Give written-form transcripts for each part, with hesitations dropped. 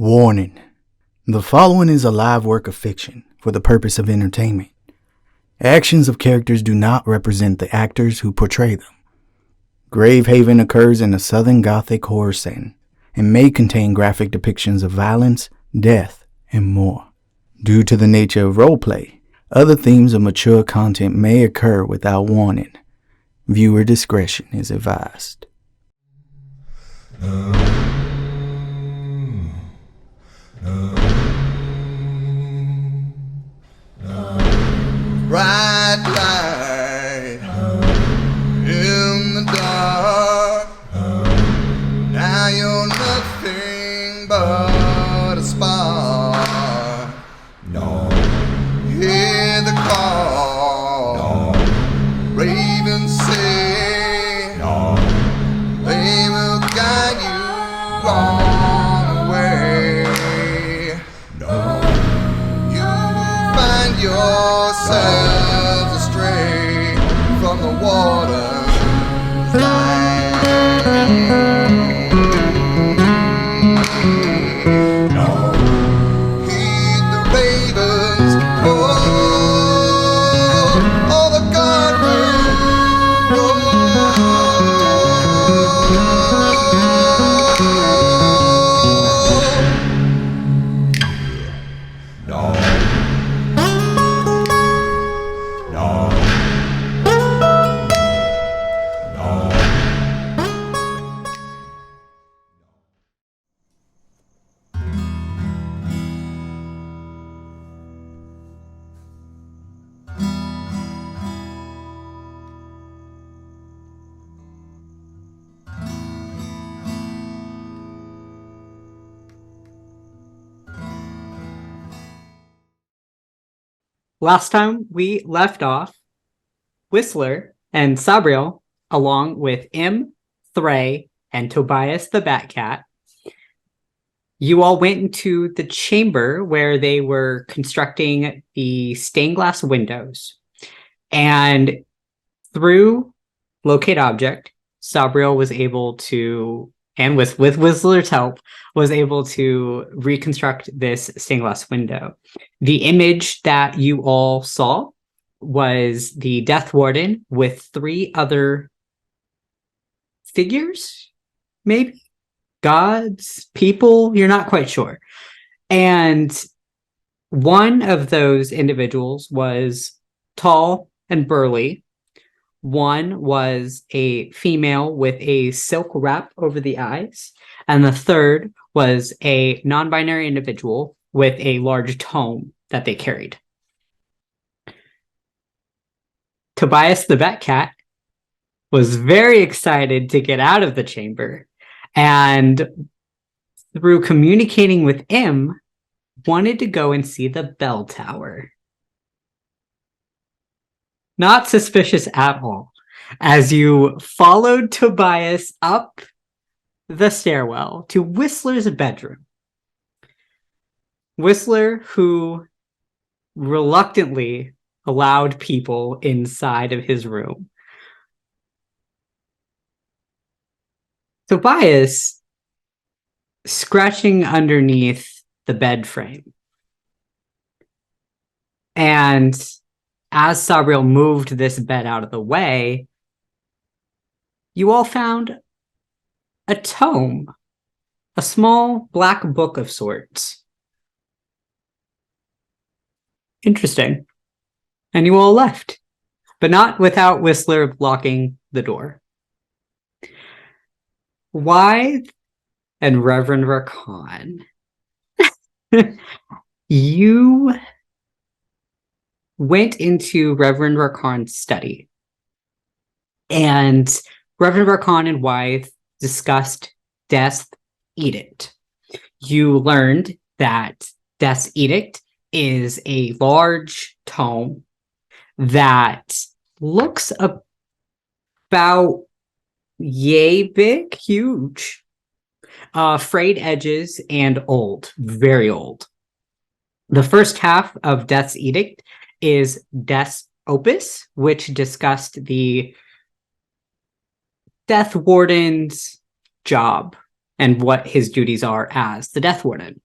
Warning. The following is a live work of fiction for the purpose of entertainment. Actions of characters do not represent the actors who portray them. Gravehaven occurs in a southern Gothic horror setting and may contain graphic depictions of violence, death, and more. Due to the nature of roleplay, other themes of mature content may occur without warning. Viewer discretion is advised. Bright light in the dark. Now you're nothing but a spark. No. Hear the call. No. Ravens say. No. They will guide you on the way. No. You will find yourselves astray from the water's light. No. Heed the ravens call, or the guard will roll. No. Last time we left off, Whistler and SABRIEL, along with Im, Thray, and Tobias the Batcat, you all went into the chamber where they were constructing the stained glass windows. And through Locate Object, SABRIEL was able to, and with Whistler's help, was able to reconstruct this stained glass window. The image that you all saw was the Death Warden with 3 other figures, maybe? Gods? People? You're not quite sure. And one of those individuals was tall and burly. One was a female with a silk wrap over the eyes. And the third was a non-binary individual with a large tome that they carried. Tobias the Batcat was very excited to get out of the chamber, and through communicating with Im, wanted to go and see the bell tower. Not suspicious at all, as you followed Tobias up the stairwell to Whistler's bedroom. Whistler, who reluctantly allowed people inside of his room. Tobias, scratching underneath the bed frame. And as SABRIEL moved this bed out of the way, you all found a tome, a small black book of sorts. Interesting. And you all left, but not without Whistler locking the door. Wythe and Reverend Varkan, you went into Reverend Varkan's study, and Reverend Varkan and Wythe discussed Death's Edict. You learned that Death's Edict is a large tome that looks about yay big, huge, frayed edges, and old, very old. The first half of Death's Edict is Death's Opus, which discussed the Death Warden's job and what his duties are as the Death Warden.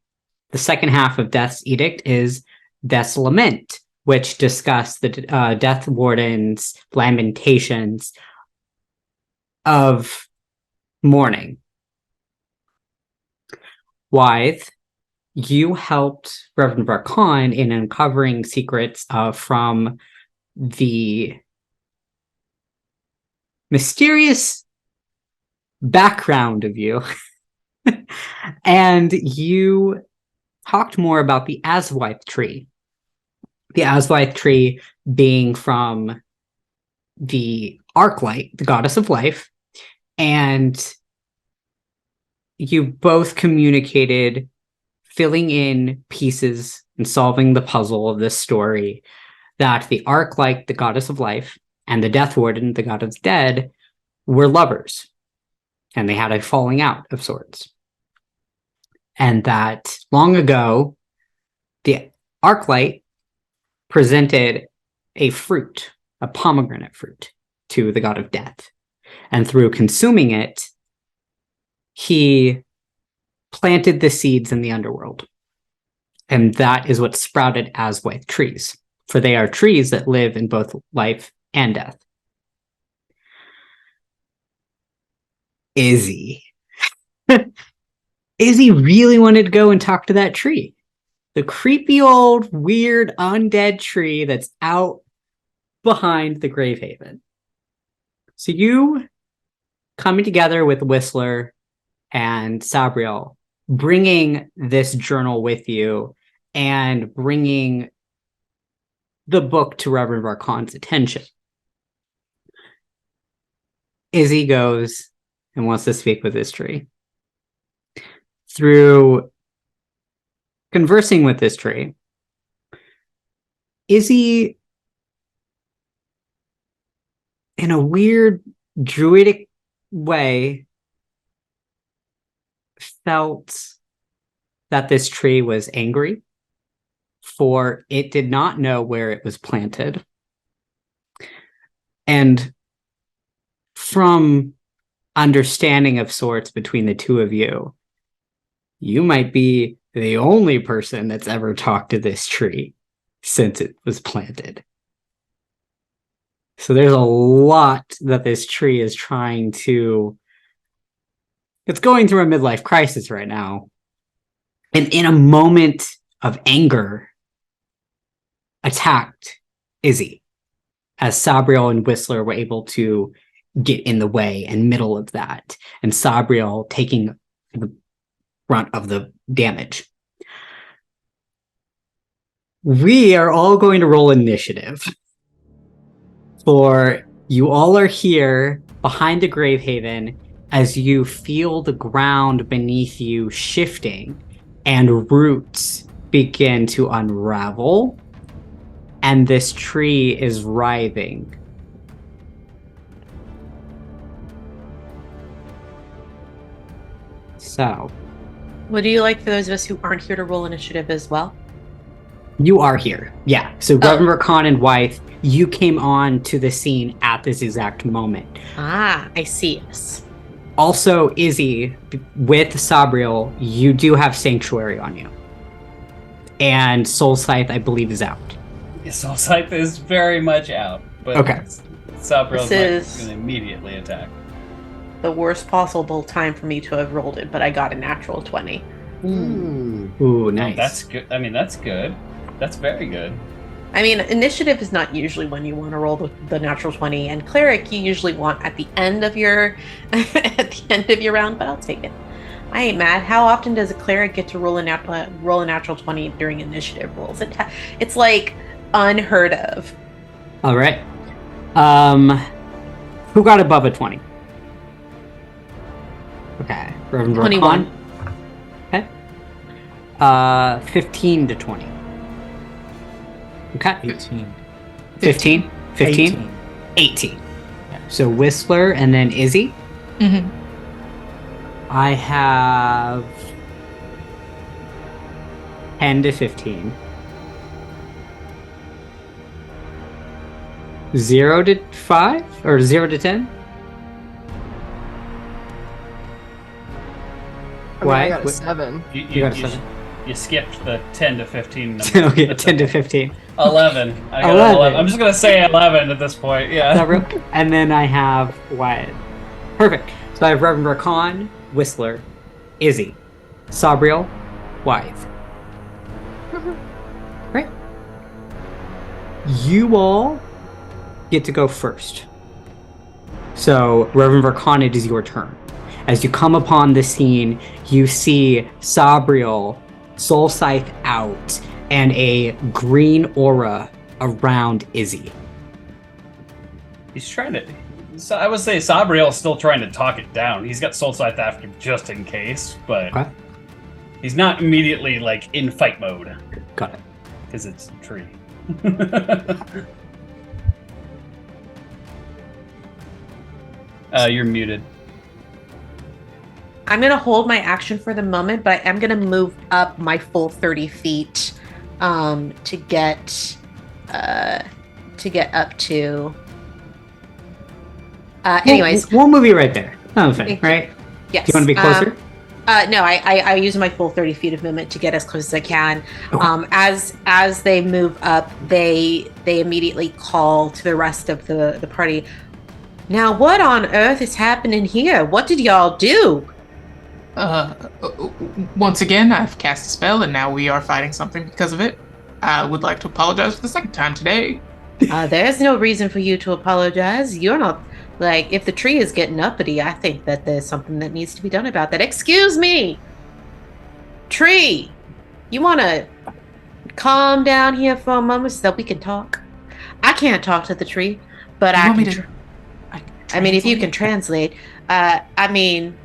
the second half of Death's Edict is Death's Lament, which discuss the Death Warden's lamentations of mourning. Wythe, you helped Reverend Varkan in uncovering secrets from the mysterious background of you. And you talked more about the Aswythe tree. The Aswythe tree being from the Arclight, the goddess of life, and you both communicated filling in pieces and solving the puzzle of this story that the Arclight, the goddess of life, and the Death Warden, the god of the dead, were lovers. And they had a falling out of sorts. And that long ago, the Arclight presented a fruit, a pomegranate fruit, to the god of death. And through consuming it, he planted the seeds in the underworld. And that is what sprouted Aswythe trees, for they are trees that live in both life and death. Izzy. Izzy really wanted to go and talk to that tree. The creepy old, weird, undead tree that's out behind the Gravehaven. So you coming together with Whistler and SABRIEL, bringing this journal with you and bringing the book to Reverend Varkan's attention. Izzy goes and wants to speak with this tree. Through conversing with this tree, Izzy, in a weird druidic way, felt that this tree was angry, for it did not know where it was planted. And from understanding of sorts between the two of you, you might be the only person that's ever talked to this tree since it was planted. So there's a lot that this tree is trying to... It's going through a midlife crisis right now. And in a moment of anger, attacked Izzy, as SABRIEL and Whistler were able to get in the way and middle of that, and SABRIEL taking the brunt of the damage. We are all going to roll initiative. For you all are here behind the Gravehaven as you feel the ground beneath you shifting and roots begin to unravel, and this tree is writhing. So, would you like for those of us who aren't here to roll initiative as well? You are here, yeah. So Reverend Varkan and Wythe, you came on to the scene at this exact moment. Ah, I see. Yes. Also, Izzy, with SABRIEL, you do have Sanctuary on you. And Soul Scythe, I believe, is out. Yeah, Soul Scythe is very much out. But okay. SABRIEL's going to immediately attack. The worst possible time for me to have rolled it, but I got a natural 20. Ooh, nice. Oh, that's good. I mean, that's good. That's very good. I mean, initiative is not usually when you want to roll the natural 20, and cleric you usually want at the end of your round, but I'll take it. I ain't mad. How often does a cleric get to roll a natural 20 during initiative rolls? It's like unheard of. All right. Who got above a 20? Okay. Reverend 21. Okay. 15 to 20. Okay. 18. 15? 15? 18. Yeah. So Whistler and then Izzy. Mm-hmm. I have 10 to 15. 0 to 5? Or 0 to 10? I got a 7. You got a 7? You skipped the 10 to 15 number. Okay, 10 to 15. 11. I got 11. I'm just going to say 11 at this point, yeah. Sabriel. And then I have Wyatt. Perfect. So I have Reverend Varkan, Whistler, Izzy, Sabriel, Wythe. Great. You all get to go first. So, Reverend Varkan, it is your turn. As you come upon the scene, you see Sabriel, soul scythe out, and a green aura around Izzy. He's trying to... So I would say Sabriel's still trying to talk it down. He's got Soul Scythe after just in case, but Okay. he's not immediately, like, in fight mode. Got it. Because it's a tree. You're muted. I'm gonna hold my action for the moment, but I'm gonna move up my full 30 feet to get up to. Anyways, we'll move you right there. Nothing, right? yes. Do you want to be closer? No, I use my full 30 feet of movement to get as close as I can. Okay. As they move up, they immediately call to the rest of the party. Now, what on earth is happening here? What did y'all do? Once again, I've cast a spell, and now we are fighting something because of it. I would like to apologize for the second time today. There's no reason for you to apologize. You're not, like, if the tree is getting uppity, I think that there's something that needs to be done about that. Excuse me! Tree! You want to calm down here for a moment so that we can talk? I can't talk to the tree, but I can... I mean, if you can translate, I mean,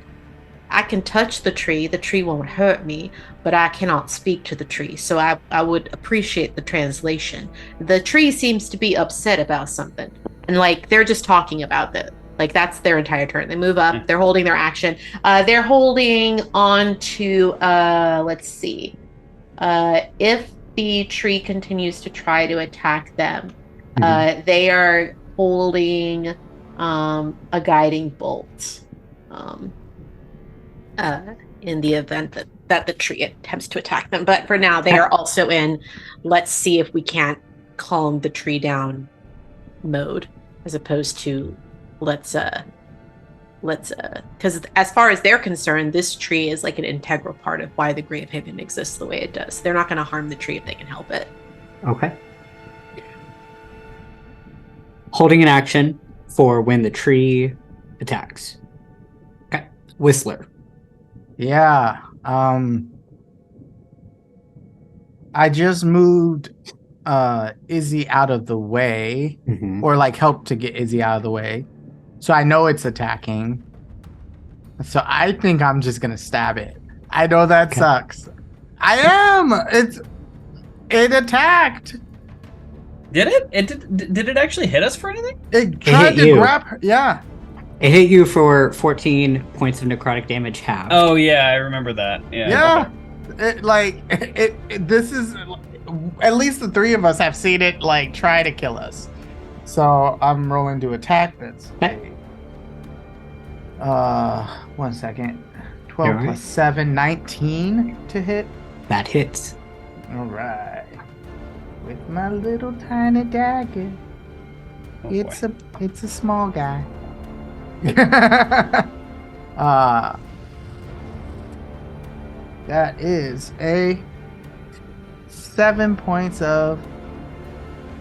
I can touch the tree won't hurt me, but I cannot speak to the tree, so I would appreciate the translation. The tree seems to be upset about something, and, like, they're just talking about it. Like, that's their entire turn. They move up, they're holding their action. They're holding on to, let's see. If the tree continues to try to attack them, they are holding... a guiding bolt in the event that the tree attempts to attack them. But for now, they are also in let's see if we can't calm the tree down mode, as opposed to let's because as far as they're concerned, this tree is like an integral part of why the Gravehaven exists the way it does. They're not going to harm the tree if they can help it. Okay. Holding an action for when the tree attacks. Okay. Whistler. Yeah. I just moved Izzy out of the way, or like helped to get Izzy out of the way. So I know it's attacking. So I think I'm just gonna stab it. I know that sucks. I am. It attacked. Did it? Did it actually hit us for anything? It tried to grab her. Yeah. It hit you for 14 points of necrotic damage halved. Oh yeah, I remember that. Yeah. This is at least the three of us have seen it like try to kill us. So I'm rolling to attack. That's okay. 1 second. 12 plus 7, 19 to hit. That hits. All right. With my little tiny dagger. It's a small guy. That is a 7 points of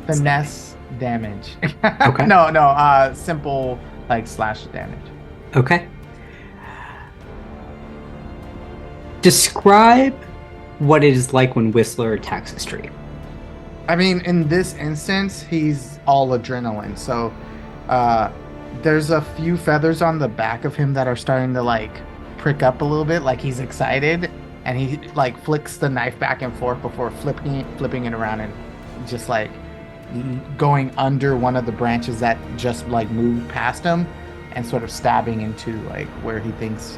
finesse damage. Okay. No, simple like slash damage. Okay. Describe what it is like when Whistler attacks a tree. I mean, in this instance, he's all adrenaline. So, there's a few feathers on the back of him that are starting to like prick up a little bit, like he's excited, and he like flicks the knife back and forth before flipping it around and just like going under one of the branches that just like moved past him and sort of stabbing into like where he thinks.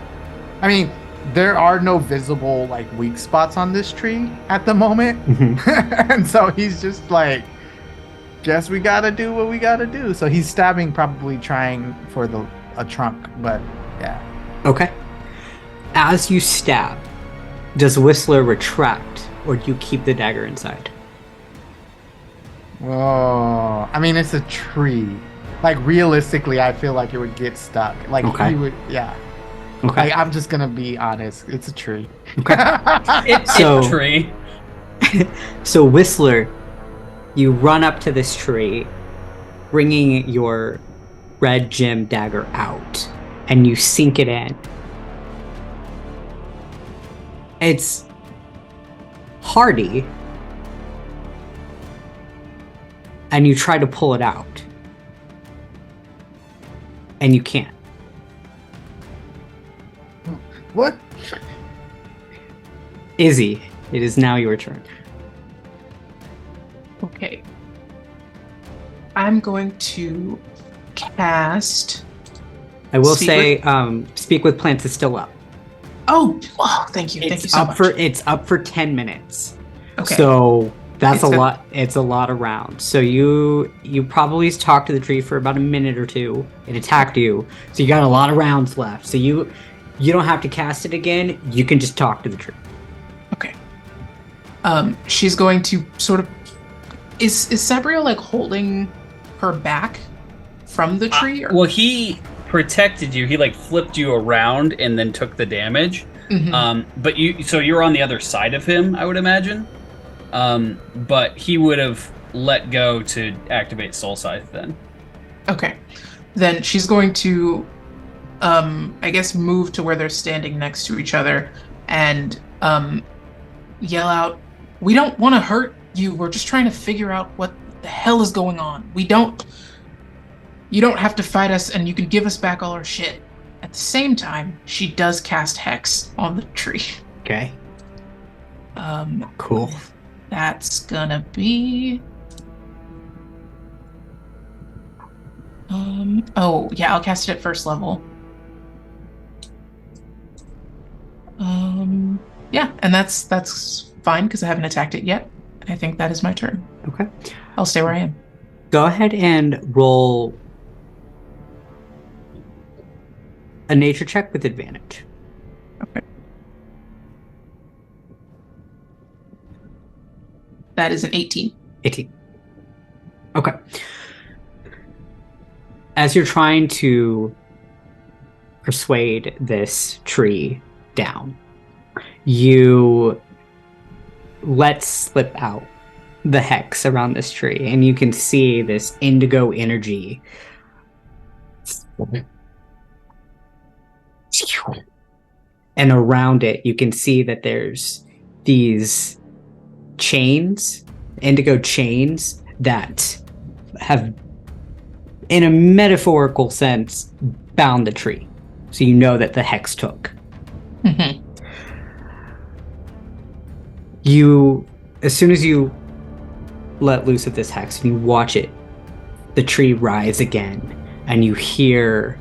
I mean, there are no visible like weak spots on this tree at the moment, and so he's just like, guess we gotta do what we gotta do. So he's stabbing, probably trying for a trunk, but yeah. Okay. As you stab, Does Whistler retract, or do you keep the dagger inside? Oh, I mean, it's a tree. Like, realistically, I feel like it would get stuck. Like, Okay. he would, yeah. Okay. Like, I'm just gonna be honest. It's a tree. It's So- a tree. So Whistler, you run up to this tree, bringing your red gem dagger out, and you sink it in. It's hardy, and you try to pull it out, and you can't. What? Izzy, it is now your turn. Okay. I'm going to cast. I will Speak say, Speak with Plants is still up. Oh, thank you. Thank you It's so up much. it's up for 10 minutes. Okay. So that's It's a a- lot. It's a lot of rounds. So you probably talked to the tree for about a minute or two. It attacked you. So you got a lot of rounds left. So you don't have to cast it again. You can just talk to the tree. Okay. She's going to sort of. Is Sabriel like holding her back from the tree? Or? Well, he protected you. He like flipped you around and then took the damage. Mhm. But you're on the other side of him, I would imagine. But he would have let go to activate Soul Scythe then. Okay. Then she's going to, I guess, move to where they're standing next to each other and yell out, "We don't want to hurt you. We're just trying to figure out what the hell is going on. You don't have to fight us, and you can give us back all our shit." At the same time, she does cast Hex on the tree. Okay. Um, Cool. That's gonna be. Oh yeah, I'll cast it at first level. Yeah, and that's fine because I haven't attacked it yet. I think that is my turn. Okay. I'll stay where I am. Go ahead and roll a nature check with advantage. That is an 18. 18. Okay. As you're trying to persuade this tree down, you let slip out the hex around this tree, and you can see this indigo energy. And around it, you can see that there's these chains, indigo chains, that have, in a metaphorical sense, bound the tree. So you know that the hex took. Mm-hmm. You, as soon as you let loose of this hex and you watch it, the tree rise again, and you hear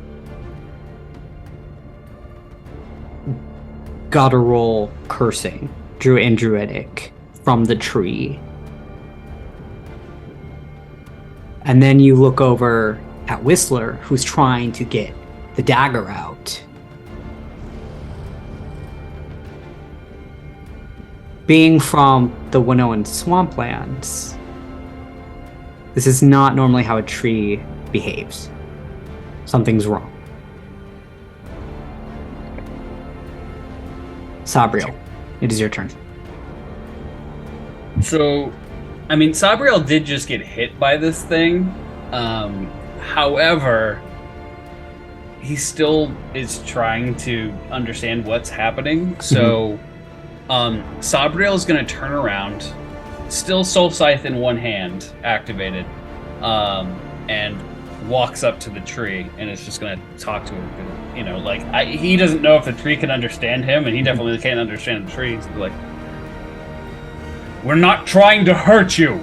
guttural cursing, druidic, from the tree. And then you look over at Whistler, who's trying to get the dagger out. Being from the Winnowan swamplands, this is not normally how a tree behaves. Something's wrong. Sabriel, it is your turn. So, I mean, Sabriel did just get hit by this thing. However, he still is trying to understand what's happening. So, Sabriel is going to turn around, still Soul Scythe in one hand, activated, and walks up to the tree and is just going to talk to him. You know, like, he doesn't know if the tree can understand him, and he definitely can't understand the tree. So, like, we're not trying to hurt you.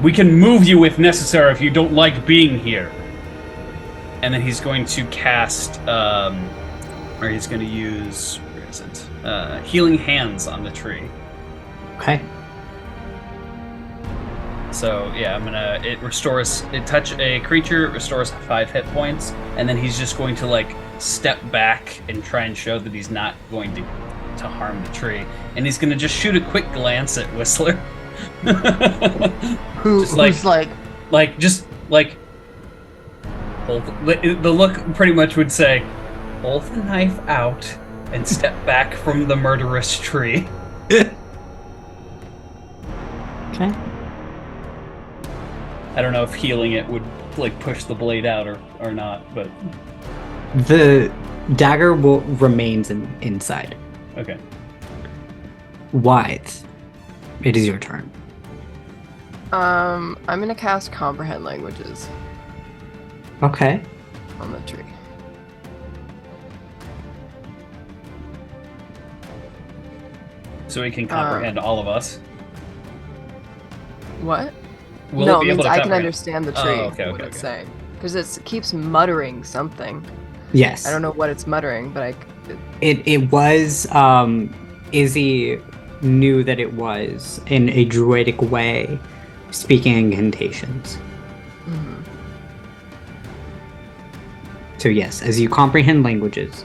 We can move you if necessary if you don't like being here. And then he's going to cast, or he's going to use, where is it? Healing Hands on the tree. Okay. So yeah, touch a creature, it restores 5 hit points, and then he's just going to like step back and try and show that he's not going to to harm the tree, and he's gonna just shoot a quick glance at Whistler. Who's like, hold the look pretty much would say, hold the knife out and step back from the murderous tree. Okay. I don't know if healing it would like push the blade out or not, but The dagger remains inside. okay. Wythe, it is your turn. I'm gonna cast Comprehend Languages Okay. on the tree. So he can comprehend all of us. What? Will no, it be it able means to I can comprehend? understand the Oh, tree. okay, what okay, it's okay. saying. Because it keeps muttering something. Yes. I don't know what it's muttering, but It was Izzy knew that it was in a druidic way speaking incantations. Mhm. So yes, as you comprehend languages,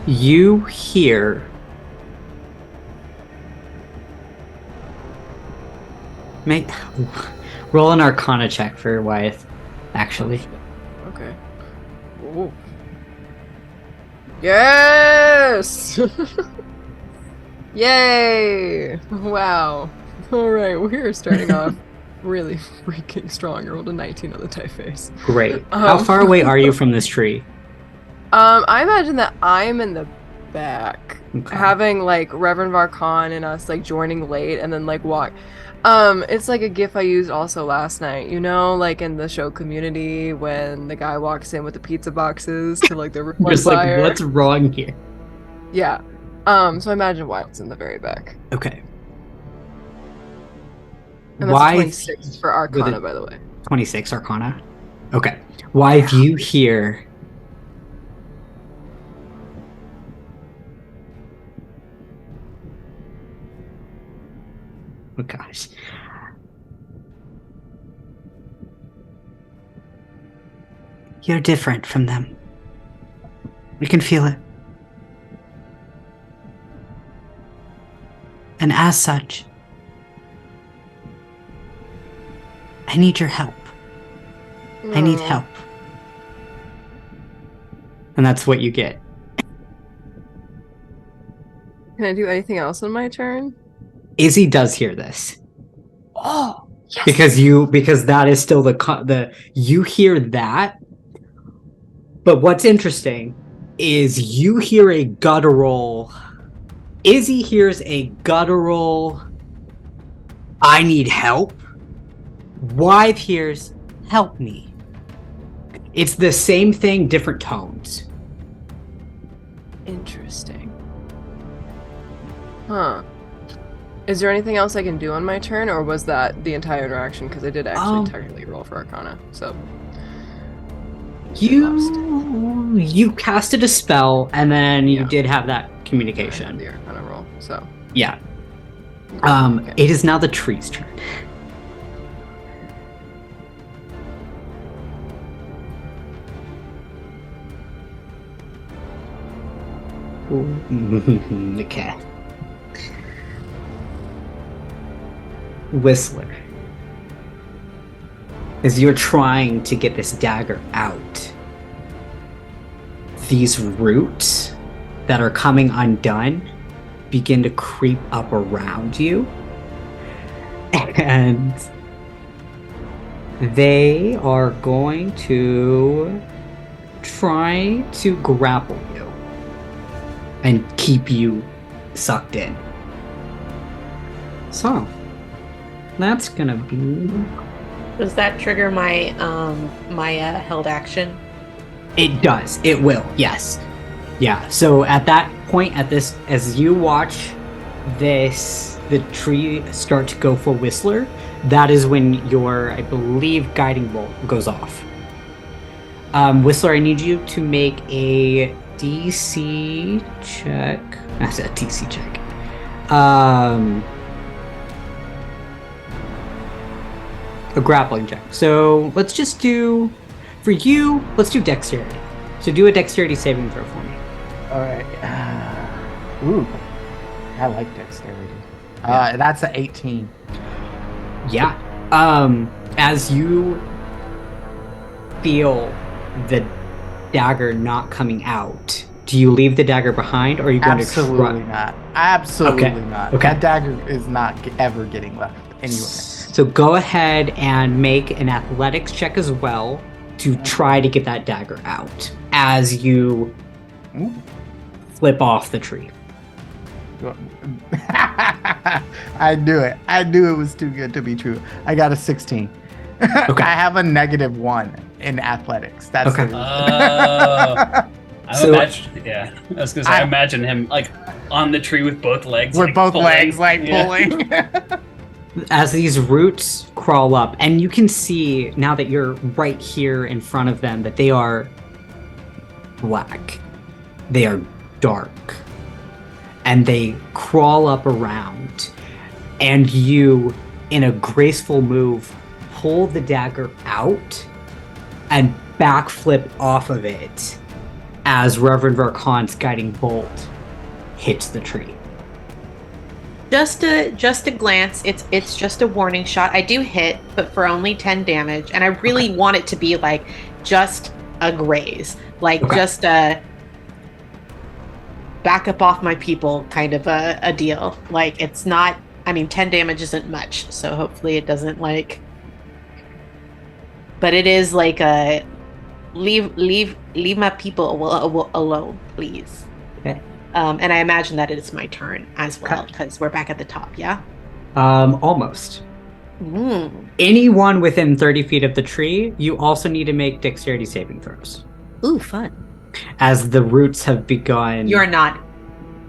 you hear roll an Arcana check for Wythe, actually. Okay. Ooh. Yes! Yay! Wow. Alright, we're starting off really freaking strong. I rolled a 19 on the die face. Great. How far away are you from this tree? I imagine that I'm in the back. Okay. Having like Reverend Varkan and us like joining late and then like walk. It's like a gif I used also last night, you know, like in the show Community when the guy walks in with the pizza boxes to like the Just like, fire. what's wrong here? Yeah. So I imagine Wild's in the very back. Okay. And that's Why 26 for Arcana, it- by the way. 26 Arcana? Okay. Why do you hear... Oh gosh. You're different from them. We can feel it. And as such, I need your help. I need help. And that's what you get. Can I do anything else on my turn? Izzy does hear this. Oh, yes. Because that is still the you hear that. But what's interesting is you hear a guttural. Izzy hears a guttural. I need help. Wythe hears help me. It's the same thing, different tones. Interesting. Huh. Is there anything else I can do on my turn, or was that the entire interaction? Because I did actually technically roll for Arcana, so... You casted a spell, and then you did have that communication. The Arcana roll, so... Yeah. Okay. It is now the tree's turn. Okay. Whistler. As you're trying to get this dagger out, these roots that are coming undone begin to creep up around you. And they are going to try to grapple you and keep you sucked in. So, that's gonna be... Does that trigger my held action? It does. It will. Yes. Yeah. So at that point, as you watch the tree start to go for Whistler, that is when your, I believe, guiding bolt goes off. Whistler, I need you to make a DC check. That's a DC check. A grappling check. So let's just do For you, let's do dexterity. So do a dexterity saving throw for me. All right. Ooh, I like dexterity. That's an 18. Yeah. As you feel the dagger not coming out, do you leave the dagger behind, or are you going Absolutely to not. Absolutely Okay. not. Okay. That dagger is not ever getting left anywhere. So go ahead and make an athletics check as well to try to get that dagger out as you flip off the tree. I knew it. I knew it was too good to be true. I got a 16. Okay. I have a -1 in athletics. That's Okay. the I was gonna say, I imagine him like on the tree with both legs. with like, both pulling. legs, like Yeah. pulling. As these roots crawl up, and you can see now that you're right here in front of them that they are black. They are dark. And they crawl up around. And you, in a graceful move, pull the dagger out and backflip off of it as Reverend Varkan's guiding bolt hits the tree. Just a glance. It's just a warning shot. I do hit, but for only 10 damage, and I really want it to be like just a graze, like just a back up off my people kind of a deal. Like it's not. I mean, 10 damage isn't much, so hopefully it doesn't like. But it is like a leave my people alone, please. Okay. And I imagine that it is my turn as well, because we're back at the top, yeah? Almost. Anyone within 30 feet of the tree, you also need to make dexterity saving throws. Ooh, fun. As the roots have begun... You're not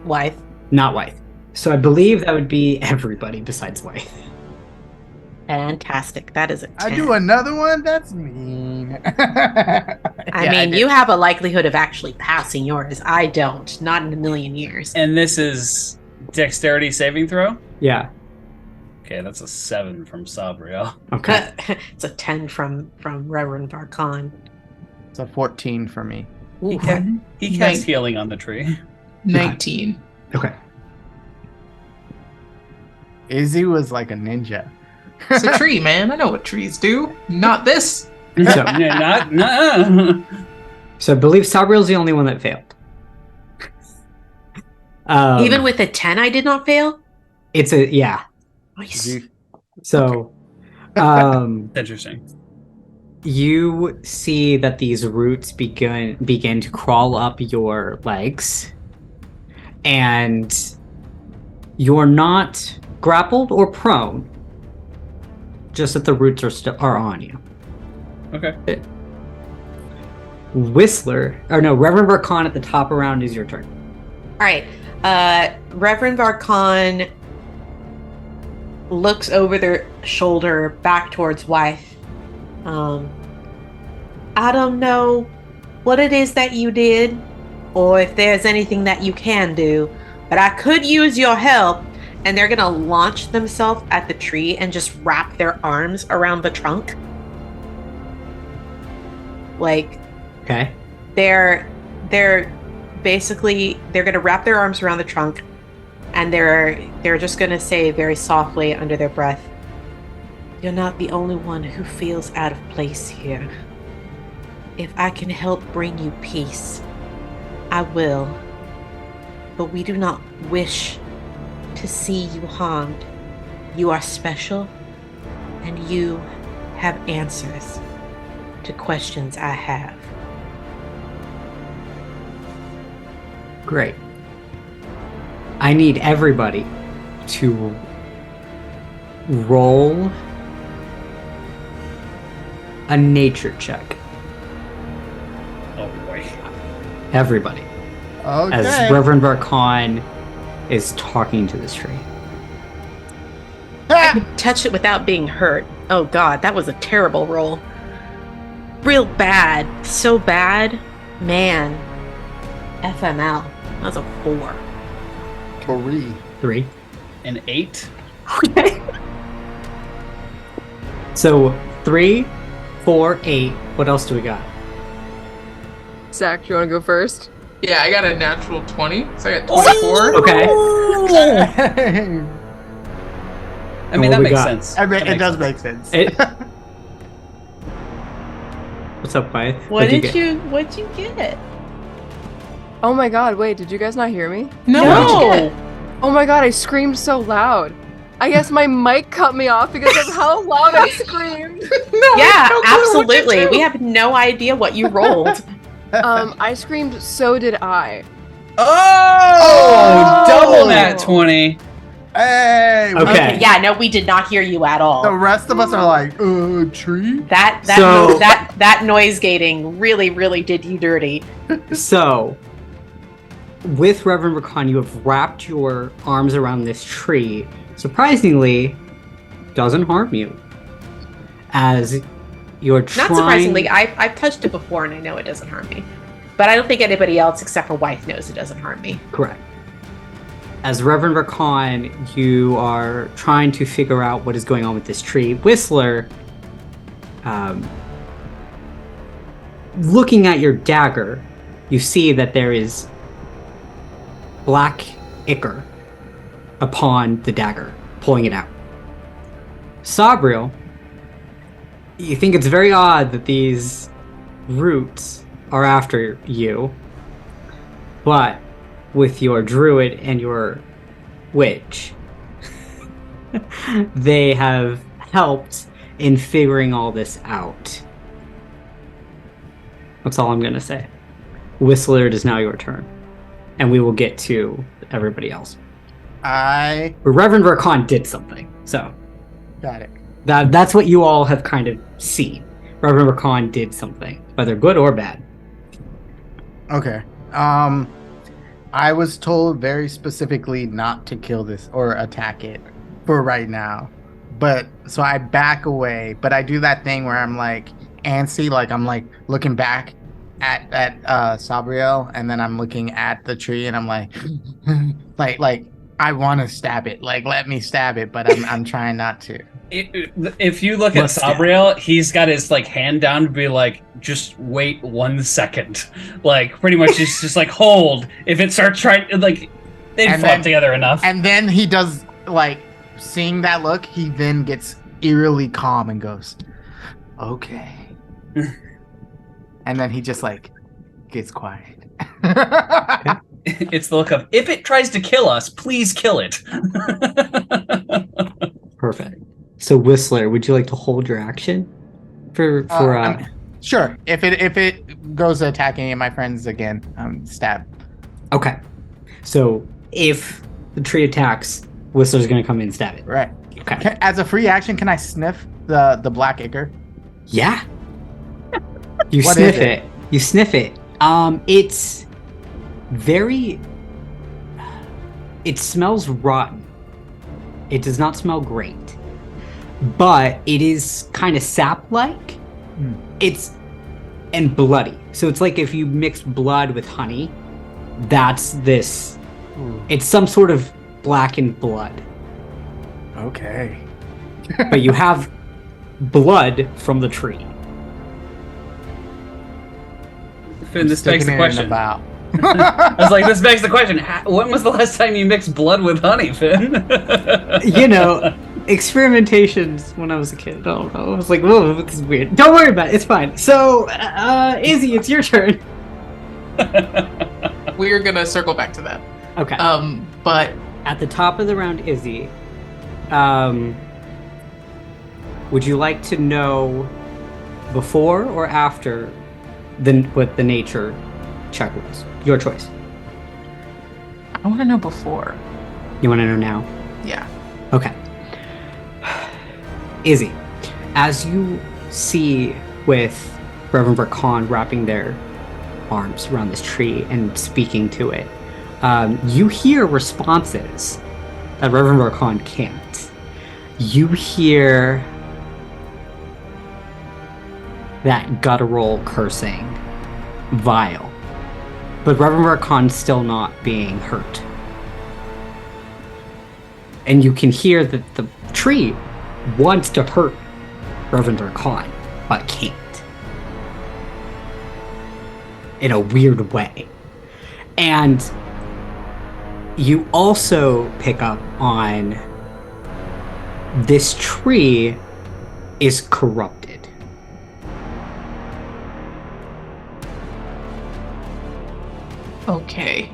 Wythe. Not Wythe. So I believe that would be everybody besides Wythe. Fantastic. That is a 10. I do another one? That's mean. I mean, you have a likelihood of actually passing yours. I don't. Not in a million years. And this is dexterity saving throw? Yeah. Okay, that's a 7 from Sabriel. Okay. It's a 10 from Reverend Varkan. It's a 14 for me. He casts healing on the tree. 19. Okay. Izzy was like a ninja. It's a tree, man. I know what trees do. Not this. So, Yeah, not. so I believe Sabriel's the only one that failed. Even with a 10, I did not fail? It's a... Yeah. Nice. So... Interesting. You see that these roots begin to crawl up your legs, and you're not grappled or prone, just that the roots are on you. Okay. Whistler, or no, Reverend Varkan at the top of round is your turn. All right. Reverend Varkan looks over their shoulder back towards Wythe. I don't know what it is that you did, or if there's anything that you can do, but I could use your help. And they're gonna launch themselves at the tree and just wrap their arms around the trunk. Like, Okay. they're basically gonna wrap their arms around the trunk, and they're just gonna say very softly under their breath, "You're not the only one who feels out of place here. If I can help bring you peace, I will. But we do not wish to see you harmed. You are special, and you have answers to questions I have." Great. I need everybody to roll a nature check. Oh boy. Everybody. Okay. As Reverend Varkan is talking to this tree. Touch it without being hurt. Oh god, that was a terrible roll. Real bad. So bad. Man. FML. That was a 4. 3. An 8? Okay. So 3, 4, 8. What else do we got? Zach, do you want to go first? Yeah, I got a natural 20, so I got 24. Okay. I mean, what that we makes got? sense. I mean, That it makes does sense. make sense. What's up, Wythe? What'd get? you get? Oh my god, wait, did you guys not hear me? No. Oh my god, I screamed so loud. I guess my mic cut me off because of how loud I screamed. Yeah, absolutely. We have no idea what you rolled. I screamed, so did I. Oh, double nat 20. Hey. Okay. Yeah, no, we did not hear you at all. The rest of us are like, tree. That noise gating really did you dirty. So, with Reverend Varkan, you have wrapped your arms around this tree. Surprisingly, doesn't harm you. As you're trying... Not surprisingly, I've touched it before and I know it doesn't harm me. But I don't think anybody else except for Wythe knows it doesn't harm me. Correct. As Reverend Varkan, you are trying to figure out what is going on with this tree. Whistler, looking at your dagger, you see that there is black ichor upon the dagger, pulling it out. Sabriel, you think it's very odd that these roots are after you, but with your druid and your witch, they have helped in figuring all this out. That's all I'm gonna say. Whistler, it is now your turn, and we will get to everybody else. Reverend Varkan did something, so Got it. that's what you all have kind of seen. Reverend Varkan did something, whether good or bad. Okay. I was told very specifically not to kill this or attack it for right now. But so I back away, but I do that thing where I'm like antsy, like I'm like looking back at Sabriel, and then I'm looking at the tree and I'm like like I want to stab it. Like let me stab it, but I'm trying not to. If you look at Stab. Sabriel, he's got his like hand down to be like, just wait 1 second. Like pretty much he's just like hold. If it starts trying, like they'd And fought then- together enough. And then he does like seeing that look, he then gets eerily calm and goes, okay. And then he just like gets quiet. It's the look of, if it tries to kill us, please kill it. Perfect. So Whistler, would you like to hold your action for Sure. If it goes to attack any of my friends again, stab. Okay. So if the tree attacks, Whistler's gonna come in and stab it. Right. Okay. As a free action, can I sniff the black ichor? Yeah. You What sniff is it? it. You sniff it. It's very. It smells rotten. It does not smell great, but it is kind of sap-like. It's and bloody. So it's like if you mix blood with honey. That's this. It's some sort of blackened blood, Okay. but you have blood from the tree. Finn, this begs the Sticking it in question. About. I was like, this begs the question. When was the last time you mixed blood with honey, Finn? You know, experimentations when I was a kid. I don't know. I was like, whoa, this is weird. Don't worry about it. It's fine. So, Izzy, it's your turn. We're gonna circle back to that. Okay. But At the top of the round, Izzy, would you like to know before or after what the nature check was? Your choice. I want to know before. You want to know now? Yeah. Okay. Izzy, as you see with Reverend Varkan wrapping their arms around this tree and speaking to it, you hear responses that Reverend Varkan can't. You hear that guttural cursing, vile, but Reverend Varkan's still not being hurt. And you can hear that the tree wants to hurt Reverend Varkan. but can't. In a weird way. And you also pick up on this tree is corrupted. Okay.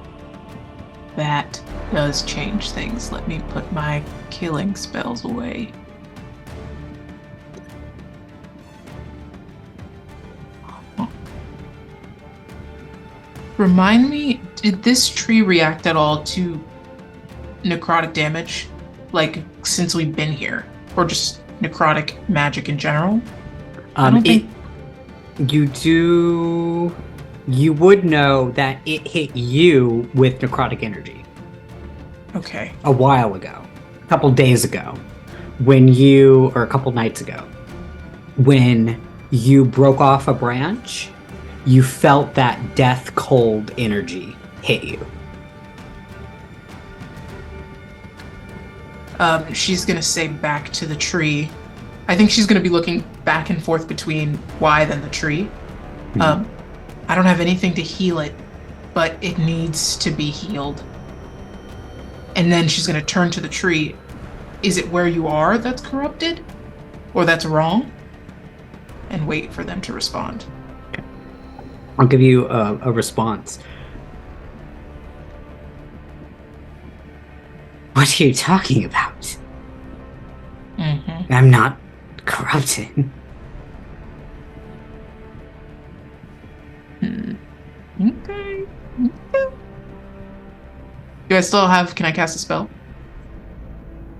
That does change things. Let me put my killing spells away. Remind me, did this tree react at all to necrotic damage? Like, since we've been here? Or just necrotic magic in general? You would know that it hit you with necrotic energy. Okay. A while ago. A couple days ago. Or a couple nights ago. When you broke off a branch, you felt that death cold energy hit you. She's gonna say back to the tree. I think she's gonna be looking back and forth between WYTHE and the tree. I don't have anything to heal it, but it needs to be healed. And then she's gonna turn to the tree. Is it where you are that's corrupted? Or that's wrong? And wait for them to respond. I'll give you a response. What are you talking about? I'm not corrupted. Okay. Do I still have, can I cast a spell?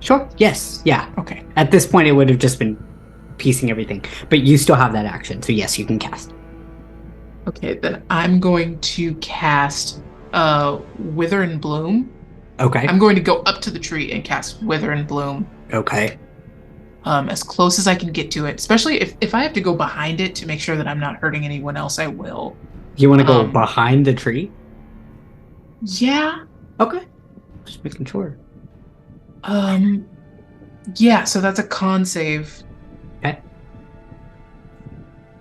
Sure. Yes. Yeah. Okay. At this point, it would have just been piecing everything. But you still have that action, so yes, you can cast. Okay, then I'm going to cast Wither and Bloom. Okay. I'm going to go up to the tree and cast Wither and Bloom. Okay. As close as I can get to it. Especially if I have to go behind it to make sure that I'm not hurting anyone else, I will. You want to go behind the tree? Yeah. Okay. Just making sure. Yeah, so that's a con save. Okay.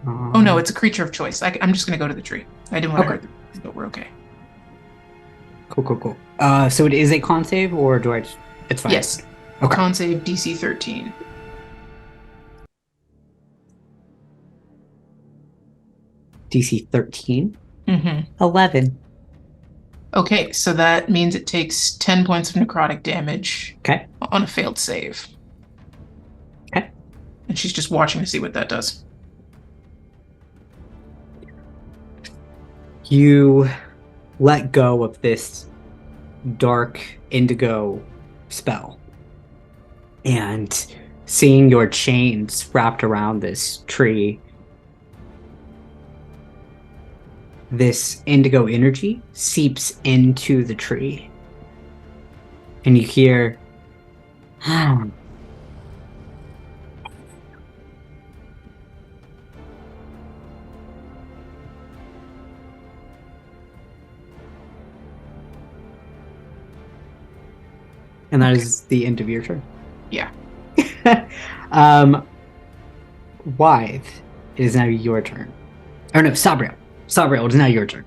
Oh no, it's a creature of choice. I'm just going to go to the tree. I didn't want to hurt them, but we're okay. Cool. So it is a con save, or do I just... It's fine. Yes. Okay. Con save DC 13. DC 13? 11. Okay, so that means it takes 10 points of necrotic damage. Okay. On a failed save. Okay. And she's just watching to see what that does. You let go of this dark indigo spell. And seeing your chains wrapped around this tree, this indigo energy seeps into the tree. And you hear... And that is the end of your turn. Yeah. WYTHE, it is now your turn. Or no, SABRIEL. SABRIEL, it is now your turn.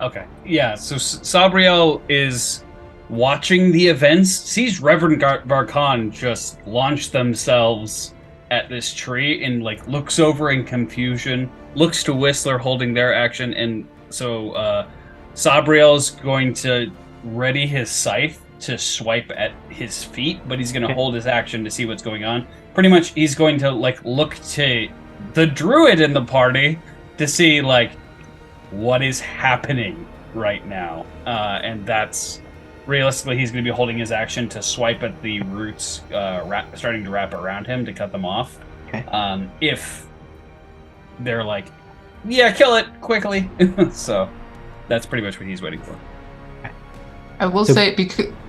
Okay. Yeah, so SABRIEL is watching the events, sees Reverend Varkan just launch themselves at this tree and like looks over in confusion, looks to Whistler holding their action, and so SABRIEL's going to ready his scythe to swipe at his feet, but he's going to hold his action to see what's going on. Pretty much he's going to like look to the druid in the party to see like what is happening right now. And that's realistically he's going to be holding his action to swipe at the roots starting to wrap around him to cut them off. Okay. If they're like, yeah, kill it quickly. So that's pretty much what he's waiting for. I will say,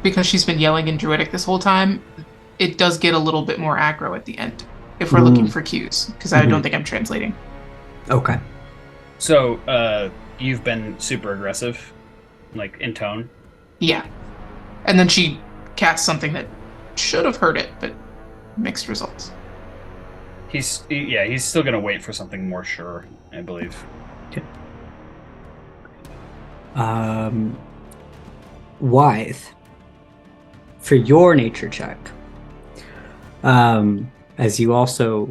because she's been yelling in Druidic this whole time, it does get a little bit more aggro at the end, if we're looking for cues, because I don't think I'm translating. Okay. So, you've been super aggressive, like, in tone? Yeah. And then she casts something that should have hurt it, but mixed results. He's still gonna wait for something more sure, I believe. Okay. Wythe, for your nature check, as you also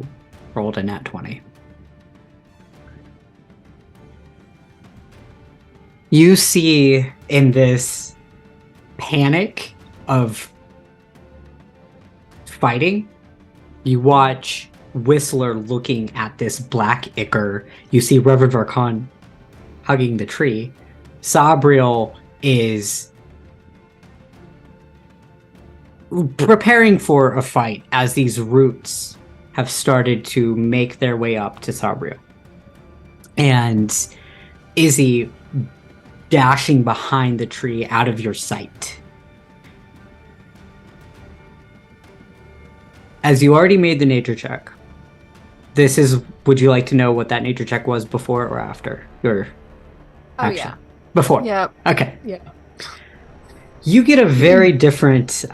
rolled a nat 20. You see in this panic of fighting, you watch Whistler looking at this black ichor. You see Reverend Varkan hugging the tree. SABRIEL is preparing for a fight as these roots have started to make their way up to SABRIEL. And Izzy dashing behind the tree out of your sight. As you already made the nature check, would you like to know what that nature check was before or after your action? Yeah. Before? Yeah. Okay. Yeah. You get a very different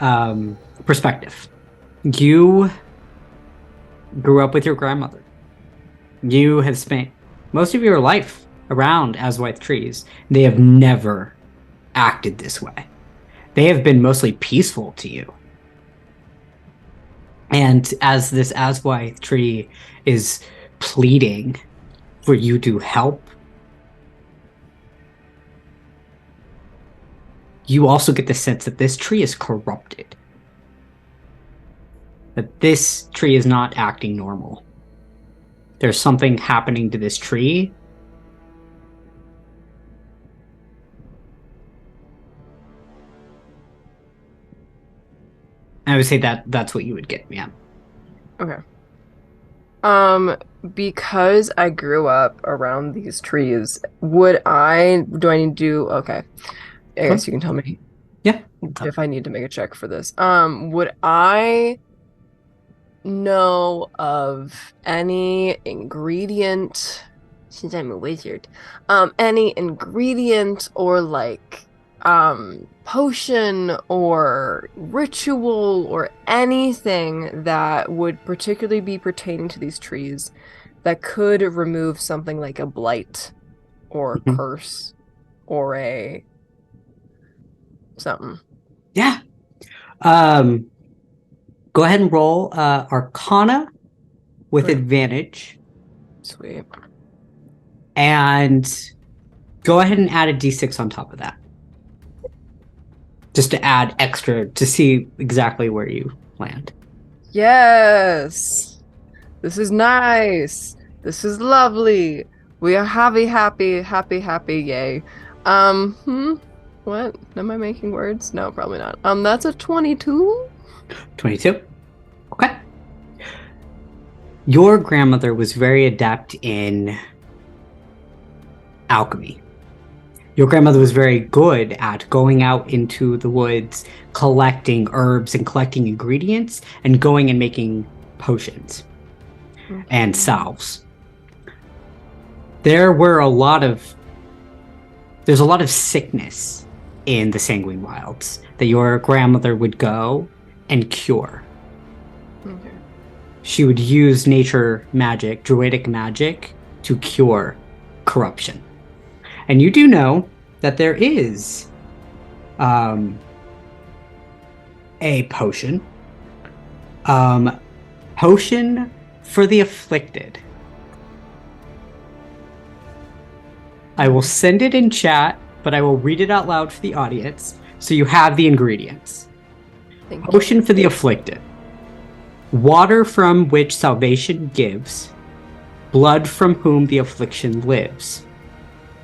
perspective. You grew up with your grandmother. You have spent most of your life around Aswythe trees. They have never acted this way. They have been mostly peaceful to you. And as this Aswythe tree is pleading for you to help, you also get the sense that this tree is corrupted. That this tree is not acting normal. There's something happening to this tree. I would say that's what you would get, yeah. Okay. Because I grew up around these trees, do I need to okay. I guess you can tell me. Yeah. If I need to make a check for this. Would I know of any ingredient, since I'm a wizard, any ingredient or like potion or ritual or anything that would particularly be pertaining to these trees that could remove something like a blight or a curse or a something? Yeah. Go ahead and roll Arcana with advantage. Sweet. And go ahead and add a d6 on top of that. Just to add extra to see exactly where you land. Yes. This is nice. This is lovely. We are happy, yay. What? Am I making words? No, probably not. That's a 22. 22? Okay. Your grandmother was very adept in alchemy. Your grandmother was very good at going out into the woods, collecting herbs and collecting ingredients, and going and making potions and salves. There's a lot of sickness in the Sanguine Wilds that your grandmother would go and cure. Okay. She would use nature magic, druidic magic, to cure corruption. And you do know that there is a potion. Potion for the afflicted. I will send it in chat, but I will read it out loud for the audience so you have the ingredients. Thank you. Potion for the afflicted. Water from which salvation gives. Blood from whom the affliction lives.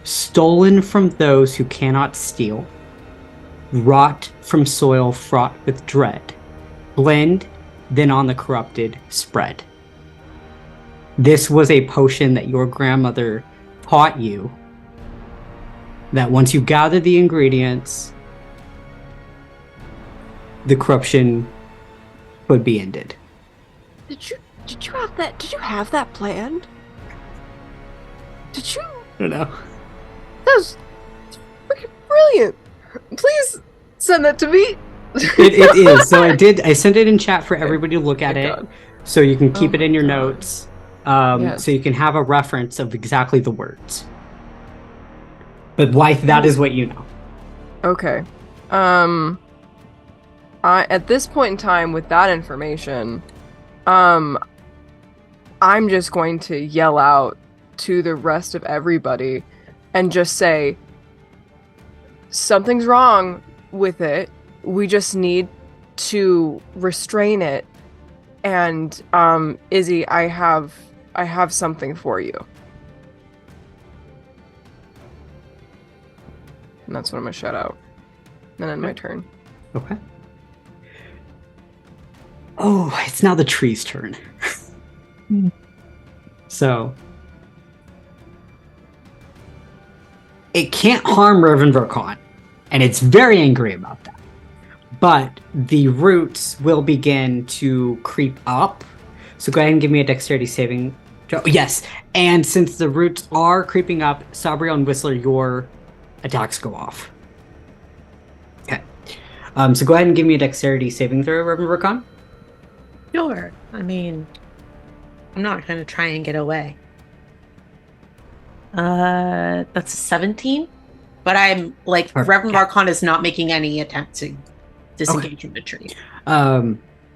Stolen from those who cannot steal. Rot from soil fraught with dread. Blend, then on the corrupted spread. This was a potion that your grandmother taught you, that once you gather the ingredients, the corruption would be ended. Did you have that planned? Did you? I don't know. That was freaking brilliant. Please send that to me. It is. So I sent it in chat for everybody to look at Thank it. God. So you can keep Oh it in my your God. notes. Yes. So you can have a reference of exactly the words. But why that is what you know. Okay. At this point in time, with that information, I'm just going to yell out to the rest of everybody and just say, something's wrong with it. We just need to restrain it. And Izzy, I have something for you. And that's what I'm gonna shout out. And then my turn. Okay. Oh, it's now the tree's turn. So it can't harm Reverend Varkan, and it's very angry about that. But the roots will begin to creep up. So go ahead and give me a dexterity saving. Yes, and since the roots are creeping up, Sabriel and Whistler, your attacks go off. Okay. So go ahead and give me a dexterity saving throw, Reverend Varkan. Sure. I mean, I'm not going to try and get away. That's a 17. But I'm like, Perfect. Reverend Varkan is not making any attempt to disengage from the tree.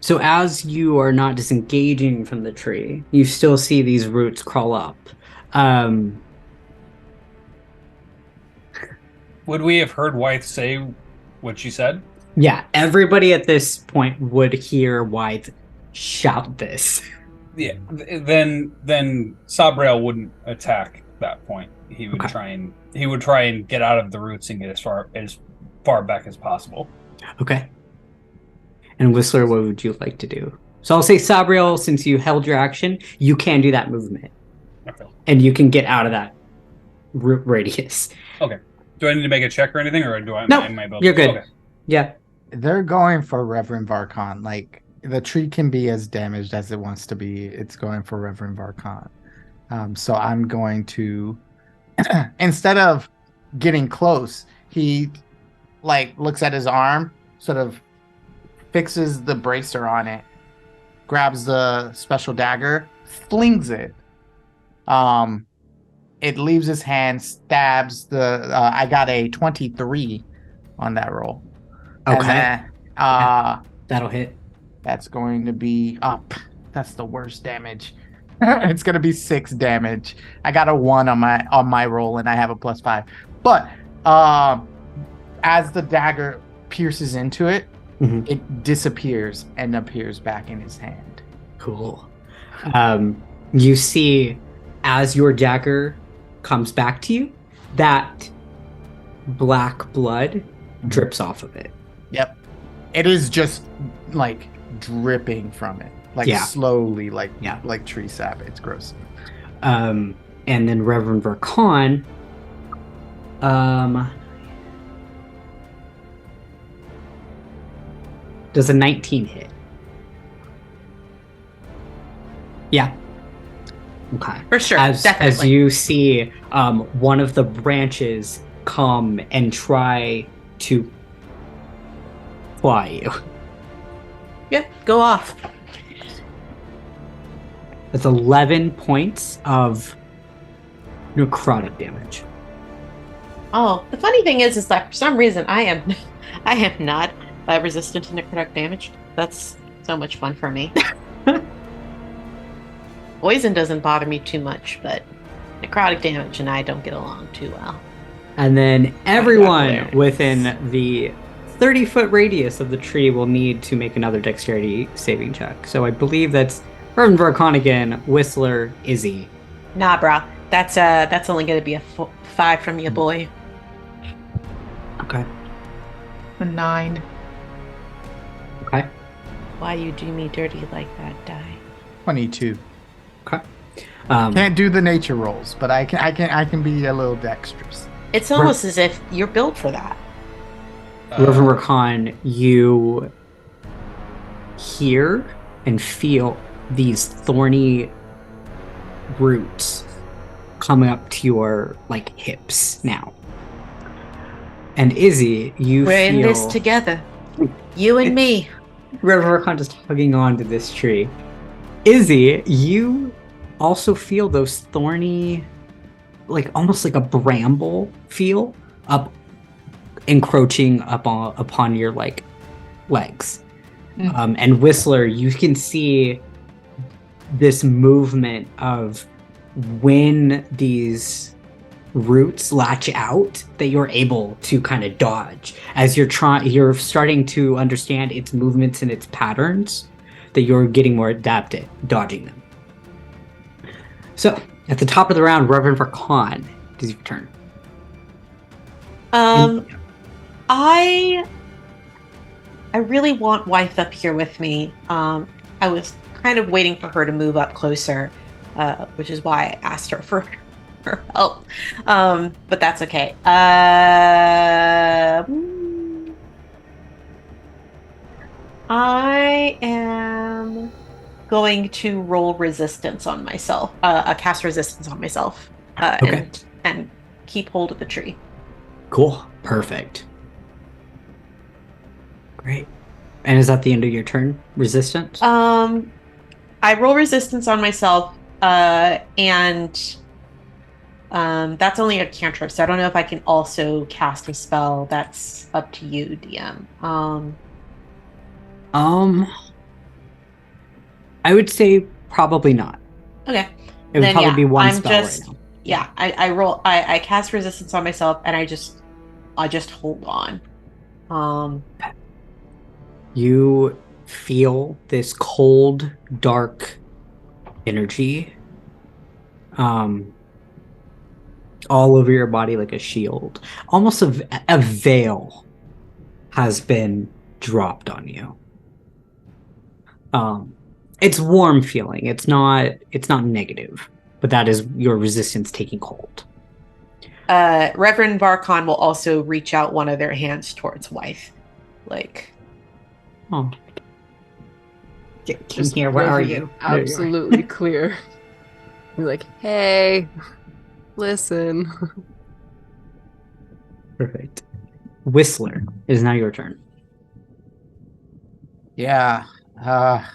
So as you are not disengaging from the tree, you still see these roots crawl up. Would we have heard Wythe say what she said? Yeah, everybody at this point would hear Wythe shout this. Yeah. Then Sabriel wouldn't attack that point. He would Okay. try and get out of the roots and get as far back as possible. Okay. And Whistler, what would you like to do? So I'll say Sabriel, since you held your action, you can do that movement. Okay. And you can get out of that root radius. Okay. Do I need to make a check or anything, or do I? No, am I able you're to- good. Okay. Yeah. They're going for Reverend Varkan. Like, the tree can be as damaged as it wants to be. It's going for Reverend Varkan. So I'm going to, instead of getting close, he like looks at his arm, sort of fixes the bracer on it, grabs the special dagger, flings it. It leaves his hand, stabs the. I got a 23 on that roll. Okay. And then, That'll hit. that's going to be up. That's the worst damage. It's going to be 6 damage. I got a 1 on my roll, and I have a +5. But as the dagger pierces into it, Mhm. it disappears and appears back in his hand. Cool. You see, as your dagger comes back to you, that black blood drips off of it. Yep. It is just like dripping from it, like Yeah. slowly, like Yeah. like tree sap. It's gross. And then Reverend Varkan, does a 19 hit? Yeah. Okay. For sure. As definitely. you see, one of the branches come and try to fly you. Yep, go off. That's 11 points of necrotic damage. Oh, the funny thing is that for some reason I am not resistant to necrotic damage. That's so much fun for me. Poison doesn't bother me too much, but necrotic damage and I don't get along too well. And then everyone hilarious. within the 30-foot radius of the tree will need to make another dexterity saving check. So I believe that's Reverend Varkan again, Whistler, Izzy. Nah, bro. That's only gonna be a 5 from you, boy. Okay. A 9. Okay. Why you do me dirty like that, die? 22. Okay. Can't do the nature rolls, but I can be a little dexterous. It's almost as if you're built for that. Reverend Varkan, you hear and feel these thorny roots coming up to your hips now. And Izzy, you We're in feel this together. You and me. Reverend Varkan just hugging on to this tree. Izzy, you also feel those thorny, like almost like a bramble feel up, encroaching upon your like legs. And Whistler, you can see this movement of when these roots latch out that you're able to kind of dodge as you're starting to understand its movements and its patterns, that you're getting more adept at dodging them. So at the top of the round, Reverend Varkan, it is your turn. I really want Wife up here with me. I was kind of waiting for her to move up closer, which is why I asked her for her help. But that's okay. I am going to roll resistance on myself, cast resistance on myself, Okay. and keep hold of the tree. Cool. Perfect. Great. And is that the end of your turn? Resistance? I roll resistance on myself, and that's only a cantrip, so I don't know if I can also cast a spell. That's up to you, DM. I would say probably not. Okay. It would Then, probably yeah, be one I'm spell just- right now. Yeah, I cast resistance on myself, and I just hold on. You feel this cold, dark energy all over your body like a shield. Almost a veil has been dropped on you. It's warm feeling. It's not negative, but that is your resistance taking hold. Reverend Varkan will also reach out one of their hands towards Wife. Like, Oh. Come Just here, where are making it you? There you are. Absolutely clear. You're like, hey, listen. Perfect. Whistler, it is now your turn. Yeah. I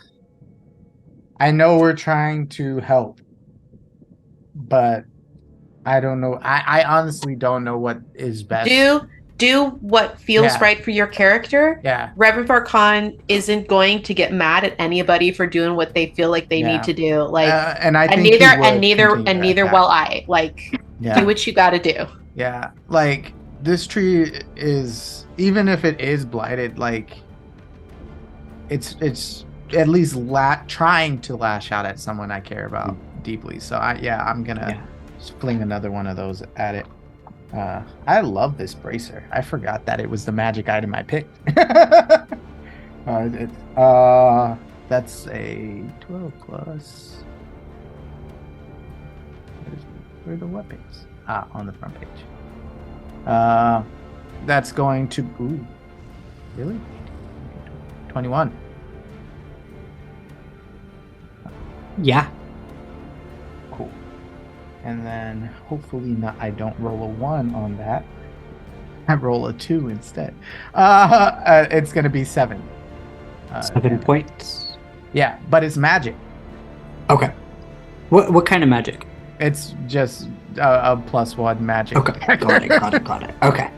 know we're trying to help, but I don't know. I honestly don't know what is best. do what feels Yeah. right for your character. Yeah. Reverend Varkan isn't going to get mad at anybody for doing what they feel like they Yeah. need to do. Like, and I and think neither he would continue neither that. will I. Like, Yeah. do what you got to do. Yeah, like this tree is, even if it is blighted, like it's at least trying to lash out at someone I care about deeply. So I'm gonna just fling another one of those at it. I love this bracer. I forgot that it was the magic item I picked. That's a 12 plus. Where are the weapons? On the front page. That's going to... Ooh. Really? 21. Yeah. Cool. And then hopefully not. I don't roll a 1 on that. I roll a 2 instead. It's going to be 7. 7 points. Yeah, but it's magic. Okay. What kind of magic? It's just a +1 magic. Okay. Got it. Okay.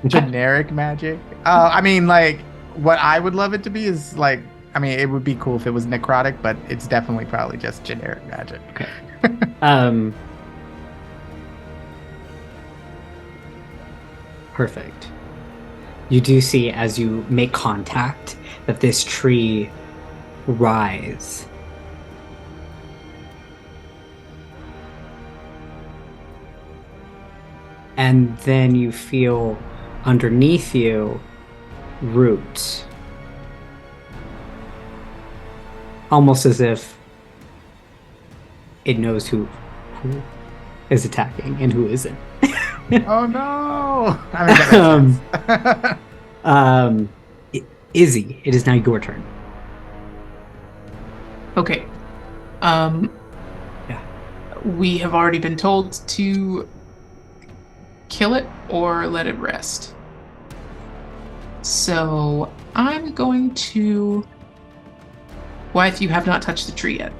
Generic magic. I mean, like, what I would love it to be is like, I mean, it would be cool if it was necrotic, but it's definitely probably just generic magic. Okay. Perfect. You do see, as you make contact, that this tree rise. And then you feel underneath you roots. Almost as if it knows who is attacking and who isn't. Oh no! I mean, that makes sense. Izzy, it is now your turn. Okay. We have already been told to kill it or let it rest. So I'm going to Wythe, you have not touched the tree yet.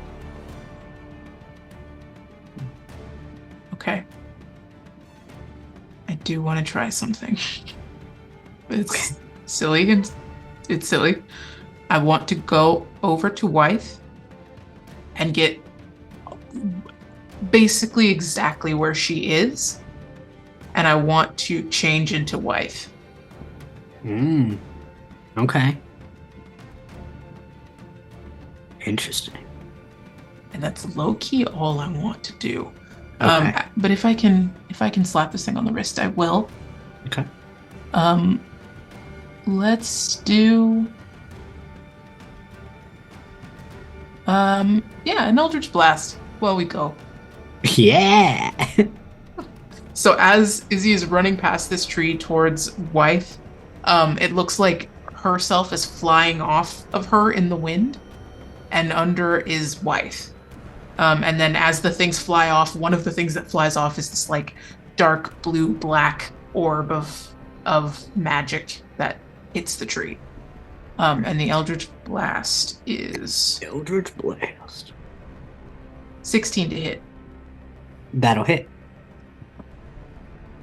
Okay. I do want to try something. It's silly and it's silly. I want to go over to Wythe and get basically exactly where she is, and I want to change into Wythe. Okay. Interesting. And that's low key all I want to do. Okay. But if I can slap this thing on the wrist, I will. Okay. Let's do an Eldritch Blast while we go. Yeah. So as Izzy is running past this tree towards Wythe, it looks like herself is flying off of her in the wind, and under is Wythe. And then as the things fly off, one of the things that flies off is this like dark blue black orb of magic that hits the tree. And the Eldritch Blast is Eldritch Blast. 16 to hit. That'll hit.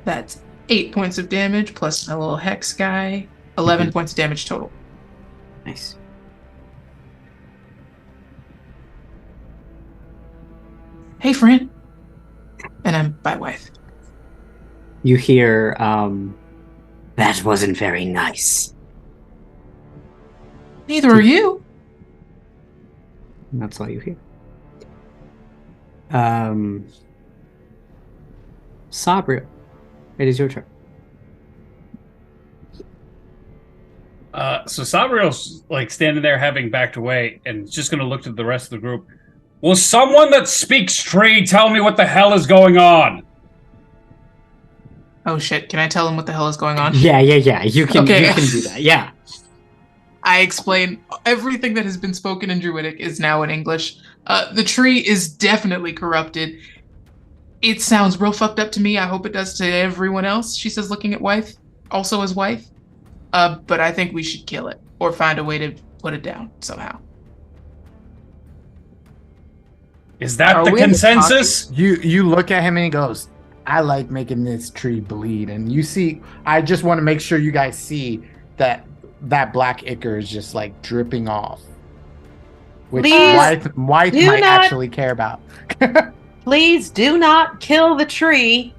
That's 8 points of damage plus my little hex guy. 11 points of damage total. Nice. Hey, friend. And I'm by Wythe. You hear, that wasn't very nice. Neither are you. And that's all you hear. Sabriel, it is your turn. So Sabriel's like standing there having backed away and just going to look to the rest of the group. Will someone that speaks tree tell me what the hell is going on? Oh shit, can I tell him what the hell is going on? Yeah. You can Okay. you can do that. Yeah. I explain everything that has been spoken in Druidic is now in English. The tree is definitely corrupted. It sounds real fucked up to me. I hope it does to everyone else, she says, looking at Wythe, also as Wythe. But I think we should kill it or find a way to put it down somehow. Is that Are the we in the consensus? You look at him and he goes, I like making this tree bleed. And you see, I just want to make sure you guys see that black ichor is just like dripping off. Which Please Wythe might do not- actually care about. Please do not kill the tree.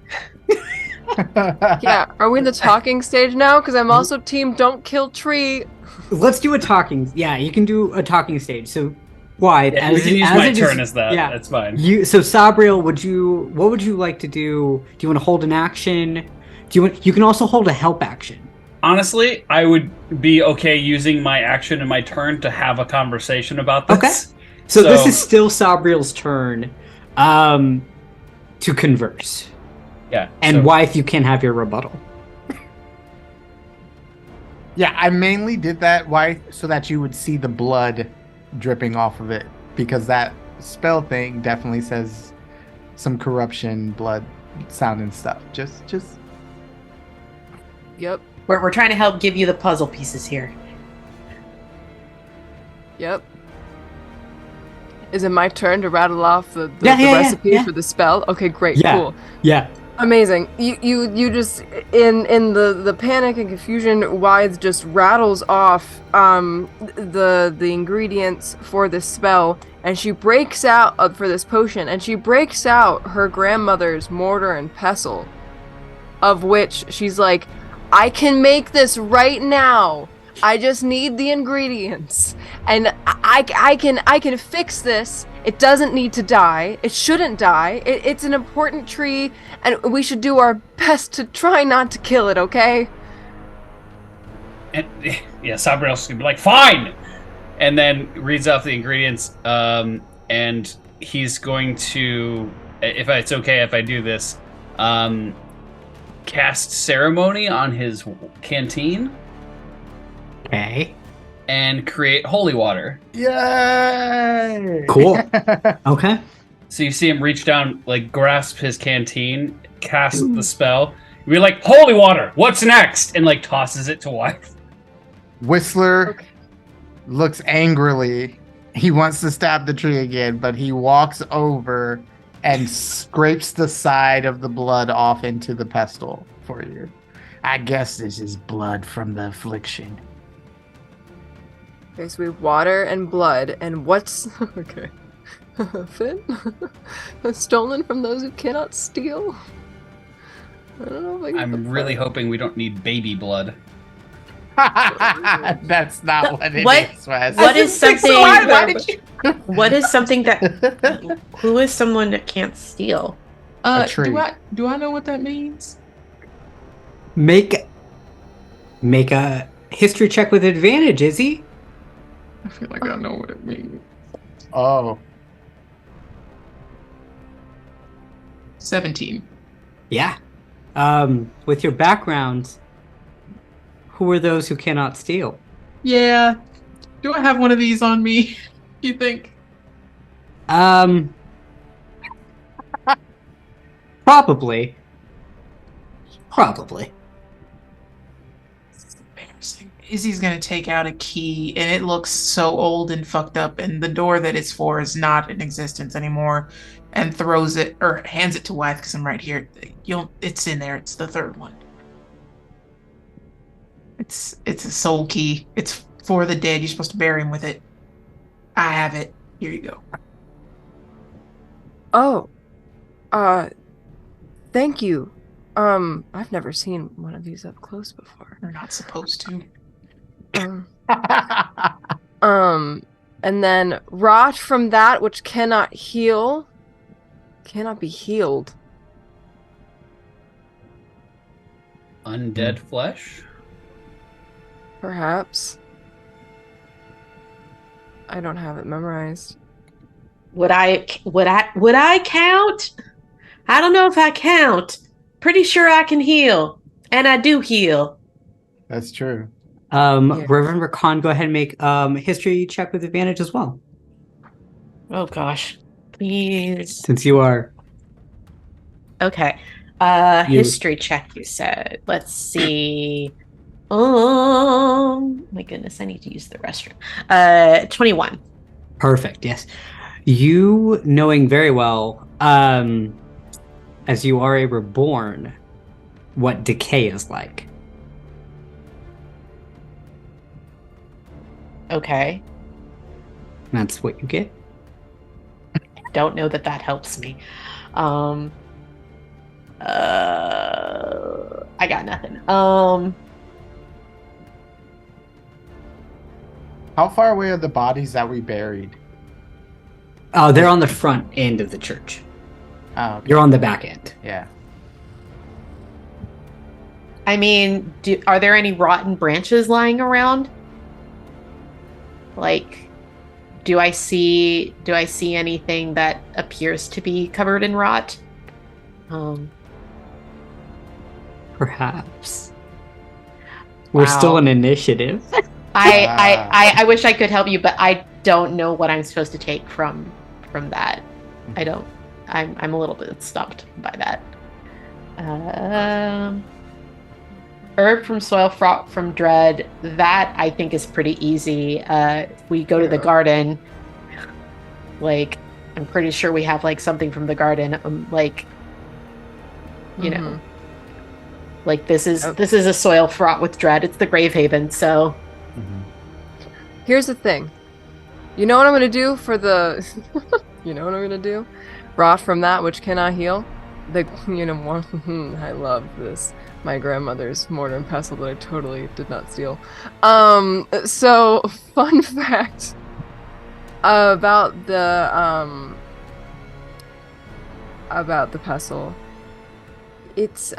Yeah, are we in the talking stage now? Because I'm also team don't kill tree. Let's do a talking. Yeah, you can do a talking stage. So, why? Yeah, we can use my turn as that. Yeah, That's fine. So Sabriel, what would you like to do? Do you want to hold an action? You can also hold a help action. Honestly, I would be okay using my action and my turn to have a conversation about this. Okay. So this is still Sabriel's turn to converse. Yeah. And so- Wythe, you can have your rebuttal. Yeah, I mainly did that so that you would see the blood dripping off of it, because that spell thing definitely says some corruption, blood sounding stuff. Just Yep. We're trying to help give you the puzzle pieces here. Yep. Is it my turn to rattle off the Yeah, recipe for the spell? Okay, great, cool. Yeah. Amazing. You just in the panic and confusion, Wythe just rattles off the ingredients for this spell, and she breaks out for this potion, and she breaks out her grandmother's mortar and pestle, of which she's like, I can make this right now. I just need the ingredients, and I can fix this. It doesn't need to die. It shouldn't die. It's an important tree, and we should do our best to try not to kill it, okay? And, yeah, Sabriel's gonna be like, fine! And then reads off the ingredients, and he's going to, if it's okay if I do this, cast Ceremony on his canteen. Okay. And create holy water. yay! Cool. Okay. So you see him reach down, like grasp his canteen, cast the spell. You're like, holy water, what's next? And like tosses it to Wythe. Whistler looks angrily He wants to stab the tree again, but he walks over and scrapes the side of the blood off into the pestle for you. I guess this is blood from the affliction. Okay, so we have water and blood, and what's okay? Finn, stolen from those who cannot steal. I don't know if I get I'm the really part. hoping we don't need baby blood. That's not what it What? is, Wes. What is something? Why did you? What is something that? Who is someone that can't steal? A tree. Do I know what that means? Make a history check with advantage, Izzy. I feel like I know what it means. Oh, 17. Yeah. With your background, who are those who cannot steal? Yeah. Do I have one of these on me? You think? Probably. Probably. It's embarrassing. Izzy's gonna take out a key, and it looks so old and fucked up, and the door that it's for is not in existence anymore, and throws it or hands it to Wythe because I'm right here. It's in there. It's the third one. It's a soul key. It's for the dead. You're supposed to bury him with it. I have it. Here you go. Oh, thank you. I've never seen one of these up close before. You're not supposed to. And then rot from that which cannot heal, cannot be healed. Undead flesh? Perhaps. I don't have it memorized. Would I count? I don't know if I count. Pretty sure I can heal, and I do heal. that's true. Reverend Rakan, go ahead and make history check with advantage as well. Oh gosh, please. Since you are Okay. You- History check, you said. Let's see. My goodness, I need to use the restroom. 21. perfect, yes. You knowing very well, as you are a reborn, what decay is like. Okay. That's what you get. Don't know that helps me. I got nothing. How far away are the bodies that we buried? Oh, they're on the front end of the church. Oh, okay. You're on the back end. Yeah. I mean, are there any rotten branches lying around? Like, do I see anything that appears to be covered in rot? Perhaps. We're Wow. still in initiative. I wish I could help you, but I don't know what I'm supposed to take from that. I don't. I'm a little bit stumped by that. Herb from soil, fraught from dread. That I think is pretty easy. If we go to the garden, like I'm pretty sure we have like something from the garden. Like, you know, like this is a soil fraught with dread. It's the Gravehaven, so. Here's the thing. You know what I'm gonna do for the you know what I'm gonna do? Rot from that which cannot heal. I love this. My grandmother's mortar and pestle that I totally did not steal. So fun fact about the pestle. It's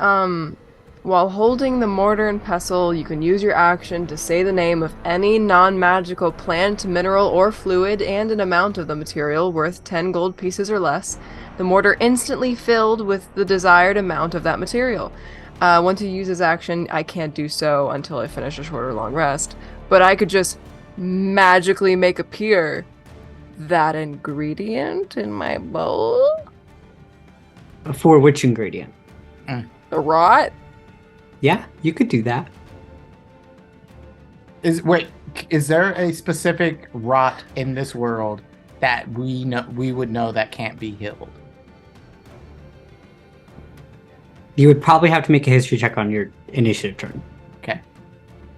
while holding the mortar and pestle, you can use your action to say the name of any non-magical plant, mineral, or fluid and an amount of the material worth 10 gold pieces or less. The mortar instantly filled with the desired amount of that material. Once he uses action, I can't do so until I finish a short or long rest, but I could just magically make appear that ingredient in my bowl. For which ingredient? The rot? Yeah, you could do that. Wait, Is there a specific rot in this world that we would know that can't be healed? You would probably have to make a history check on your initiative turn. Okay.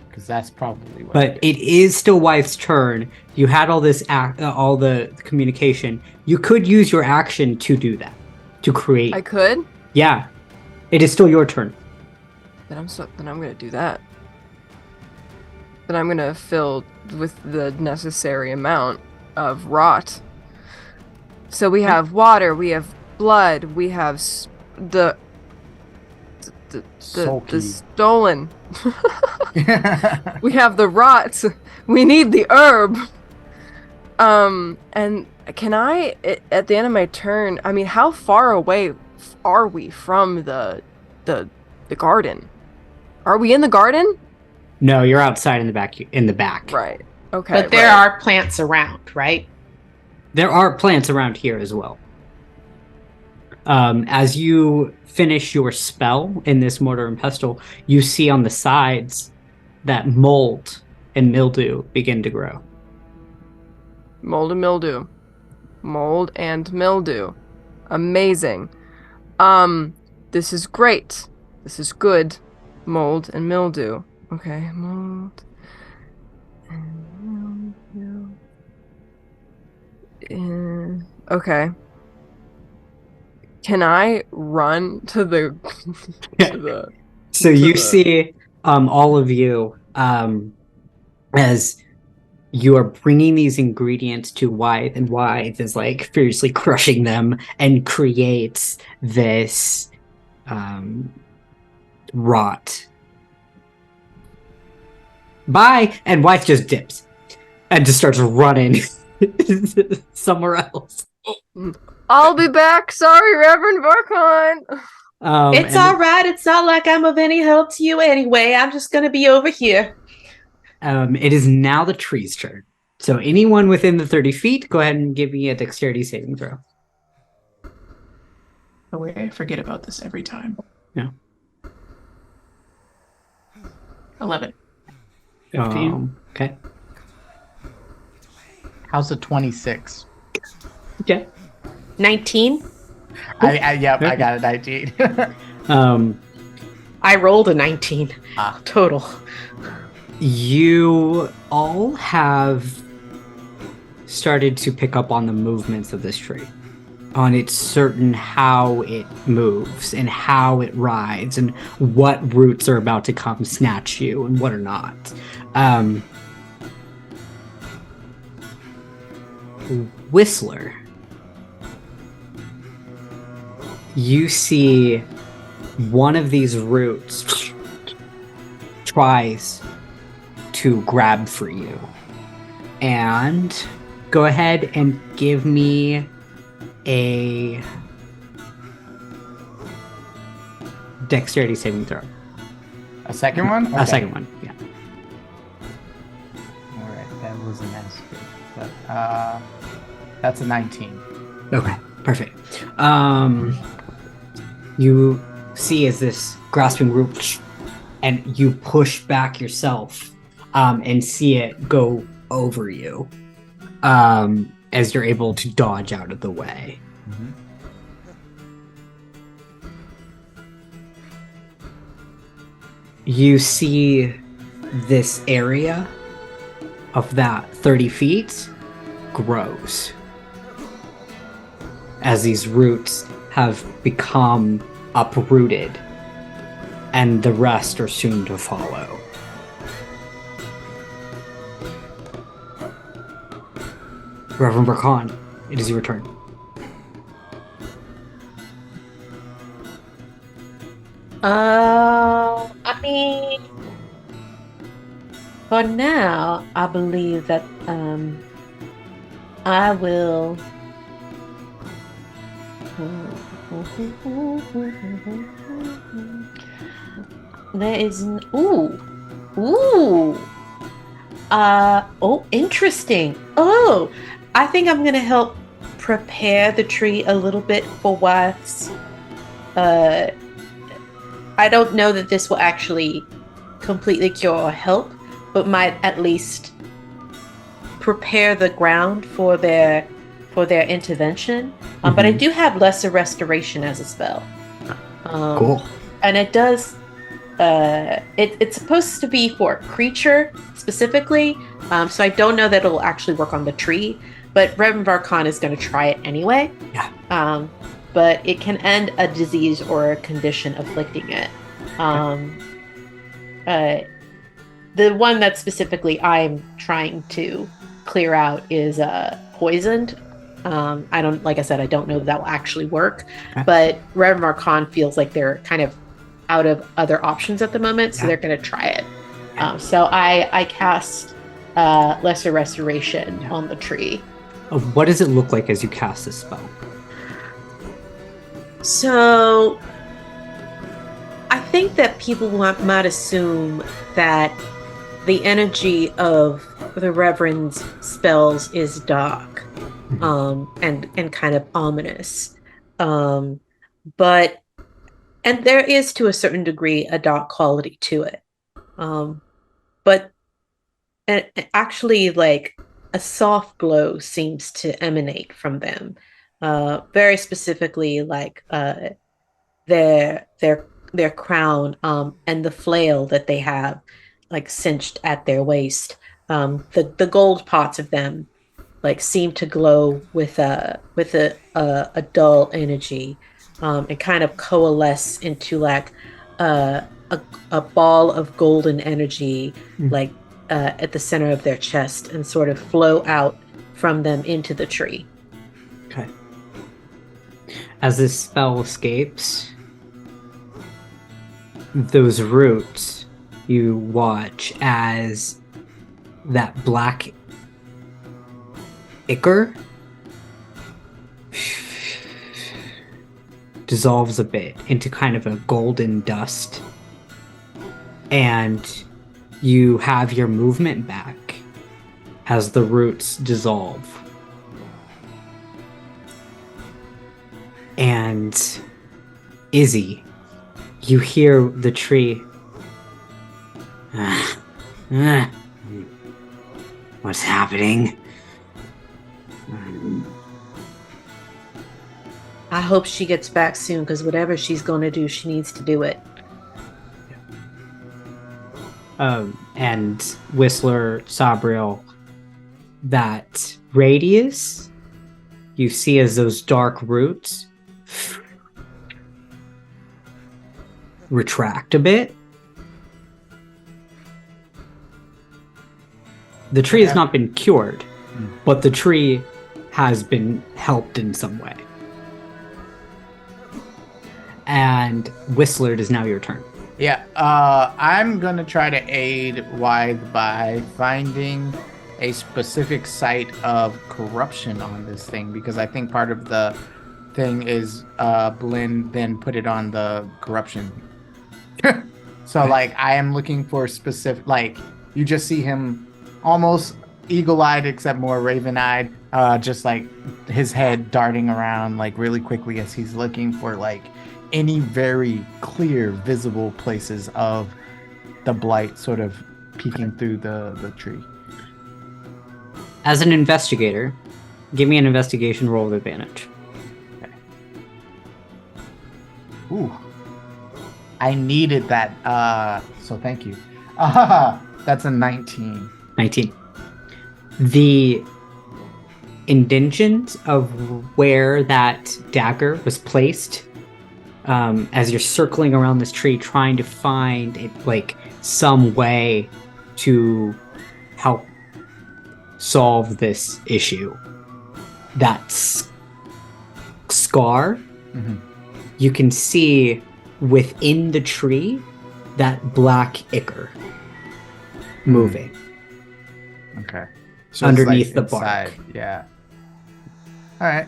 Because that's probably what. But it is still Wythe's turn. You had all this, all the communication. You could use your action to do that, to create. I could? Yeah. It is still your turn. Then I'm gonna do that. Then I'm gonna fill with the necessary amount of rot. So we have water, we have blood, we have the stolen. We have the rot. We need the herb. And can I, at the end of my turn, I mean, how far away are we from the garden? Are we in the garden? No, you're outside in the back. Right. Okay. But there are plants around, right? There are plants around here as well. As you finish your spell in this mortar and pestle, you see on the sides that mold and mildew begin to grow. Mold and mildew. Mold and mildew. Amazing. This is great. This is good. Mold and mildew. Okay, mold and mildew. Okay. Can I run to the... So you see all of you as you are bringing these ingredients to Wythe, and Wythe is like fiercely crushing them and creates this rot. Bye! And Wythe just dips and just starts running somewhere else. I'll be back. Sorry, Reverend Varkan. It's all right. It's not like I'm of any help to you anyway. I'm just going to be over here. It is now the tree's turn. So anyone within the 30 feet, go ahead and give me a dexterity saving throw. Oh, wait, I forget about this every time. Yeah. 11. 15. Okay. How's the 26? Okay. 19. I got a 19. I rolled a 19 total. You all have started to pick up on the movements of this tree, on its certain how it moves and how it rides and what roots are about to come snatch you and what are not. Whistler, you see one of these roots tries to grab for you. And go ahead and give me a dexterity saving throw. A second one? A second one, yeah. Alright, that was an S. But that's a 19. Okay, perfect. You see as this grasping root, and you push back yourself, and see it go over you, as you're able to dodge out of the way. Mm-hmm. You see this area of that 30 feet grows as these roots have become uprooted, and the rest are soon to follow. Reverend Varkan, it is your turn. I mean, for now, I believe that I will. There is an interesting. Oh, I think I'm gonna help prepare the tree a little bit for Wythe's. I don't know that this will actually completely cure or help, but might at least prepare the ground for their intervention. But I do have Lesser Restoration as a spell. Cool. And it does. It's supposed to be for a creature specifically, so I don't know that it'll actually work on the tree. But Reverend Varkan is going to try it anyway. Yeah. But it can end a disease or a condition afflicting it. The one that specifically I'm trying to clear out is poisoned. I don't, like I said, I don't know if that will actually work. Okay. But Reverend Varkan feels like they're kind of out of other options at the moment, so they're going to try it. So I cast Lesser Restoration on the tree. What does it look like as you cast this spell? So I think that people might assume that the energy of the Reverend's spells is dark, and kind of ominous. But there is, to a certain degree, a dark quality to it. But actually, like, a soft glow seems to emanate from them. Very specifically, like their crown and the flail that they have, like, cinched at their waist. The gold parts of them, like, seem to glow with a dull energy, and kind of coalesce into like a ball of golden energy, like at the center of their chest, and sort of flow out from them into the tree. Okay. As this spell escapes, those roots, you watch as that black ichor dissolves a bit into kind of a golden dust, and you have your movement back as the roots dissolve. And Izzy, you hear the tree. What's happening? I hope she gets back soon, because whatever she's going to do, she needs to do it. And Whistler, Sabriel, that radius you see as those dark roots retract a bit. The tree has not been cured, but the tree has been helped in some way. And Whistler, it is now your turn. Yeah, I'm gonna try to aid Wythe by finding a specific site of corruption on this thing, because I think part of the thing is Blinn then put it on the corruption. So like I am looking for specific, like you just see him almost eagle-eyed except more raven-eyed, just like his head darting around like really quickly as he's looking for like any very clear visible places of the blight sort of peeking through the tree. As an investigator, give me an investigation roll with advantage. Okay. Ooh. I needed that, so thank you. That's a 19. 19. The indentions of where that dagger was placed, as you're circling around this tree trying to find like some way to help solve this issue, that scar, you can see within the tree that black ichor moving. Okay. So underneath it's like the inside. bark. Yeah. All right.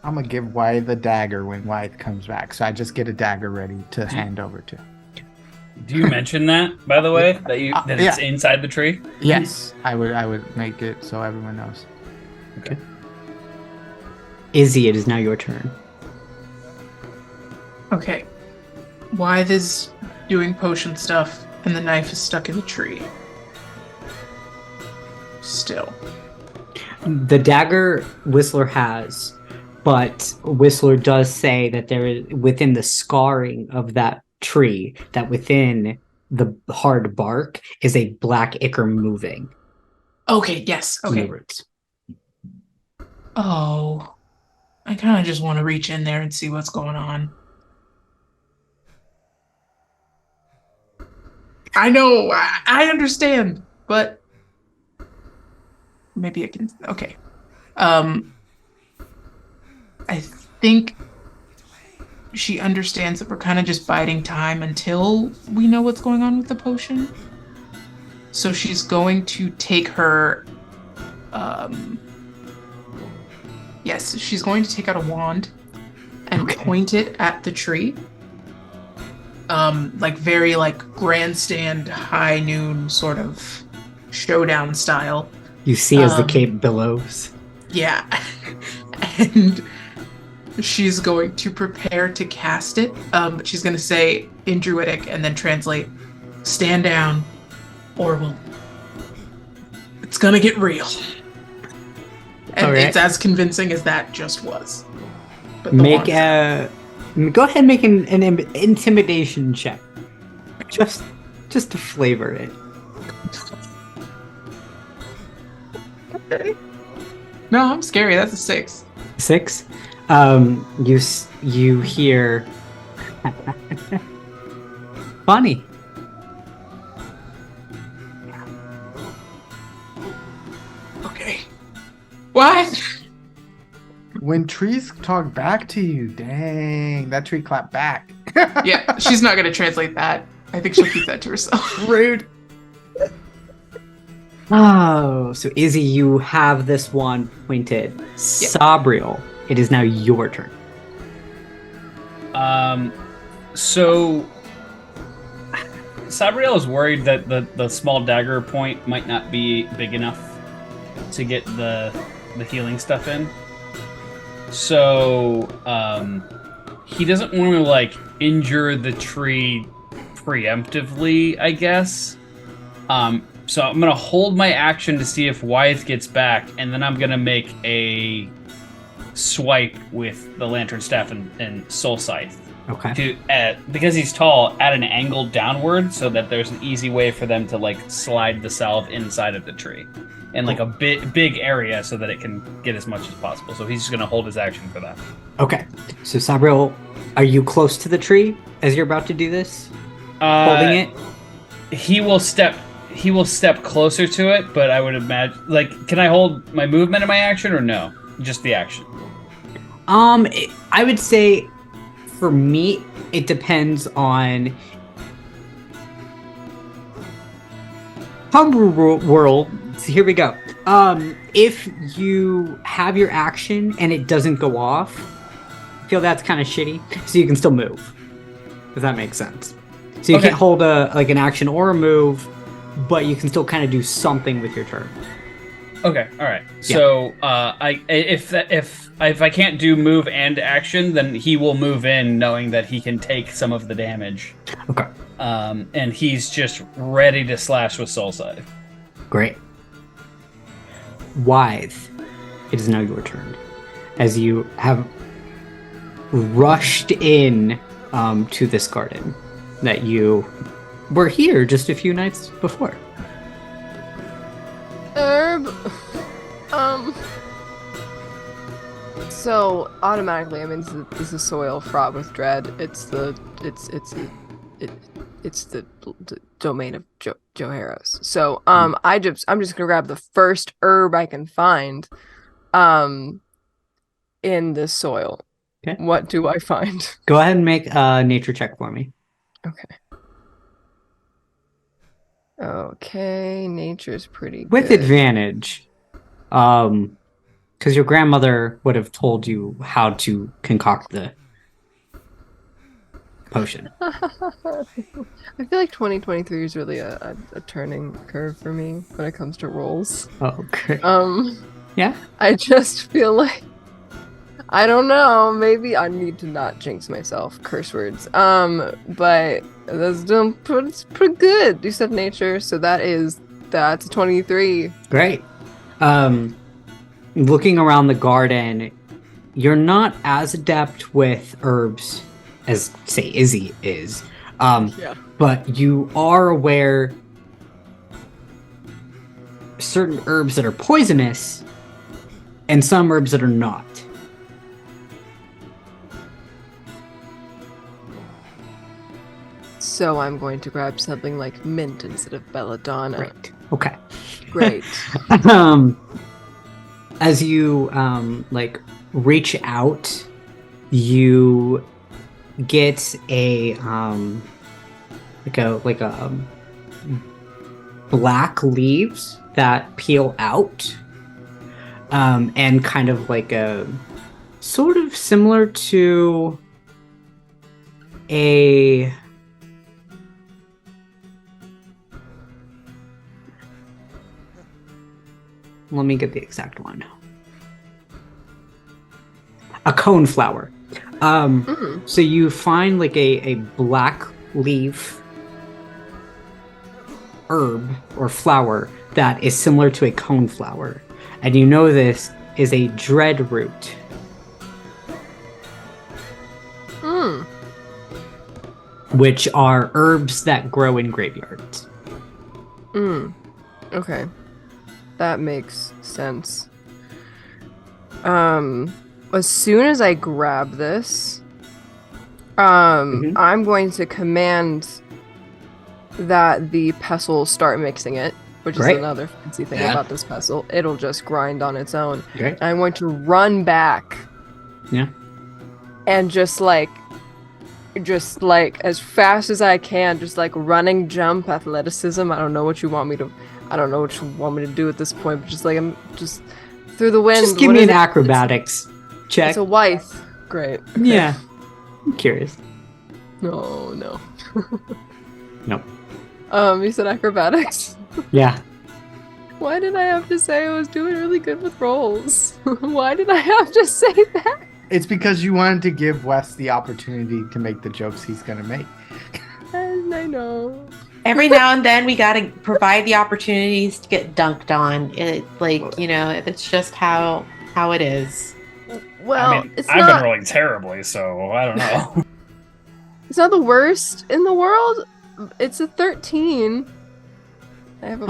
I'm gonna give Wythe the dagger when Wythe comes back. So I just get a dagger ready to hand over to. Do you mention that, by the way, that it's inside the tree? Yes, I would make it so everyone knows. Okay. Izzy, it is now your turn. Okay. Wythe is doing potion stuff. And the knife is stuck in the tree. Still. The dagger Whistler has, but Whistler does say that there is, within the scarring of that tree, that within the hard bark is a black ichor moving. Okay, yes. In the Okay. roots. Oh. I kind of just want to reach in there and see what's going on. I know, I understand, but maybe I can. Okay. I think she understands that we're kind of just biding time until we know what's going on with the potion. So she's going to take her. Yes, she's going to take out a wand and point it at the tree. Like very like grandstand high noon sort of showdown style. You see as the cape billows. Yeah. And she's going to prepare to cast it. But she's going to say in Druidic and then translate, stand down or it's going to get real. And it's as convincing as that just was. But Make a... Go ahead and make an intimidation check. Just to flavor it. Okay. No, I'm scary. That's a 6. 6? You hear... Funny. Okay. What? When trees talk back to you, dang, that tree clapped back. Yeah, she's not going to translate that. I think she'll keep that to herself. Rude. Oh, so Izzy, you have this one pointed. Yeah. Sabriel, it is now your turn. So Sabriel is worried that the small dagger point might not be big enough to get the healing stuff in. So he doesn't want to like injure the tree preemptively, I guess. So I'm gonna hold my action to see if Wythe gets back, and then I'm gonna make a swipe with the lantern staff and soul scythe. Okay. To because he's tall, at an angle downward, so that there's an easy way for them to like slide the salve inside of the tree, in like a big area, so that it can get as much as possible. So he's just gonna hold his action for that. Okay. So Sabriel, are you close to the tree as you're about to do this? Holding it? He will step closer to it, but I would imagine, like, can I hold my movement in my action or no? Just the action. I would say for me, it depends on Homebrew World. So here we go. If you have your action and it doesn't go off, I feel that's kind of shitty. So you can still move, if that makes sense. So you can't hold an action or a move, but you can still kind of do something with your turn. Okay, all right. Yeah. So if I can't do move and action, then he will move in, knowing that he can take some of the damage. Okay. And he's just ready to slash with Soul Scythe. Great. Wythe, it is now your turn, as you have rushed in to this garden that you were here just a few nights before. Herb. So automatically, I mean, this is soil fraught with dread. It's the domain of Joharos. So I'm just gonna grab the first herb I can find in this soil. Okay. What do I find? Go ahead and make a nature check for me. Okay, nature's pretty with good. advantage, because your grandmother would have told you how to concoct the potion. I feel like 2023 is really a turning curve for me when it comes to rolls. Oh, okay. Yeah? I just feel like, I don't know, maybe I need to not jinx myself, curse words. But That's done. It's pretty good. You said nature, so that's a 23. Great. Looking around the garden, you're not as adept with herbs as, say, Izzy is. Yeah. But you are aware certain herbs that are poisonous and some herbs that are not. So I'm going to grab something like mint instead of belladonna. Great. Okay. Great. As you reach out, you get a black leaves that peel out, and kind of like a sort of similar to a let me get the exact one. A coneflower. So you find like a black leaf herb or flower that is similar to a coneflower. And you know this is a dread root. Which are herbs that grow in graveyards. Okay. That makes sense. As soon as I grab this, I'm going to command that the pestle start mixing it, which is another fancy thing about this pestle. It'll just grind on its own. Great. I'm going to run back. Yeah. And just like as fast as I can, just like running, jump, athleticism. I don't know what you want me to do at this point, but just like I'm just through the wind. Just give me an acrobatics check. It's a WYTHE. Great. Yeah. I'm curious. No. Nope. You said acrobatics? Yeah. Why did I have to say I was doing really good with rolls? Why did I have to say that? It's because you wanted to give Wes the opportunity to make the jokes he's gonna make. And I know. Every now and then we gotta provide the opportunities to get dunked on. It's just how it is. Well, I mean, it's I've not. been rolling terribly, so I don't know. It's not the worst in the world. It's a 13. I have a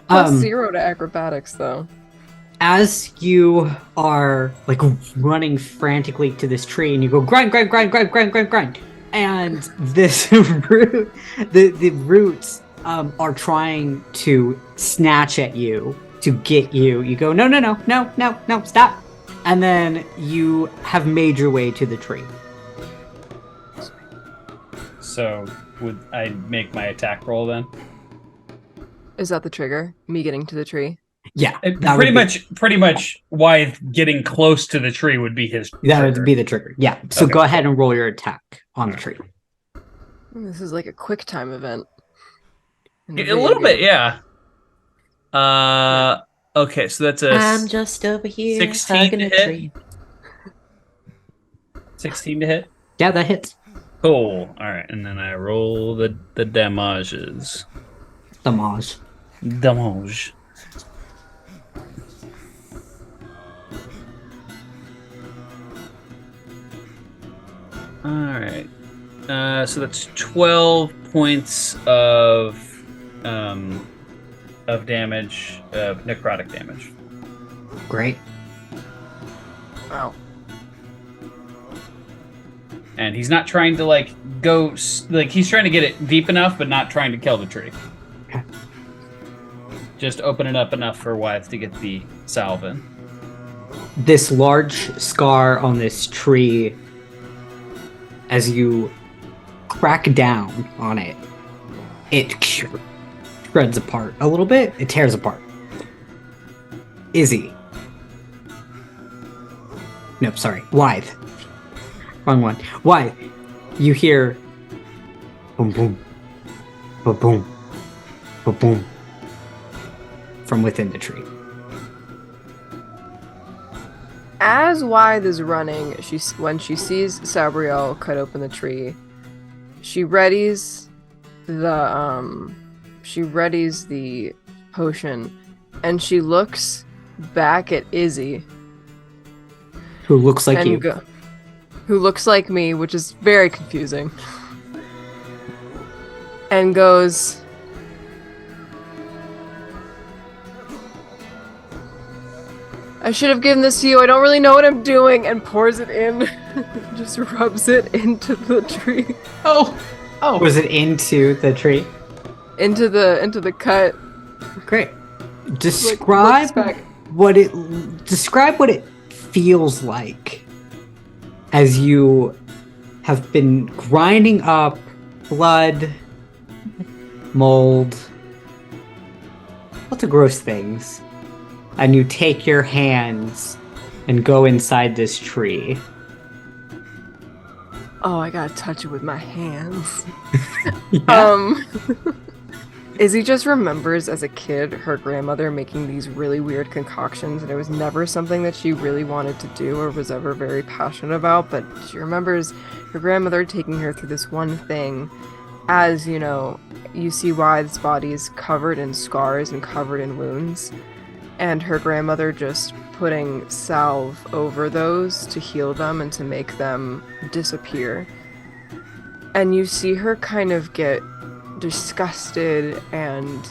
plus 0 to acrobatics, though. As you are like running frantically to this tree, and you go grind, and this root, the roots are trying to snatch at you to get you. You go no, stop, and then you have made your way to the tree. So would I make my attack roll then? Is that the trigger? Me getting to the tree? Yeah, Pretty much. Why getting close to the tree would be his. That trigger. would be the trigger. Yeah. So Okay. Go ahead and roll your attack on the tree. This is like a quick time event. A little bit, yeah. Okay, so that's a. I'm just over here 16 hugging to a hit? tree. 16 to hit. Yeah, that hits. Cool. All right, and then I roll the damages. Damage. Damage. All right. So that's 12 points of damage, necrotic damage. Great. Wow. And he's not trying to he's trying to get it deep enough, but not trying to kill the tree. Okay. Just open it up enough for WYTHE to get the salve in. This large scar on this tree, as you crack down on it, it shreds apart a little bit. It tears apart. Izzy. Nope, sorry. WYTHE. Wrong one. WYTHE. You hear boom, boom, boom, boom, boom, boom from within the tree. As WYTHE is running, when she sees SABRIEL cut open the tree, she readies the potion, and she looks back at Izzy, Who looks like you. who looks like me, which is very confusing, and goes, I should have given this to you. I don't really know what I'm doing, and pours it in. Just rubs it into the tree. Oh. Was it into the tree? Into the cut. Great. Looks Describe back. what it feels like as you have been grinding up blood, mold, lots of gross things, and you take your hands and go inside this tree. Oh, I gotta touch it with my hands. Yeah. Izzy just remembers as a kid her grandmother making these really weird concoctions, and it was never something that she really wanted to do or was ever very passionate about, but she remembers her grandmother taking her through this one thing. As, you know, you see Wythe's body is covered in scars and covered in wounds, and her grandmother just putting salve over those to heal them and to make them disappear. And you see her kind of get disgusted and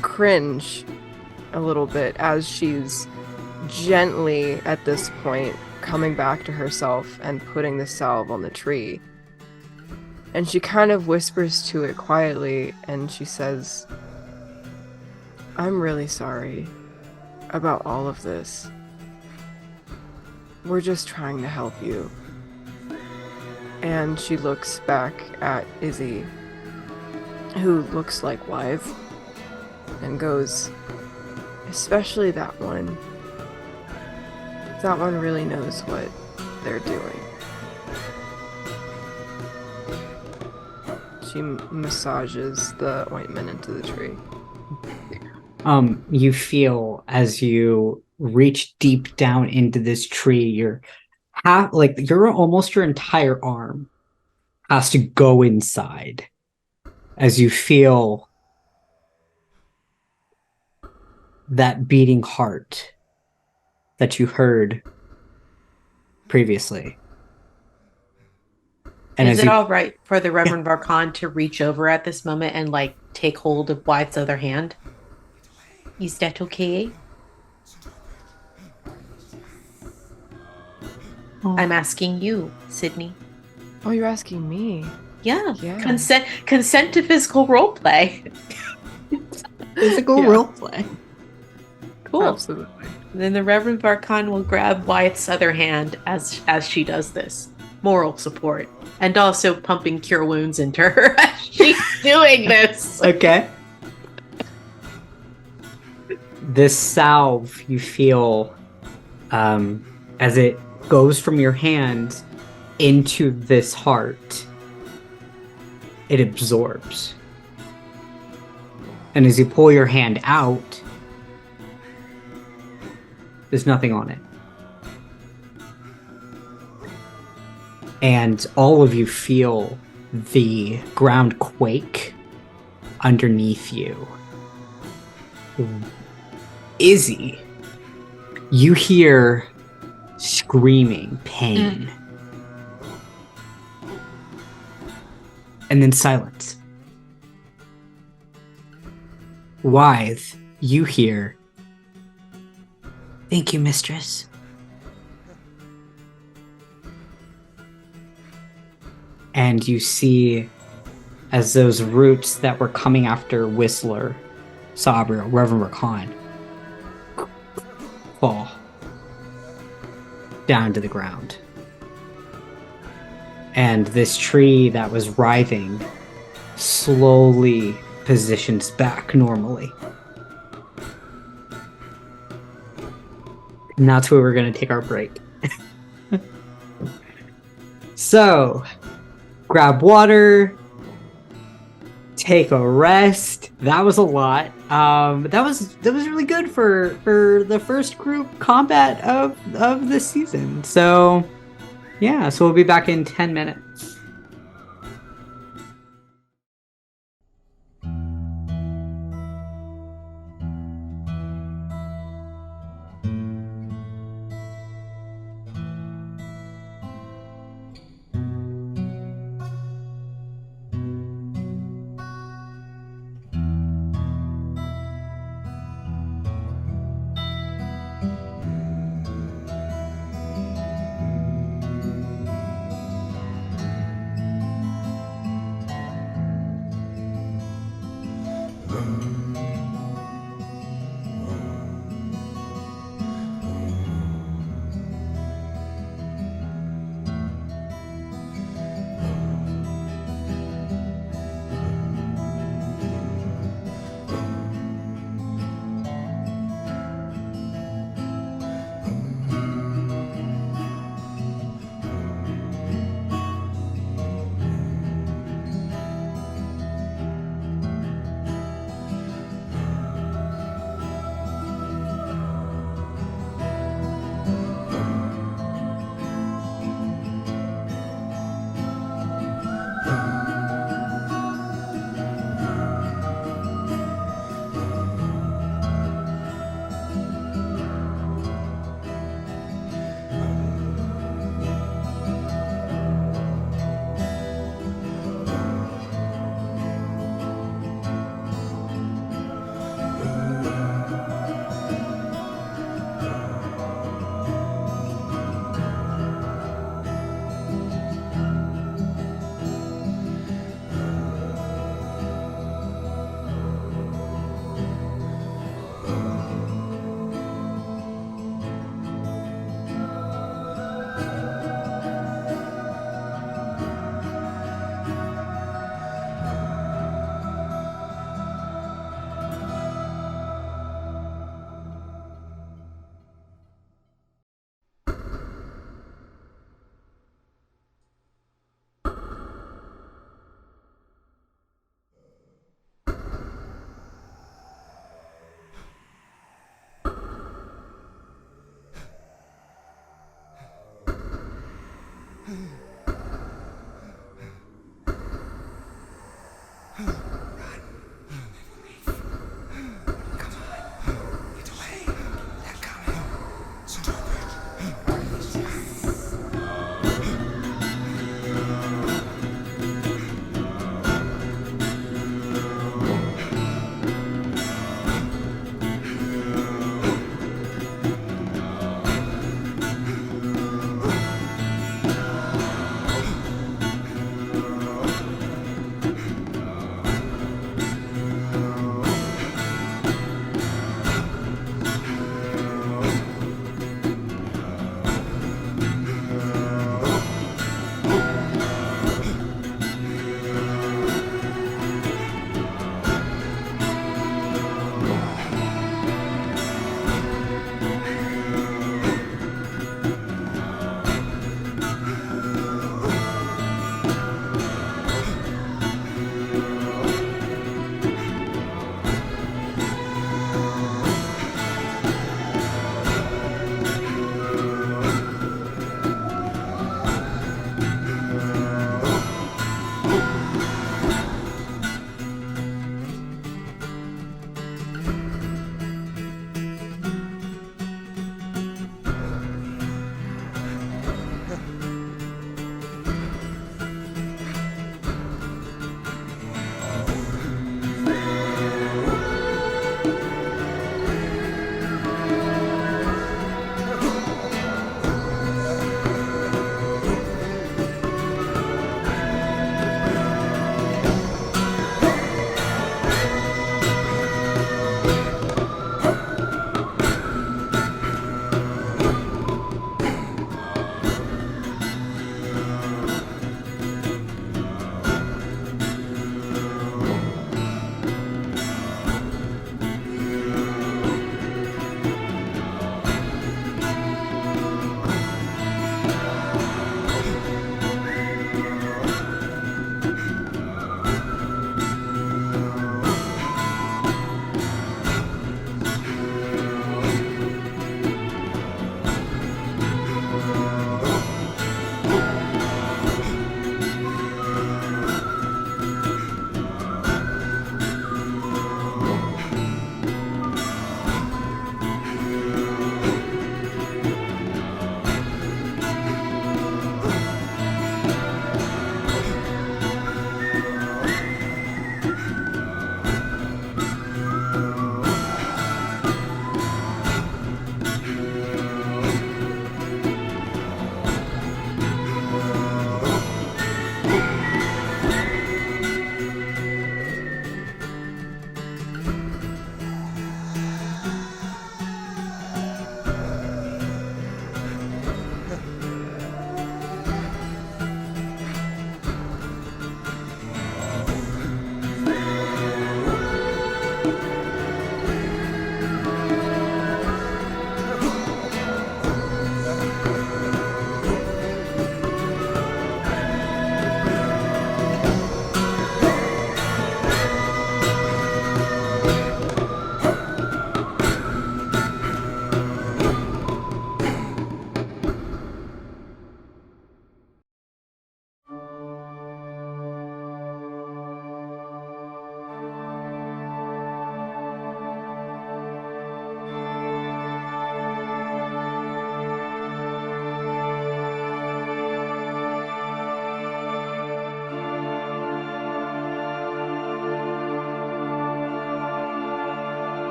cringe a little bit as she's gently at this point coming back to herself and putting the salve on the tree. And she kind of whispers to it quietly, and she says, I'm really sorry about all of this. We're just trying to help you. And she looks back at Izzy, who looks like Wythe, and goes, especially that one. That one really knows what they're doing. She massages the ointment into the tree. You feel as you reach deep down into this tree, your entire arm has to go inside as you feel that beating heart that you heard previously. And is it all right for the Reverend Varkan to reach over at this moment and like take hold of Wythe's other hand? Is that okay? I'm asking you, Sidney. Oh, you're asking me? Yeah. Yeah. Consent to physical roleplay. physical roleplay. Cool. Absolutely. Then the Reverend Varkan will grab Wythe's other hand as she does this. Moral support. And also pumping cure wounds into her as she's doing this. Okay. This salve, you feel, as it goes from your hand into this heart, it absorbs. And as you pull your hand out, there's nothing on it. And all of you feel the ground quake underneath you. Izzy, you hear screaming pain. And then silence. Wythe, you hear, thank you, mistress. And you see, as those roots that were coming after Whistler, SABRIEL, Reverend Varkan, fall down to the ground. And this tree that was writhing slowly positions back normally. And that's where we're going to take our break. So, grab water, take a rest. That was a lot. That was really good for the first group combat of this season. So, yeah, so we'll be back in 10 minutes.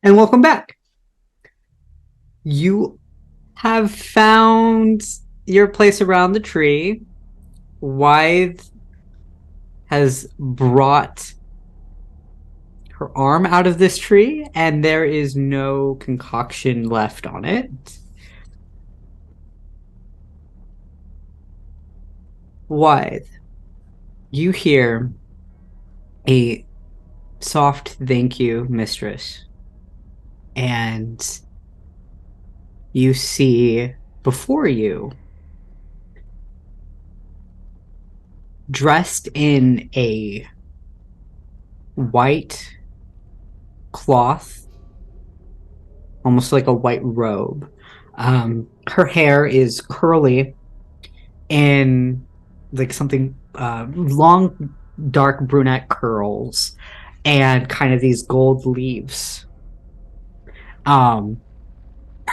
And welcome back. You have found your place around the tree. Wythe has brought her arm out of this tree, and there is no concoction left on it. Wythe, you hear a soft thank you, mistress. And you see before you, dressed in a white cloth, almost like a white robe. Her hair is curly in like something long, dark brunette curls and kind of these gold leaves.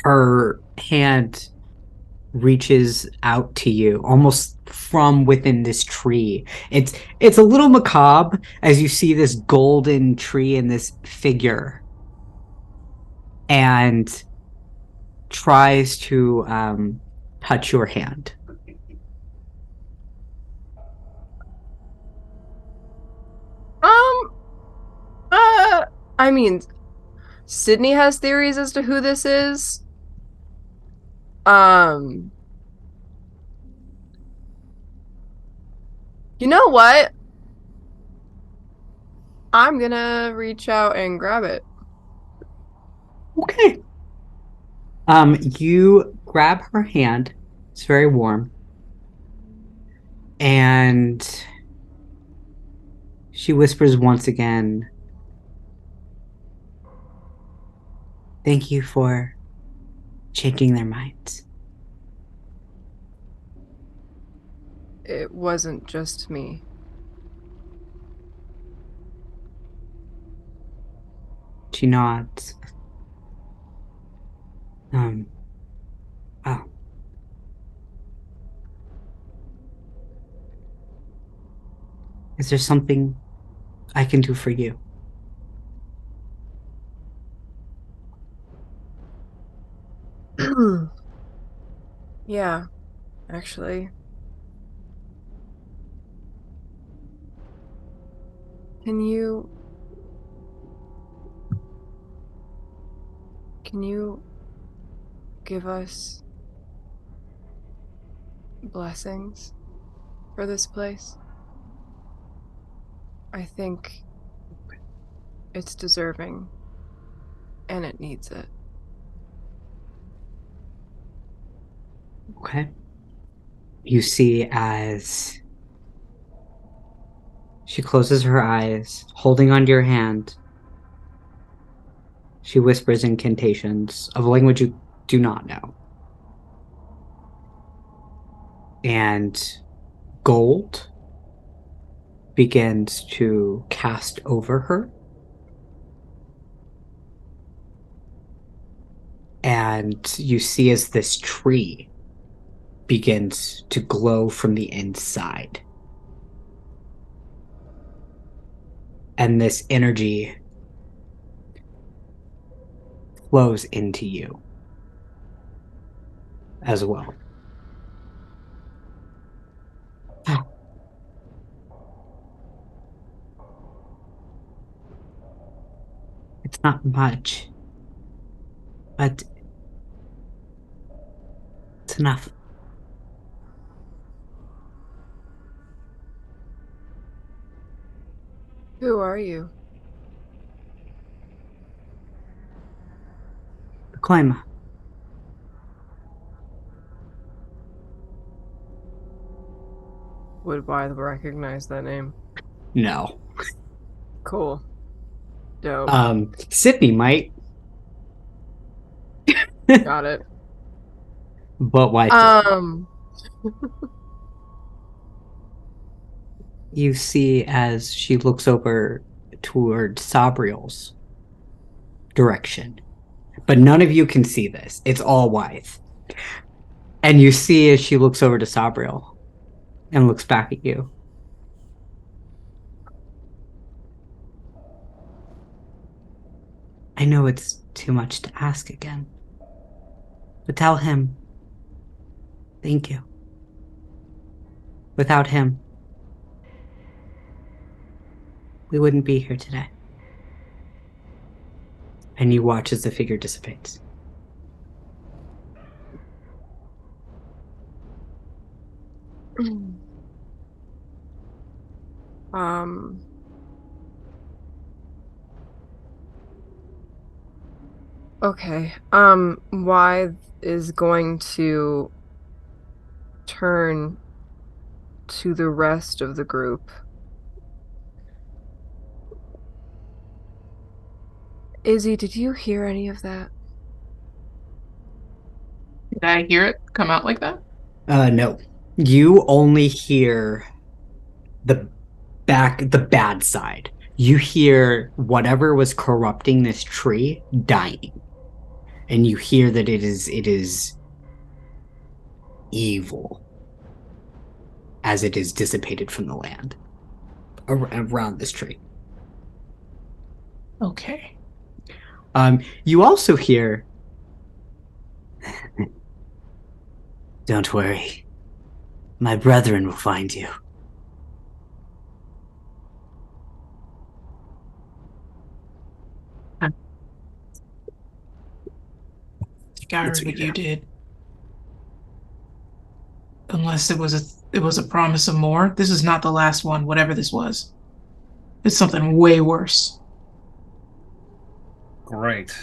Her hand reaches out to you almost from within this tree. It's a little macabre as you see this golden tree and this figure, and tries to touch your hand. I mean, Sidney has theories as to who this is. You know what? I'm gonna reach out and grab it. Okay. You grab her hand. It's very warm. And she whispers once again, "Thank you for changing their minds." It wasn't just me. She nods. Oh. Is there something I can do for you? Yeah, actually. Can you give us blessings for this place? I think it's deserving, and it needs it. Okay. You see as she closes her eyes, holding onto your hand, she whispers incantations of a language you do not know. And gold begins to cast over her. And you see as this tree begins to glow from the inside. And this energy flows into you as well. It's not much, but it's enough. Who are you? The climber. Would Wythe recognize that name? No. Cool. Dope. Sydney might, Got it. but why? You see as she looks over toward Sabriel's direction. But none of you can see this. It's all Wythe. And you see as she looks over to Sabriel and looks back at you. I know it's too much to ask again. But tell him, thank you. Without him, we wouldn't be here today. And you watch as the figure dissipates. Okay. Wythe is going to turn to the rest of the group. Izzy, did you hear any of that? Did I hear it come out like that? No. You only hear the bad side. You hear whatever was corrupting this tree dying. And you hear that it is evil as it is dissipated from the land around this tree. Okay. You also hear, don't worry, my brethren will find you. I think I heard what you did. Unless it was a promise of more. This is not the last one, whatever this was. It's something way worse. Great.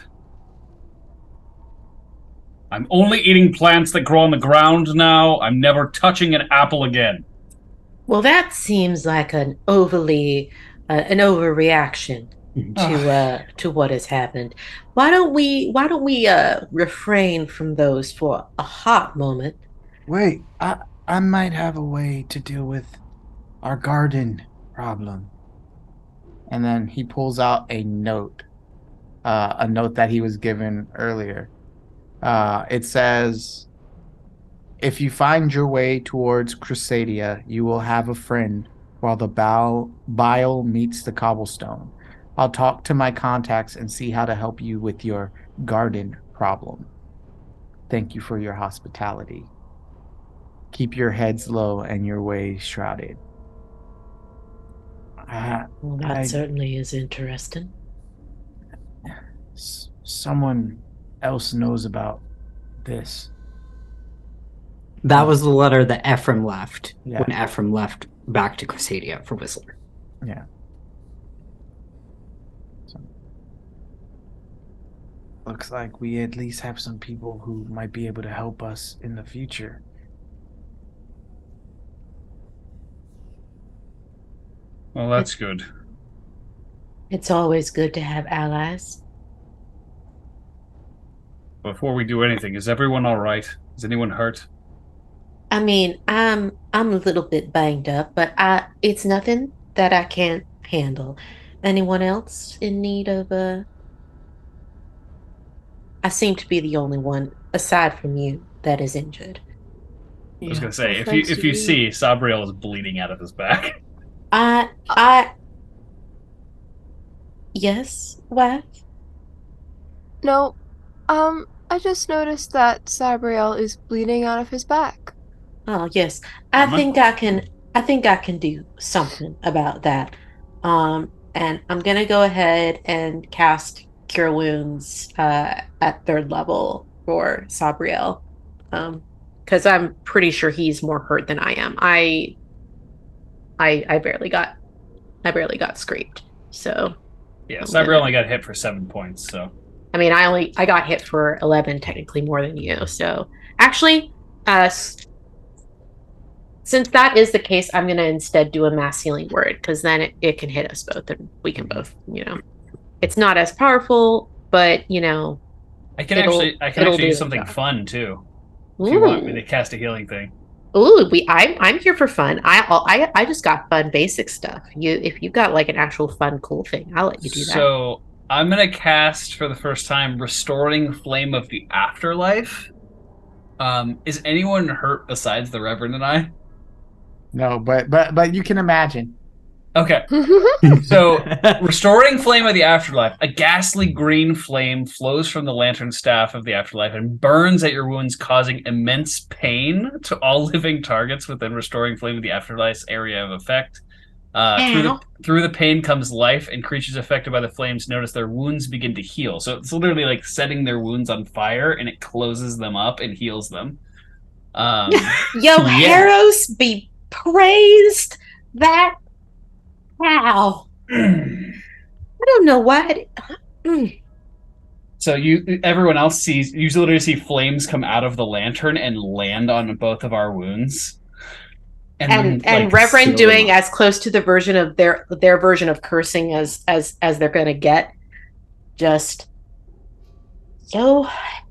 I'm only eating plants that grow on the ground now. I'm never touching an apple again. Well, that seems like an overreaction to what has happened. Why don't we refrain from those for a hot moment? Wait, I might have a way to deal with our garden problem. And then he pulls out a note that he was given earlier. It says, if you find your way towards Crusadia, you will have a friend while the bile meets the cobblestone. I'll talk to my contacts and see how to help you with your garden problem. Thank you for your hospitality. Keep your heads low and your ways shrouded. Well, that certainly is interesting. Someone else knows about this. That was the letter that Ephraim left Yeah. when Ephraim left back to Crusadia for Whistler. Yeah. So, looks like we at least have some people who might be able to help us in the future. Well, that's good. It's always good to have allies. Before we do anything, is everyone all right? Is anyone hurt? I mean, I'm a little bit banged up, but it's nothing that I can't handle. Anyone else in need of I seem to be the only one, aside from you, that is injured. I was gonna say, Well, if thanks you to you. see, Sabriel is bleeding out of his back. Yes, what? No, I just noticed that Sabriel is bleeding out of his back. Oh, yes. I think I can do something about that. And I'm gonna go ahead and cast Cure Wounds at 3rd level for Sabriel. Because I'm pretty sure he's more hurt than I am. I barely got scraped. So Yeah, Sabriel only got hit for 7 points, so. I mean, I got hit for 11, technically more than you. So actually, since that is the case, I'm gonna instead do a mass healing word, because then it can hit us both, and we can both, it's not as powerful, but I can it'll actually do do the something job. fun too. If you want me to cast a healing thing. Ooh, I'm here for fun. I just got fun basic stuff. If you've got like an actual fun cool thing, I'll let you do that. So I'm gonna cast for the first time Restoring Flame of the Afterlife. Is anyone hurt besides the Reverend and I? No, but you can imagine. Okay. So, restoring flame of the afterlife. A ghastly green flame flows from the lantern staff of the afterlife and burns at your wounds, causing immense pain to all living targets within restoring flame of the afterlife's area of effect. Through the pain comes life, and creatures affected by the flames notice their wounds begin to heal. So it's literally like setting their wounds on fire, and it closes them up and heals them. Heroes be praised. That wow. I don't know why. So everyone else sees. You literally see flames come out of the lantern and land on both of our wounds. And Reverend doing as close to the version of their version of cursing as they're gonna get. Just so I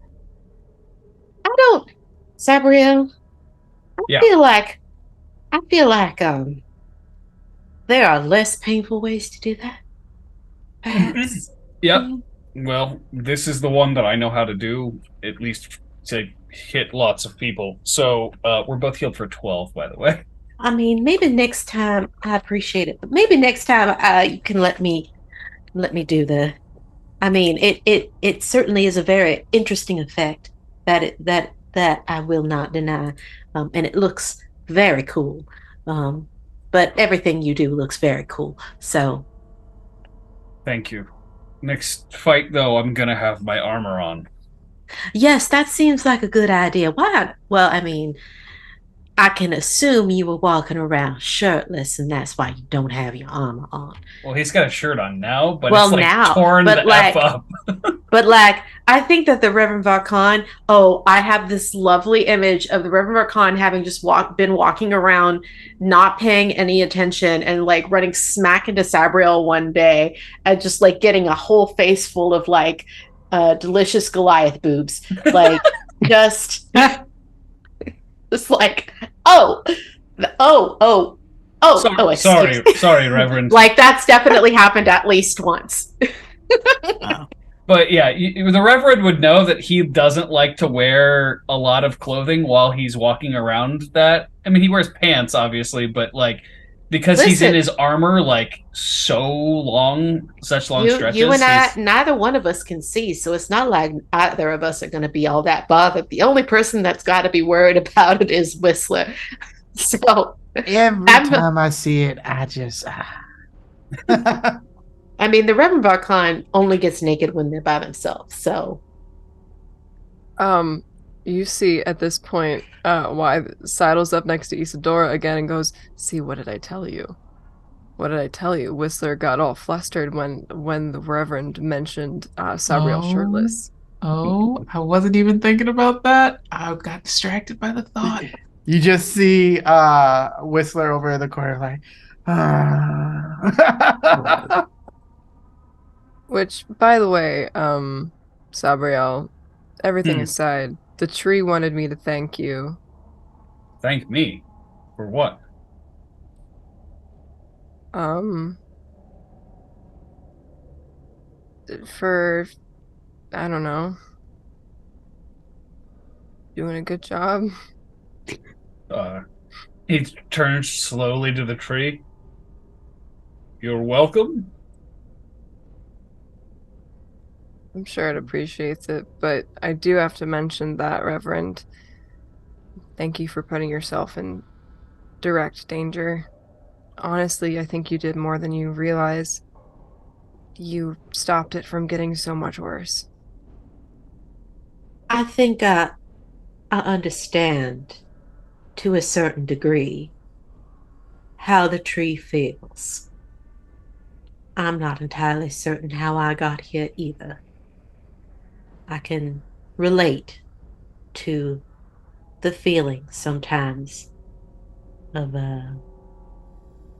don't, Sabriel. I feel like there are less painful ways to do that. Perhaps. Yep. Well, this is the one that I know how to do, at least to hit lots of people. So we're both healed for 12, by the way. I mean, maybe next time, I appreciate it, but maybe next time you can let me do the. I mean, it certainly is a very interesting effect that I will not deny, and it looks very cool. But everything you do looks very cool. So. Thank you. Next fight, though, I'm gonna have my armor on. Yes, that seems like a good idea. Why? Well, I mean, I can assume you were walking around shirtless, and that's why you don't have your armor on. Well, he's got a shirt on now, but well, it's like now, torn but the F up. But like, I think that the Reverend Varkan, I have this lovely image of the Reverend Varkan having just been walking around, not paying any attention, and like running smack into Sabriel one day, and just like getting a whole face full of like delicious Goliath boobs, like just like sorry, Reverend. Like that's definitely happened at least once. But yeah, the Reverend would know that he doesn't like to wear a lot of clothing while he's walking around that. I mean, he wears pants, obviously, but like, because he's in his armor, like, such long stretches. You and I, neither one of us can see, so it's not like either of us are going to be all that bothered. The only person that's got to be worried about it is Whistler. So every time I see it, I just... I mean, the Reverend Varkan only gets naked when they're by themselves, so... You see at this point, why sidles up next to Isidora again and goes, "See, what did I tell you? What did I tell you?" Whistler got all flustered when the Reverend mentioned Sabriel shirtless. Oh, I wasn't even thinking about that. I got distracted by the thought. You just see Whistler over in the corner like, Which, by the way, Sabriel, everything aside, the tree wanted me to thank you. Thank me? For what? For, I don't know, doing a good job. He turns slowly to the tree. You're welcome. I'm sure it appreciates it, but I do have to mention that, Reverend. Thank you for putting yourself in direct danger. Honestly, I think you did more than you realize. You stopped it from getting so much worse. I think I understand, to a certain degree, how the tree feels. I'm not entirely certain how I got here either. I can relate to the feeling sometimes of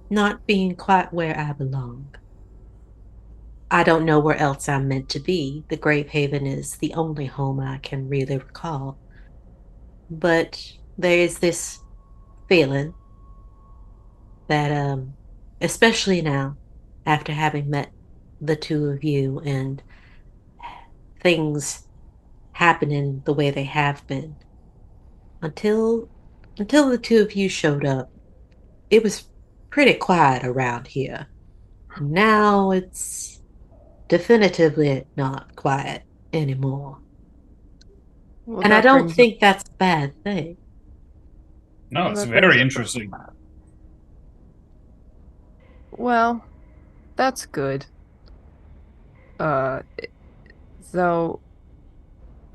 not being quite where I belong. I don't know where else I'm meant to be. The Gravehaven is the only home I can really recall. But there is this feeling that, especially now, after having met the two of you and things happening the way they have been, until the two of you showed up, it was pretty quiet around here. Now it's definitively not quiet anymore. Well, And I that don't brings think that's a bad thing. No, Well, it's that very brings up- interesting. Well, that's good. Though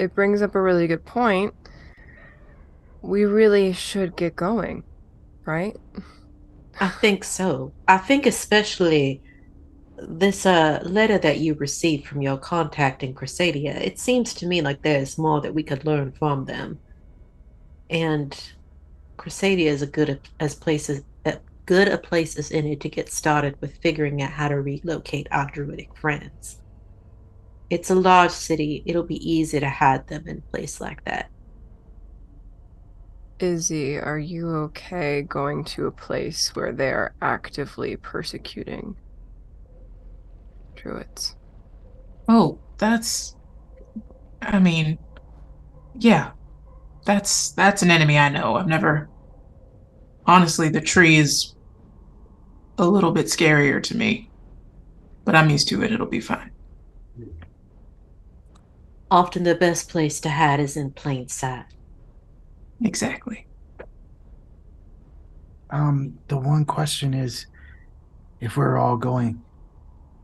it brings up a really good point. We really should get going, right? I think so. I think especially this letter that you received from your contact in Crusadia, it seems to me like there's more that we could learn from them. And Crusadia is good a place as any to get started with figuring out how to relocate our druidic friends. It's a large city. It'll be easy to hide them in a place like that. Izzy, are you okay going to a place where they are actively persecuting druids? Oh, I mean, yeah, that's an enemy I know. I've never, honestly, the tree is a little bit scarier to me, but I'm used to it. It'll be fine. Often the best place to hide is in plain sight. Exactly. The one question is, if we're all going,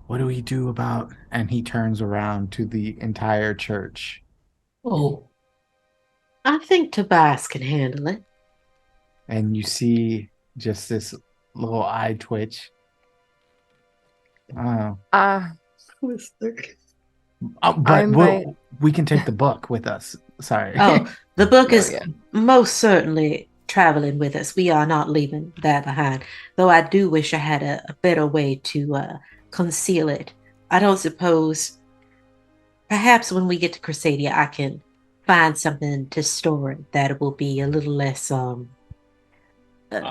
what do we do about? And he turns around to the entire church. Oh, I think Tobias can handle it. And you see just this little eye twitch. Oh, but we can take the book with us. Sorry. Oh, the book is yeah. most certainly traveling with us. We are not leaving that behind. Though I do wish I had a better way to conceal it. I don't suppose. Perhaps when we get to Crusadia, I can find something to store it that will be a little less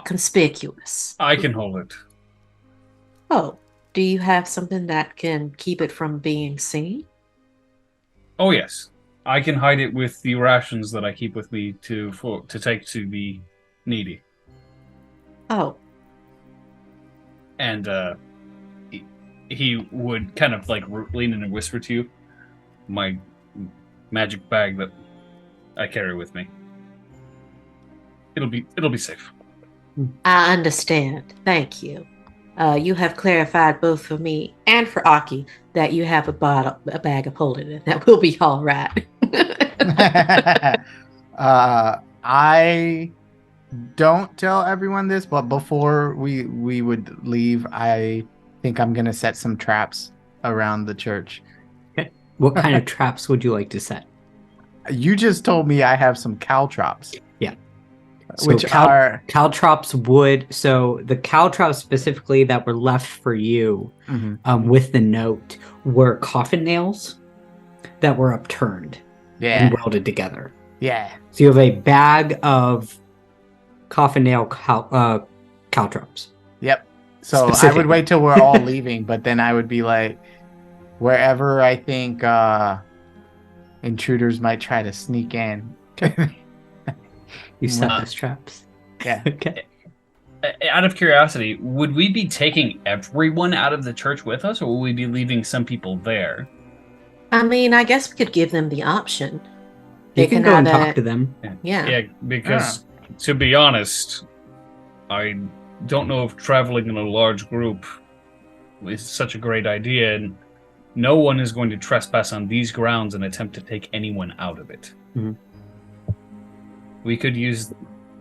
conspicuous. I can hold it. Oh, do you have something that can keep it from being seen? Oh yes, I can hide it with the rations that I keep with me to take to the needy. Oh, And he would kind of like lean in and whisper to you, my magic bag that I carry with me. It'll be safe. I understand. Thank you. You have clarified both for me and for Aki that you have a bag of holding it. That will be all right. I don't tell everyone this, but before we would leave, I think I'm gonna set some traps around the church. What kind of traps would you like to set? You just told me I have some caltrops. Yeah. So Which are caltrops would, so the caltrops specifically that were left for you with the note were coffin nails that were upturned and welded together. Yeah. So you have a bag of coffin nail caltrops. Yep. So I would wait till we're all leaving, but then I would be like, wherever I think intruders might try to sneak in. You set those traps. Yeah. Okay. Out of curiosity, would we be taking everyone out of the church with us, or will we be leaving some people there? I mean, I guess we could give them the option. You can go and talk to them. Yeah. Yeah, because to be honest, I don't know if traveling in a large group is such a great idea, and no one is going to trespass on these grounds and attempt to take anyone out of it. Mhm. We could use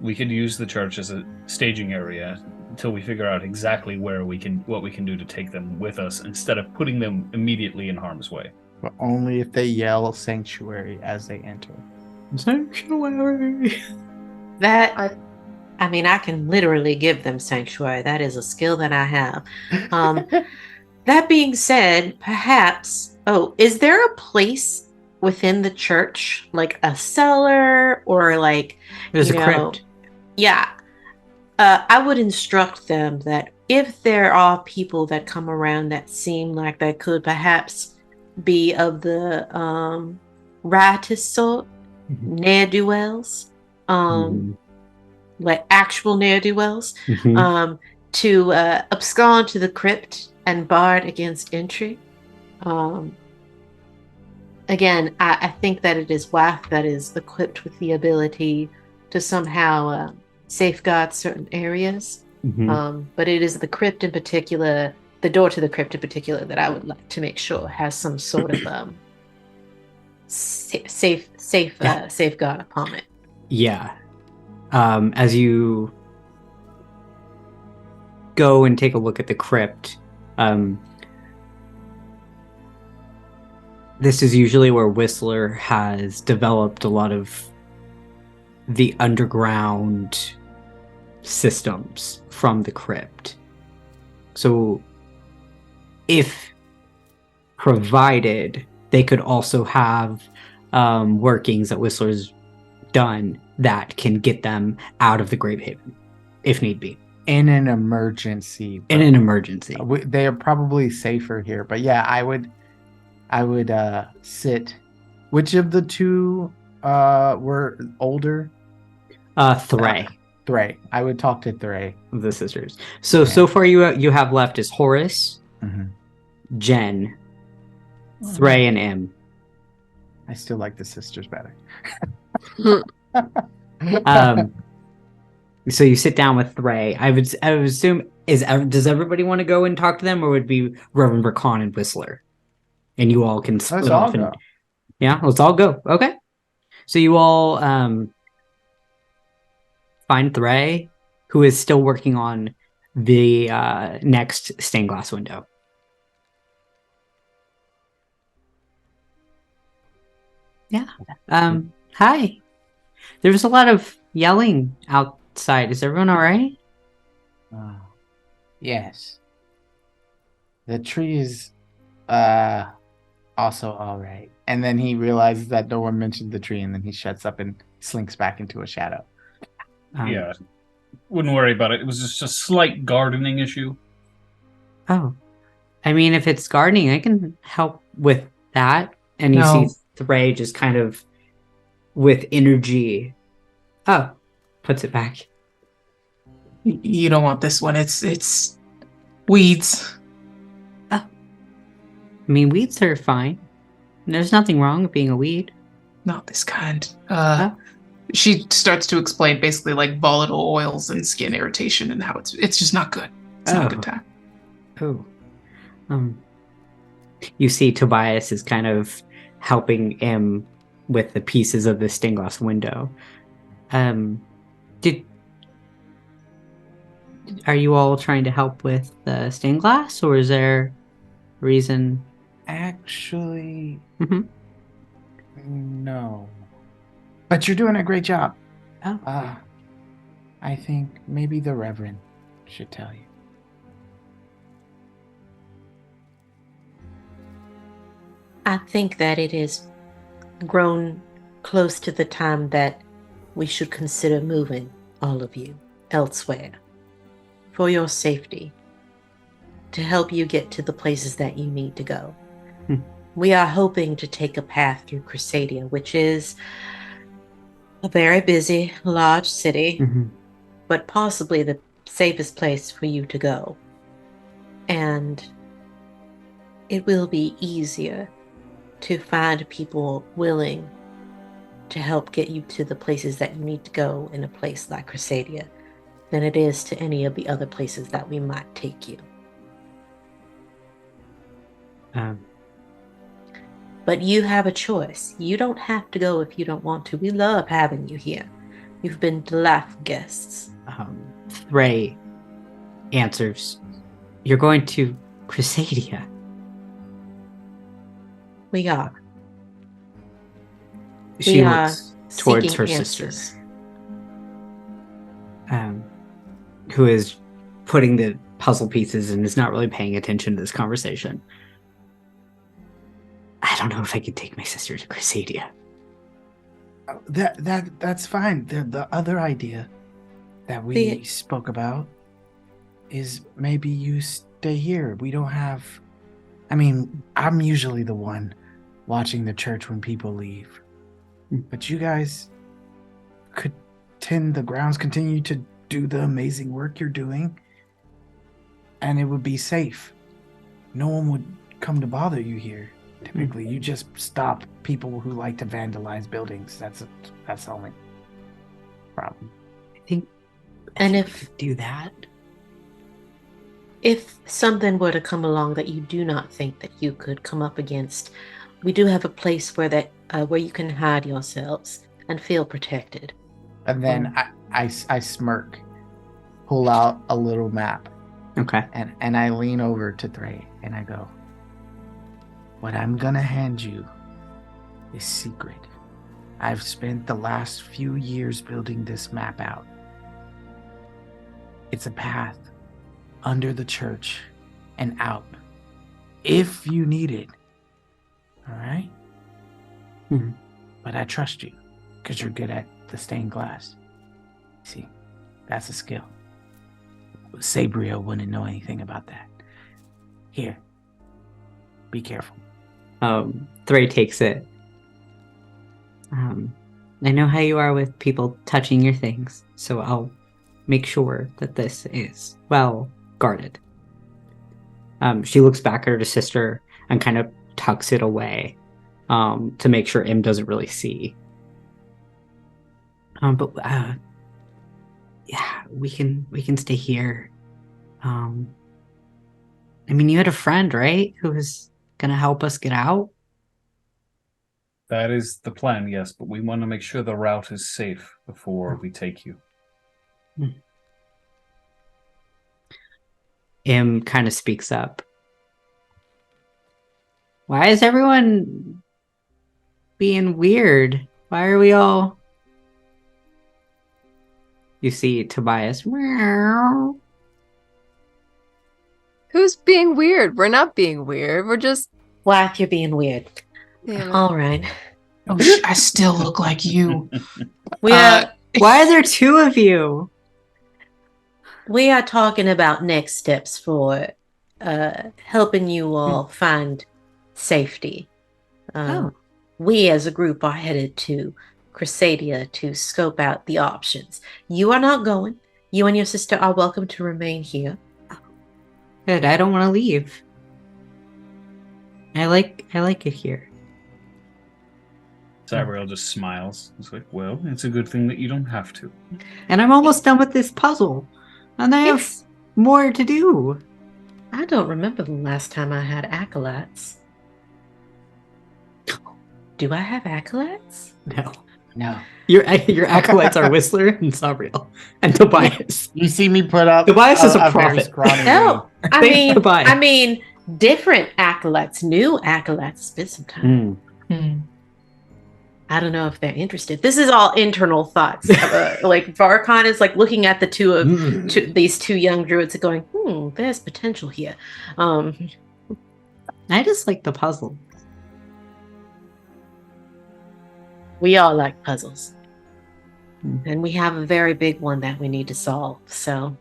the church as a staging area until we figure out exactly what we can do to take them with us instead of putting them immediately in harm's way. But only if they yell sanctuary as they enter. Sanctuary. I mean, I can literally give them sanctuary. That is a skill that I have. That being said, perhaps, is there a place within the church, like a cellar or like, There's a crypt. Yeah. I would instruct them that if there are people that come around that seem like they could perhaps be of the riotous sort, ne'er-do-wells, like actual ne'er-do-wells, to abscond to the crypt and barred against entry. Again, I think that it is WAF that is equipped with the ability to somehow safeguard certain areas. But it is the crypt in particular, the door to the crypt in particular, that I would like to make sure has some sort of safeguard upon it. Yeah. As you go and take a look at the crypt, this is usually where Whistler has developed a lot of the underground systems from the crypt. So if provided, they could also have workings that Whistler's done that can get them out of the Gravehaven, if need be. In an emergency. In an emergency. They are probably safer here. But yeah, I would sit. Which of the two were older? Thray. Thray. I would talk to Thray. The sisters. So far you have left is Horace, Jen, Thray, and M. I still like the sisters better. So you sit down with Thray. I would assume does everybody want to go and talk to them, or would it be Reverend Varkan and Whistler, and you all can split off and yeah, let's all go. Okay, so you all find Thray, who is still working on the next stained glass window. Yeah. Hi. There was a lot of yelling outside. Is everyone all right? Yes. The tree is also all right. And then he realizes that no one mentioned the tree, and then he shuts up and slinks back into a shadow. Yeah. Wouldn't worry about it. It was just a slight gardening issue. Oh. I mean, if it's gardening, I can help with that. And you see Thray just kind of with energy. Oh, puts it back. You don't want this one. It's weeds. Oh. I mean, weeds are fine. There's nothing wrong with being a weed. Not this kind. She starts to explain basically like volatile oils and skin irritation and how it's just not good. It's not a good time. Oh. You see Tobias is kind of helping him with the pieces of the stained glass window. Are you all trying to help with the stained glass, or is there a reason? Actually, no. But you're doing a great job. Oh. I think maybe the Reverend should tell you. I think that it is grown close to the time that we should consider moving all of you elsewhere for your safety, to help you get to the places that you need to go. We are hoping to take a path through Crusadia, which is a very busy, large city, but possibly the safest place for you to go. And it will be easier to find people willing to help get you to the places that you need to go in a place like Crusadia than it is to any of the other places that we might take you. But you have a choice. You don't have to go if you don't want to. We love having you here. You've been delightful guests. Thray answers, "You're going to Crusadia." We are. She We are looks towards seeking her answers. sister, who is putting the puzzle pieces and is not really paying attention to this conversation. I don't know if I could take my sister to Crusadia. That's fine. The other idea that we spoke about is maybe you stay here. We don't have... I mean, I'm usually the one watching the church when people leave. But you guys could tend the grounds, continue to do the amazing work you're doing, and it would be safe. No one would come to bother you here. Typically, you just stop people who like to vandalize buildings. That's the only problem. And we if could do that. if something were to come along that you do not think that you could come up against, we do have a place where you can hide yourselves and feel protected. And then I smirk, pull out a little map, Okay. and I lean over to Thray and I go, what I'm gonna hand you is secret. I've spent the last few years building this map out. It's a path under the church and out, if you need it. All right? Mhm. But I trust you, because you're good at the stained glass. See, that's a skill. SABRIEL wouldn't know anything about that. Here, be careful. Thray takes it. I know how you are with people touching your things, so I'll make sure that this is well guarded. She looks back at her sister and kind of tucks it away to make sure Im doesn't really see. But yeah, we can stay here. I mean, you had a friend, right, who was gonna help us get out? That is the plan, yes, but we want to make sure the route is safe before we take you. Im kind of speaks up. Why is everyone being weird? Why are we all... You see Tobias. Meow. Who's being weird? We're not being weird. We're just... Wyatt, you're being weird. Damn it. All right. Oh, I still look like you. We are Why are there two of you? we are talking about next steps for helping you all find safety. We as a group are headed to Crusadia to scope out the options. You are not going. You and your sister are welcome to remain here. Good, I don't want to leave. I like it here. SABRIEL just smiles. It's like, well, it's a good thing that you don't have to. And I'm almost done with this puzzle. And I have It's- more to do. I don't remember the last time I had acolytes. Do I have acolytes? No. No. Your acolytes are Whistler and Sabriel and Tobias. You see me put up Tobias is a very prophet. scrawny No, I Thank mean, Tobias. I mean, different acolytes, new acolytes. It's been some time. Hmm. I don't know if they're interested. This is all internal thoughts. Like Varkan is like looking at the these two young druids and going, there's potential here. I just like the puzzle. We all like puzzles. And we have a very big one that we need to solve. So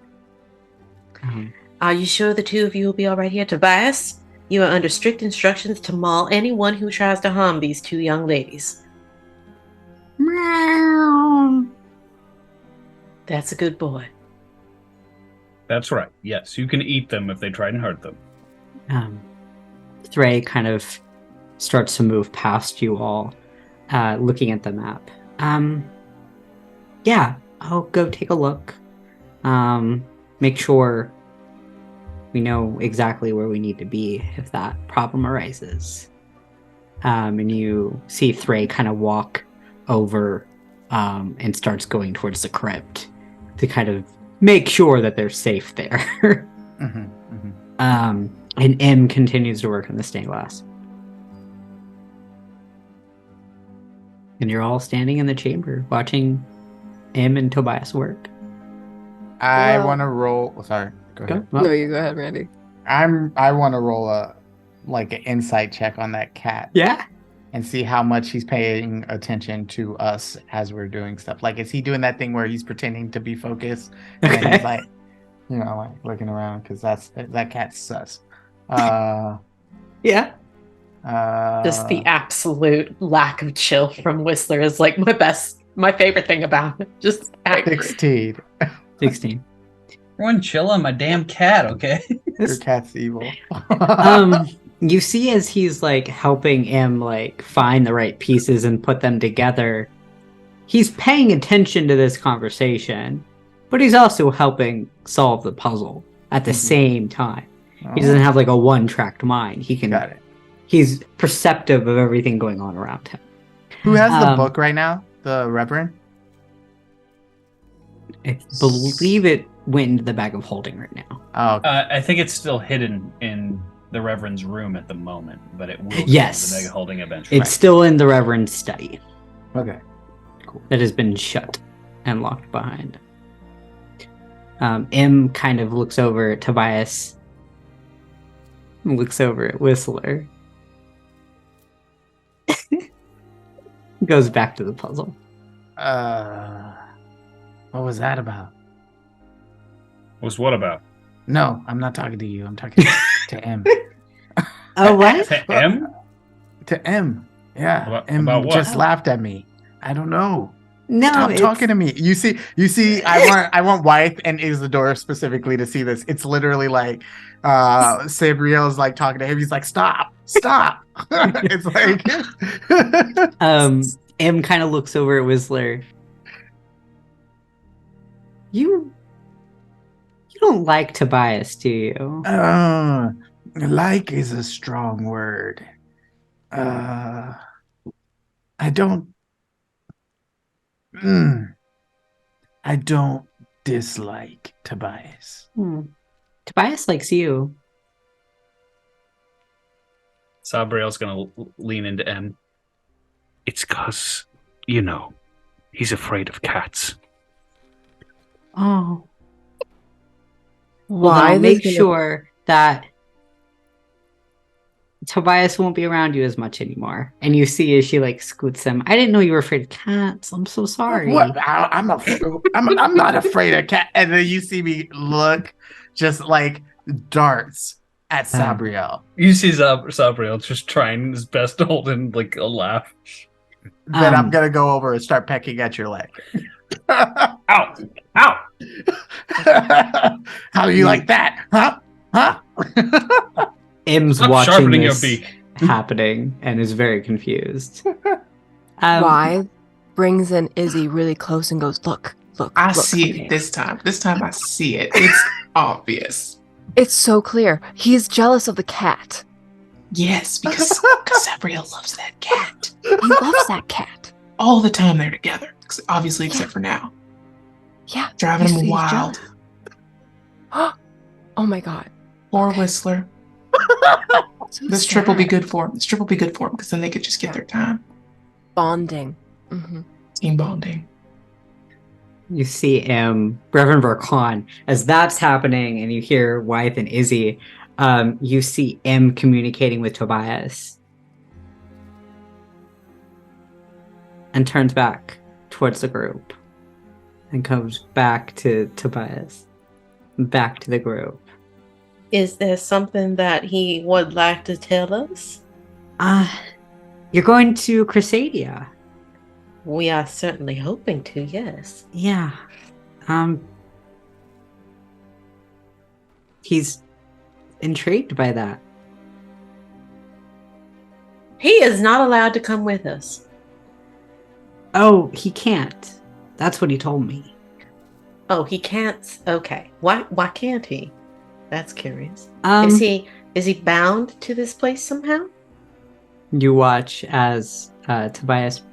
are you sure the two of you will be all right here? Tobias, you are under strict instructions to maul anyone who tries to harm these two young ladies. That's a good boy. That's right. Yes, you can eat them if they try and hurt them. Thray kind of starts to move past you all, looking at the map. Yeah, I'll go take a look. Make sure we know exactly where we need to be if that problem arises. And you see Thray kind of walk over and starts going towards the crypt to kind of make sure that they're safe there. And M continues to work on the stained glass. And you're all standing in the chamber watching M and Tobias work. I Well- want to roll. Sorry, go ahead. Well, No, you go ahead, Randy. I want to roll an insight check on that cat yeah. and see how much he's paying attention to us as we're doing stuff. Like, is he doing that thing where he's pretending to be focused and then he's like, like looking around because that cat's sus. Yeah. Just the absolute lack of chill from Whistler is like my favorite thing about it. Just 16. 16. Everyone chill on my damn cat, okay? Your cat's evil. You see as he's like helping him like find the right pieces and put them together, he's paying attention to this conversation, but he's also helping solve the puzzle at the same time. He doesn't have like a one-tracked mind. He can. Got it. He's perceptive of everything going on around him. Who has the book right now? The Reverend? I believe it went into the bag of holding right now. Oh, okay. I think it's still hidden in the Reverend's room at the moment, but it will go Yes. into the mega holding eventually. It's still in the Reverend's study. Okay. That has been shut and locked behind. M kind of looks over at Tobias, looks over at Whistler, goes back to the puzzle. What was that about? Was what about? No, I'm not talking to you. I'm talking to M. Oh, what? To M? To M. Yeah. About- M about what? just laughed at me. I don't know. No, Stop it's- talking to me. You see, I want Wythe and Isidora specifically to see this. It's literally like Sabriel's like talking to him. He's like, stop. It's like M kind of looks over at Whistler. You don't like Tobias, do you? like is a strong word. I don't dislike Tobias. Tobias likes you. Sabriel's gonna lean into M. It's 'cause, you know, he's afraid of cats. Oh. Well, Why I'll they make gonna- sure that Tobias won't be around you as much anymore. And you see as she like scoots him. I didn't know you were afraid of cats. I'm so sorry. What? I'm not afraid of cat. And then you see me look just like darts at Sabriel. You see Sabriel just trying his best to hold in like a laugh. Then I'm gonna go over and start pecking at your leg. Ow! Ow! How do you like that? Huh? M's Stop watching sharpening this your beak. happening and is very confused. Why brings in Izzy really close and goes, look. I look. see it this time. This time I see it. It's obvious. It's so clear. He's jealous of the cat. Yes, because Sabriel loves that cat. He loves that cat. All the time they're together. Obviously, except for now. Yeah. Driving he's- him he's wild. jealous. Oh my god. Poor Whistler. So This trip will be sad. good for him. This trip will be good for him because then they could just get their time. Bonding. Team bonding. You see Reverend Varkan, as that's happening and you hear Wythe and Izzy, you see M communicating with Tobias. And turns back towards the group. And comes back to Tobias. Back to the group. Is there something that he would like to tell us? You're going to Crusadia. We are certainly hoping to, yes. Yeah. He's intrigued by that. He is not allowed to come with us. Oh, he can't. That's what he told me. Oh, he can't? Okay. Why can't he? That's curious. Um, Is he bound to this place somehow? You watch as Tobias.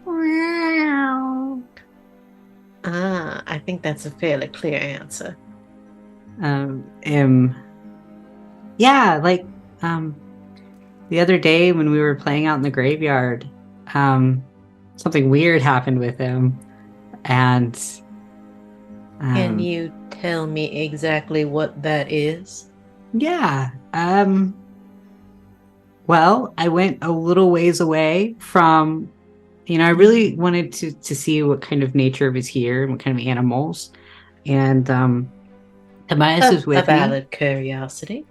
I think that's a fairly clear answer. Yeah, like the other day when we were playing out in the graveyard, something weird happened with him, and Can you tell me exactly what that is? yeah, well, I went a little ways away from, I really wanted to see what kind of nature was here and what kind of animals, and Tobias is with A me. valid curiosity.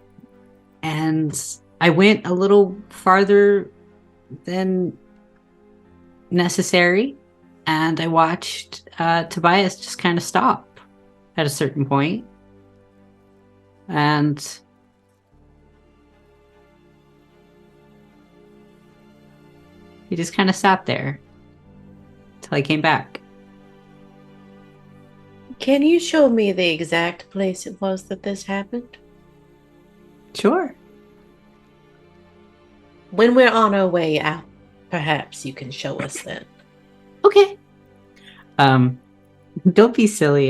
And I went a little farther than necessary, and I watched Tobias just kind of stop at a certain point. And He just kind of sat there till I came back. Can you show me the exact place it was that this happened? Sure. When we're on our way out, perhaps you can show us then. Okay. Don't be silly.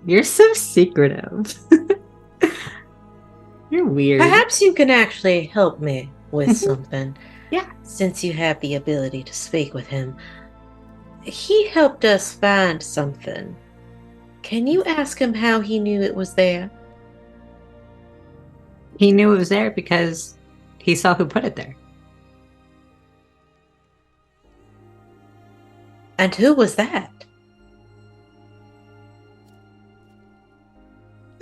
You're so secretive. You're weird. Perhaps you can actually help me with something. Yeah. Since you have the ability to speak with him. He helped us find something. Can you ask him how he knew it was there? He knew it was there because he saw who put it there. And who was that?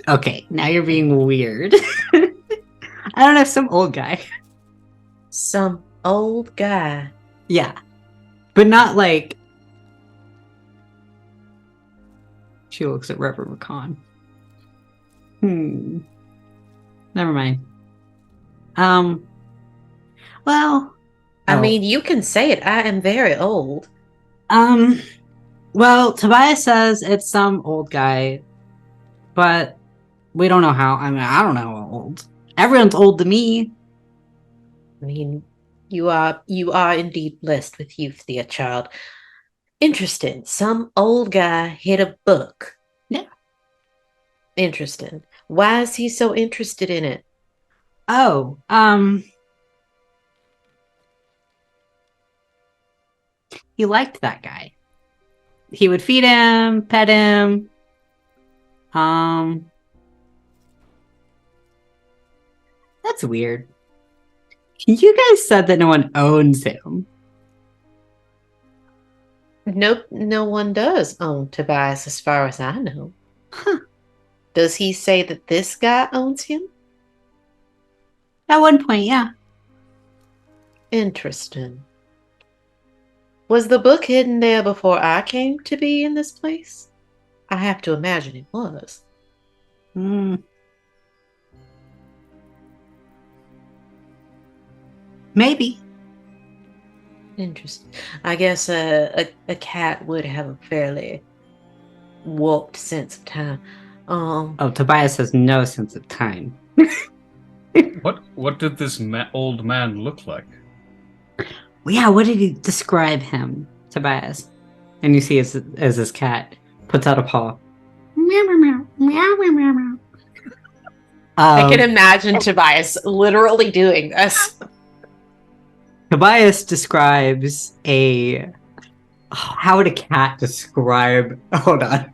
Okay, now you're being weird. I don't know, some old guy. Some old guy. Yeah. But not like... She looks at Reverend Varkan. Never mind. Well... I mean, you can say it. I am very old. Well, Tobias says it's some old guy, but we don't know how. I mean, I don't know how old. Everyone's old to me. I mean, you are indeed blessed with youth, dear child. Interesting. Some old guy hid a book. Yeah. Interesting. Why is he so interested in it? Oh, he liked that guy. He would feed him, pet him. That's weird. You guys said that no one owns him. Nope, no one does own Tobias as far as I know. Huh. Does he say that this guy owns him? At one point, yeah. Interesting. Was the book hidden there before I came to be in this place? I have to imagine it was. Maybe. Interesting. I guess a cat would have a fairly warped sense of time. Oh, Tobias has no sense of time. What did this old man look like? Well, yeah, what did he describe him, Tobias? And you see as this cat puts out a paw. Meow, meow, meow, meow, meow, meow, meow. I can imagine Tobias literally doing this. Tobias describes a... how would a cat describe... Hold on.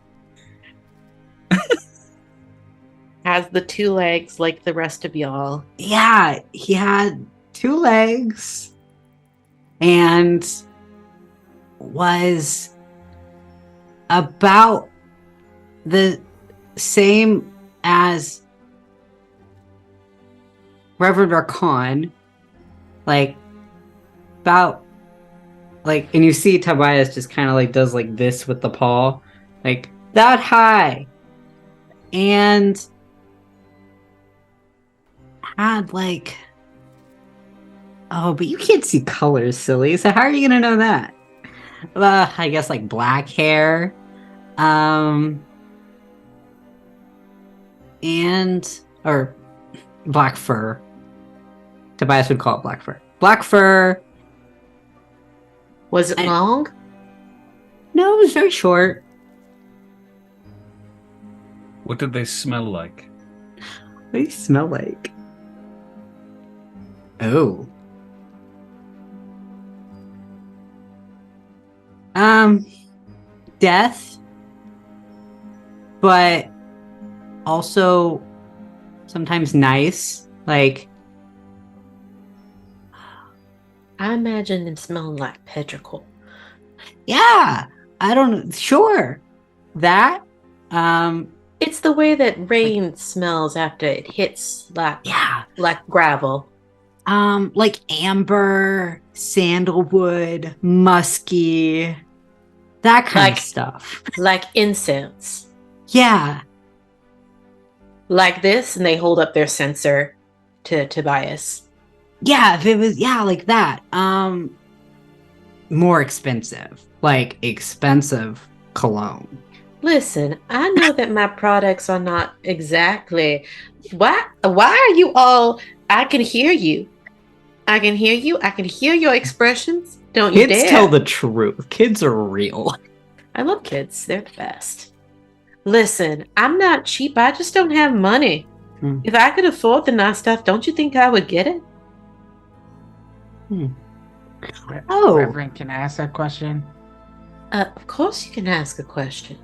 Has the two legs like the rest of y'all. Yeah, he had 2 legs and was about the same as Reverend Varkan, like about like, and you see Tobias just kind of like does like this with the paw, like that high, and had like, oh, but you can't see colors, silly. So how are you gonna know that? I guess like black hair, and or black fur. Tobias would call it black fur. Black fur. Was it long? No, it was very short. What did they smell like? What do you smell like? Oh. Death, but also sometimes nice. Like, I imagine them smelling like petrichor. yeah, I don't know. Sure, that. It's the way that rain smells after it hits like gravel. Like amber, sandalwood, musky, that kind of stuff. Like incense. Yeah. Like this, and they hold up their censer to Tobias. Yeah, if it was, yeah, like that. more expensive, like expensive cologne. Listen, I know that my products are not exactly. Why are you all? I can hear you. I can hear you. I can hear your expressions. Don't you Kids dare. tell the truth. Kids are real. I love kids. They're the best. Listen, I'm not cheap. I just don't have money. If I could afford the nice stuff, don't you think I would get it? Oh. Reverend, can I ask that question? Of course you can ask a question.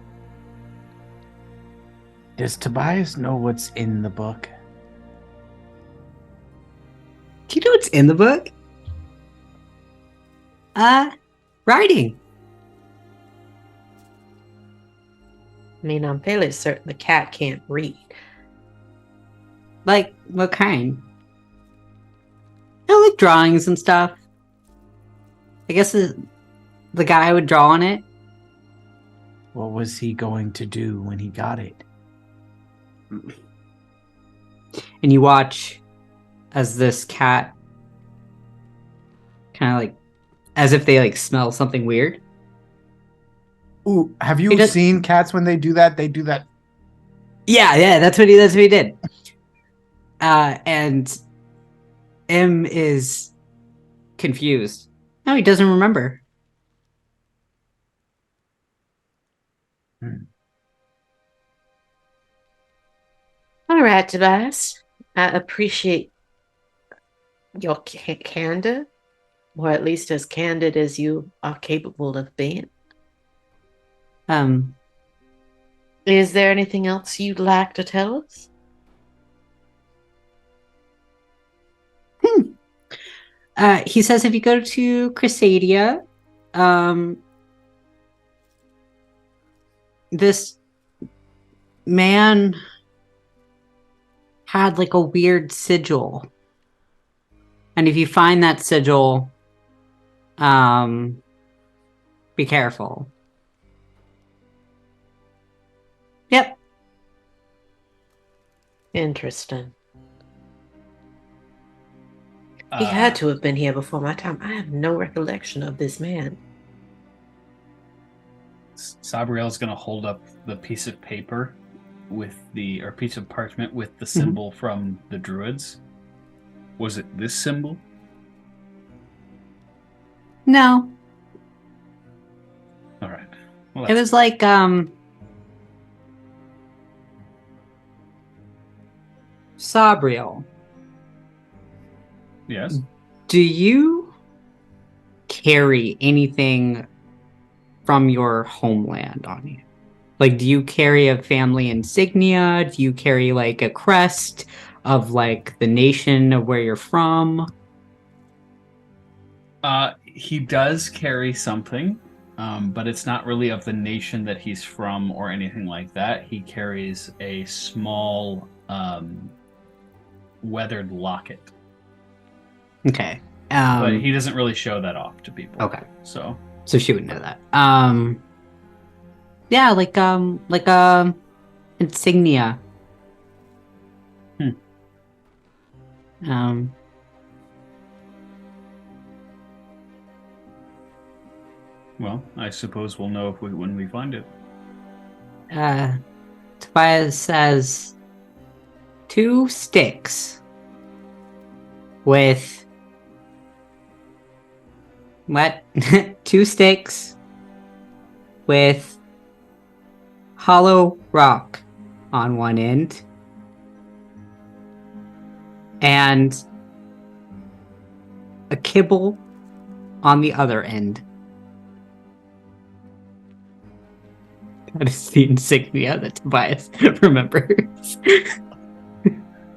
Does Tobias know what's in the book? Do you know what's in the book? Writing. I mean, I'm fairly certain the cat can't read. Like, what kind? I like drawings and stuff. I guess the guy would draw on it. What was he going to do when he got it? And you watch as this cat kind of like, as if they like smell something weird. Ooh, have He you does- seen cats when they do that? They do that. Yeah, that's what he did. And M is confused. No, he doesn't remember. All right, Tobias. I appreciate your candor, or at least as candid as you are capable of being. Is there anything else you'd like to tell us? He says if you go to Chrysadia, this man had like a weird sigil. And if you find that sigil, be careful. Yep. Interesting. He had to have been here before my time. I have no recollection of this man. Sabriel's gonna hold up the piece of paper with or piece of parchment with the symbol from the druids. Was it this symbol? No. All right. Well, It was like, Sabriel. yes. Do you carry anything from your homeland on you? Like, do you carry a family insignia? Do you carry like a crest of like the nation of where you're from? He does carry something, but it's not really of the nation that he's from or anything like that. He carries a small weathered locket. Okay. But he doesn't really show that off to people. Okay. So she would know that. Yeah, like insignia. Well, I suppose we'll know when we find it. Tobias says 2 sticks with what? 2 sticks with hollow rock on one end and a kibble on the other end. That is the insignia that Tobias remembers.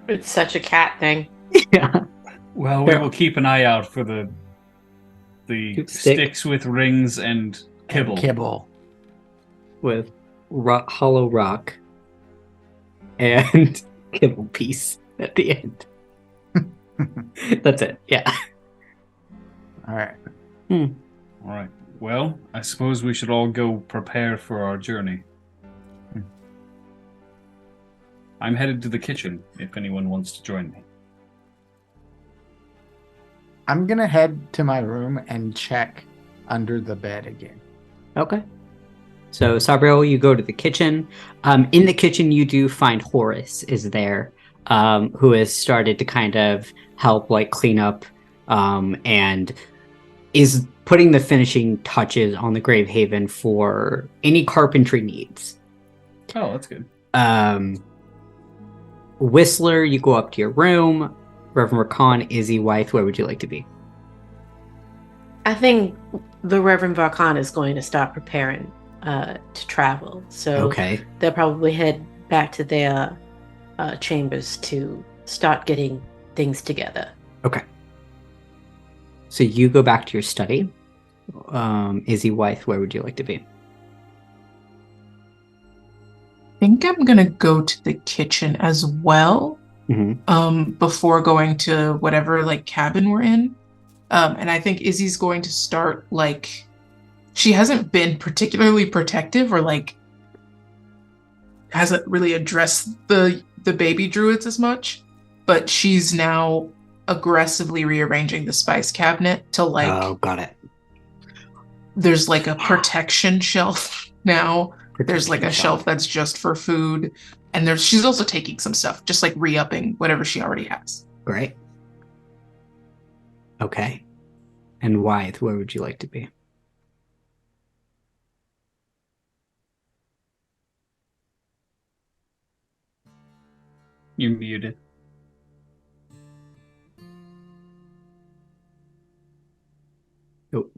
It's such a cat thing. Yeah. Well, we will keep an eye out for the sticks with rings and kibble. Kibble. With hollow rock and kibble piece at the end. That's it. Yeah. All right. All right. Well, I suppose we should all go prepare for our journey. I'm headed to the kitchen if anyone wants to join me. I'm gonna head to my room and check under the bed again. Okay. So, Sabriel, you go to the kitchen. In the kitchen, you do find Horace is there, who has started to kind of help, like, clean up, and is putting the finishing touches on the Gravehaven for any carpentry needs. Oh, that's good. Whistler, you go up to your room. Reverend Varkan, Izzy, WYTHE, where would you like to be? I think the Reverend Varkan is going to start preparing to travel. So Okay. they'll probably head back to their chambers to start getting things together. Okay. So you go back to your study. Izzy, WYTHE, where would you like to be? I think I'm gonna go to the kitchen as well. Before going to whatever like cabin we're in. And I think Izzy's going to start like she hasn't been particularly protective or like hasn't really addressed the baby druids as much, but she's now aggressively rearranging the spice cabinet to like Oh, got it. there's like a protection shelf now. There's like a shelf that's just for food. And she's also taking some stuff, just like re-upping whatever she already has. Great. Okay. And WYTHE, where would you like to be? You're muted. Oh.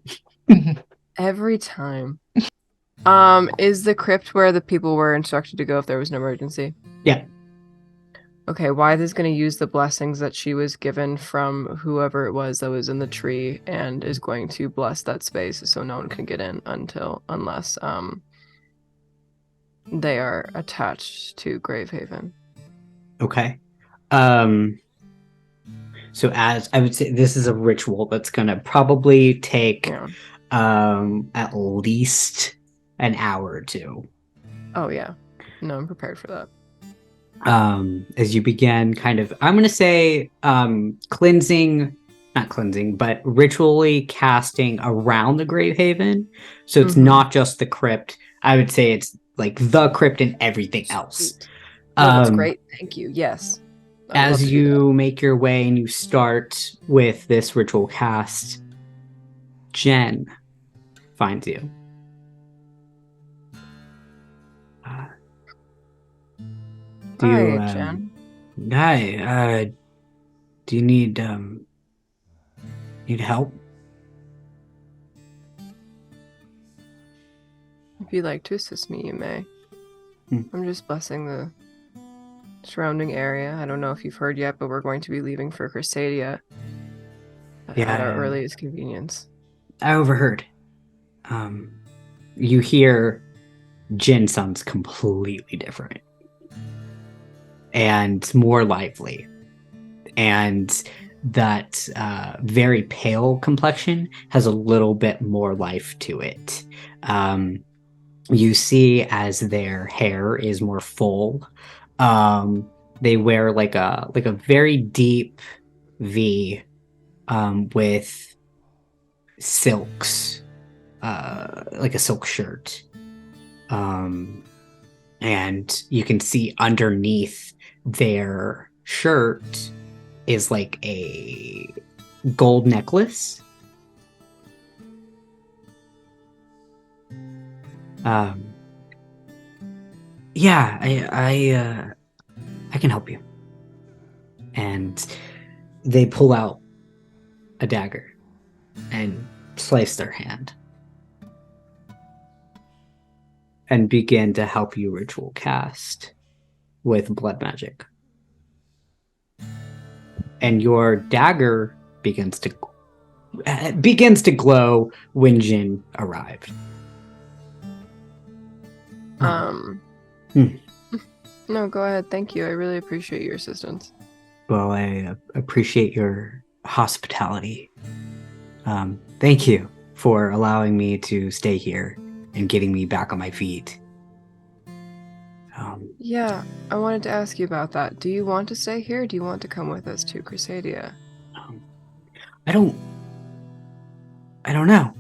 Every time. Is the crypt where the people were instructed to go if there was an emergency? Yeah. Okay, WYTHE is going to use the blessings that she was given from whoever it was that was in the tree and is going to bless that space so no one can get in unless they are attached to Gravehaven. Okay. So as I would say, this is a ritual that's going to probably take at least an hour or two. Oh yeah. No, I'm prepared for that. As you begin kind of, I'm going to say, not cleansing, but ritually casting around the Gravehaven. So it's not just the crypt. I would say it's like the crypt and everything else. Oh, that's great. Thank you. Yes. As you make your way and you start with this ritual cast, Jen finds you. Hi, Jen. Hi, do you need help? If you'd like to assist me, you may. I'm just blessing the surrounding area. I don't know if you've heard yet, but we're going to be leaving for Chrysadia at our earliest convenience. I overheard. You hear Jen sounds completely different. And more lively. And that very pale complexion has a little bit more life to it. You see as their hair is more full. They wear like a very deep V with silks, like a silk shirt. And you can see underneath their shirt is like a gold necklace. Yeah, I can help you. And they pull out a dagger and slice their hand and begin to help you ritual cast with blood magic. And your dagger begins to glow when Jin arrived. No, go ahead. Thank you. I really appreciate your assistance. Well, I appreciate your hospitality. Thank you for allowing me to stay here and getting me back on my feet. Yeah, I wanted to ask you about that. Do you want to stay here? Or do you want to come with us to Chrysadia? I don't know.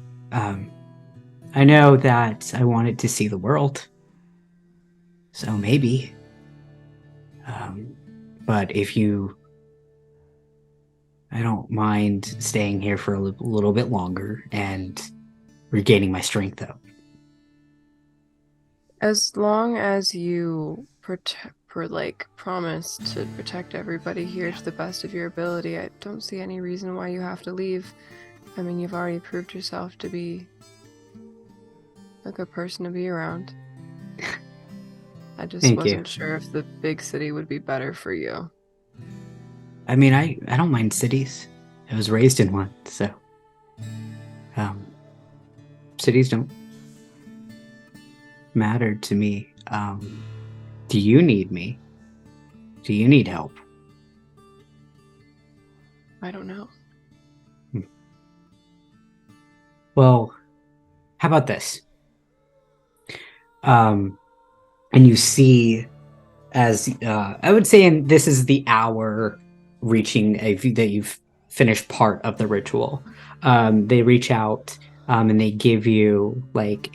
I know that I wanted to see the world. So maybe. But I don't mind staying here for a little bit longer and regaining my strength, though. As long as you promise to protect everybody here to the best of your ability, I don't see any reason why you have to leave. I mean, you've already proved yourself to be a good person to be around. I just wasn't sure if the big city would be better for you. I mean, I don't mind cities. I was raised in one, so cities don't matter to me. Do you need me? Do you need help? I don't know. Well, how about this? And you see, as I would say, and this is the hour reaching that you've finished part of the ritual. They reach out and they give you like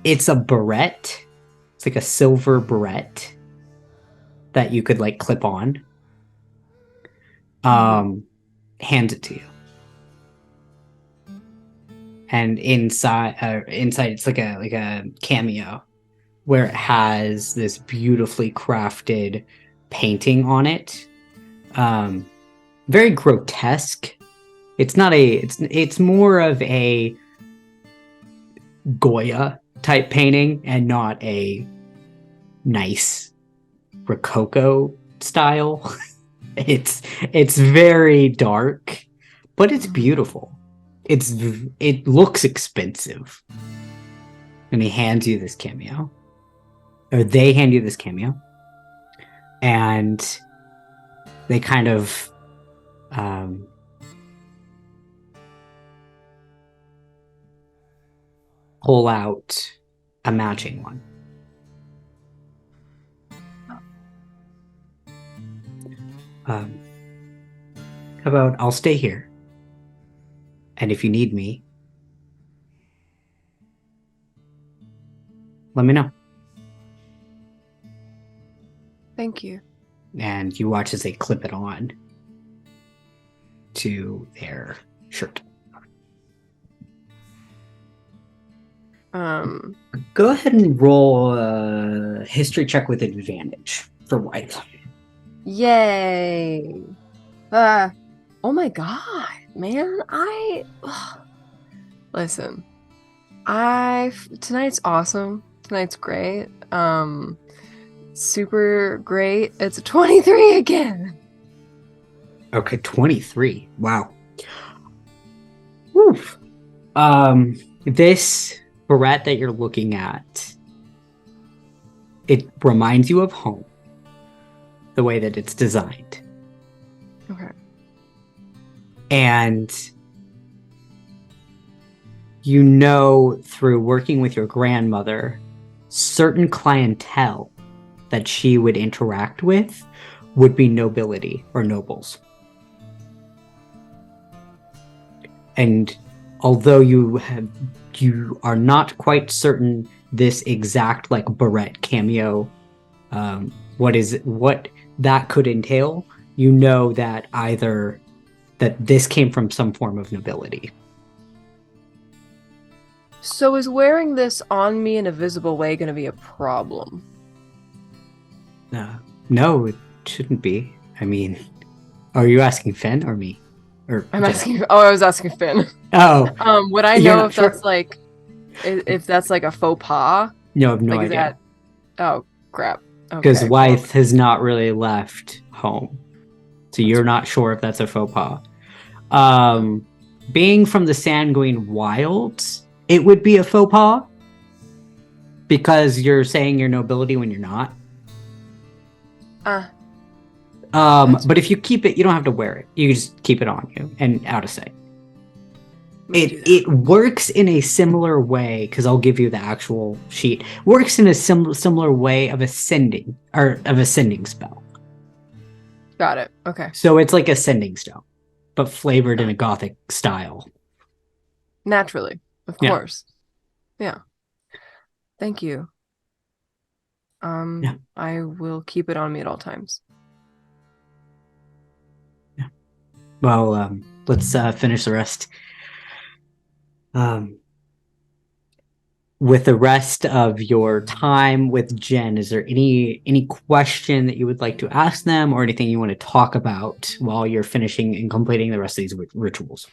it's a barrette. It's like a silver barrette that you could like clip on. Hands it to you. And inside it's like a cameo where it has this beautifully crafted painting on it. Very grotesque. It's more of a Goya type painting and not a nice Rococo style. It's very dark, but it's beautiful. It looks expensive. And he hands you this cameo. Or they hand you this cameo. And they kind of pull out a matching one. How about I'll stay here. And if you need me, let me know. Thank you. And you watch as they clip it on to their shirt. Go ahead and roll a history check with advantage for White. Yay! Oh my god, man! Listen. Tonight's awesome. Tonight's great. Super great. It's a 23 again. Okay, 23. Wow. Woof. This barrette that you're looking at, it reminds you of home. The way that it's designed. Okay. And you know through working with your grandmother, certain clientele that she would interact with would be nobility or nobles. And although you are not quite certain this exact like barrette cameo, what that could entail, you know that either that this came from some form of nobility. So is wearing this on me in a visible way going to be a problem? No, it shouldn't be. I mean, are you asking Finn or me? Or I'm asking. Oh, I was asking Finn. Oh. Would I know if that's like, if that's like a faux pas? No, I have no like, idea. Oh crap. Because Okay, WYTHE has not really left home, so you're not sure if that's a faux pas. Being from the Sanguine Wilds, it would be a faux pas because you're saying you're nobility when you're not. But if you keep it, you don't have to wear it. You can just keep it on you and out of sight. It works in a similar way, because I'll give you the actual sheet. Works in a similar way of ascending spell. Got it. Okay. So it's like ascending stone, but flavored in a Gothic style. Naturally, of Yeah. course. Yeah. Thank you. Yeah. I will keep it on me at all times. Well, let's finish the rest. With the rest of your time with Jen, is there any question that you would like to ask them, or anything you want to talk about while you're finishing and completing the rest of these rituals?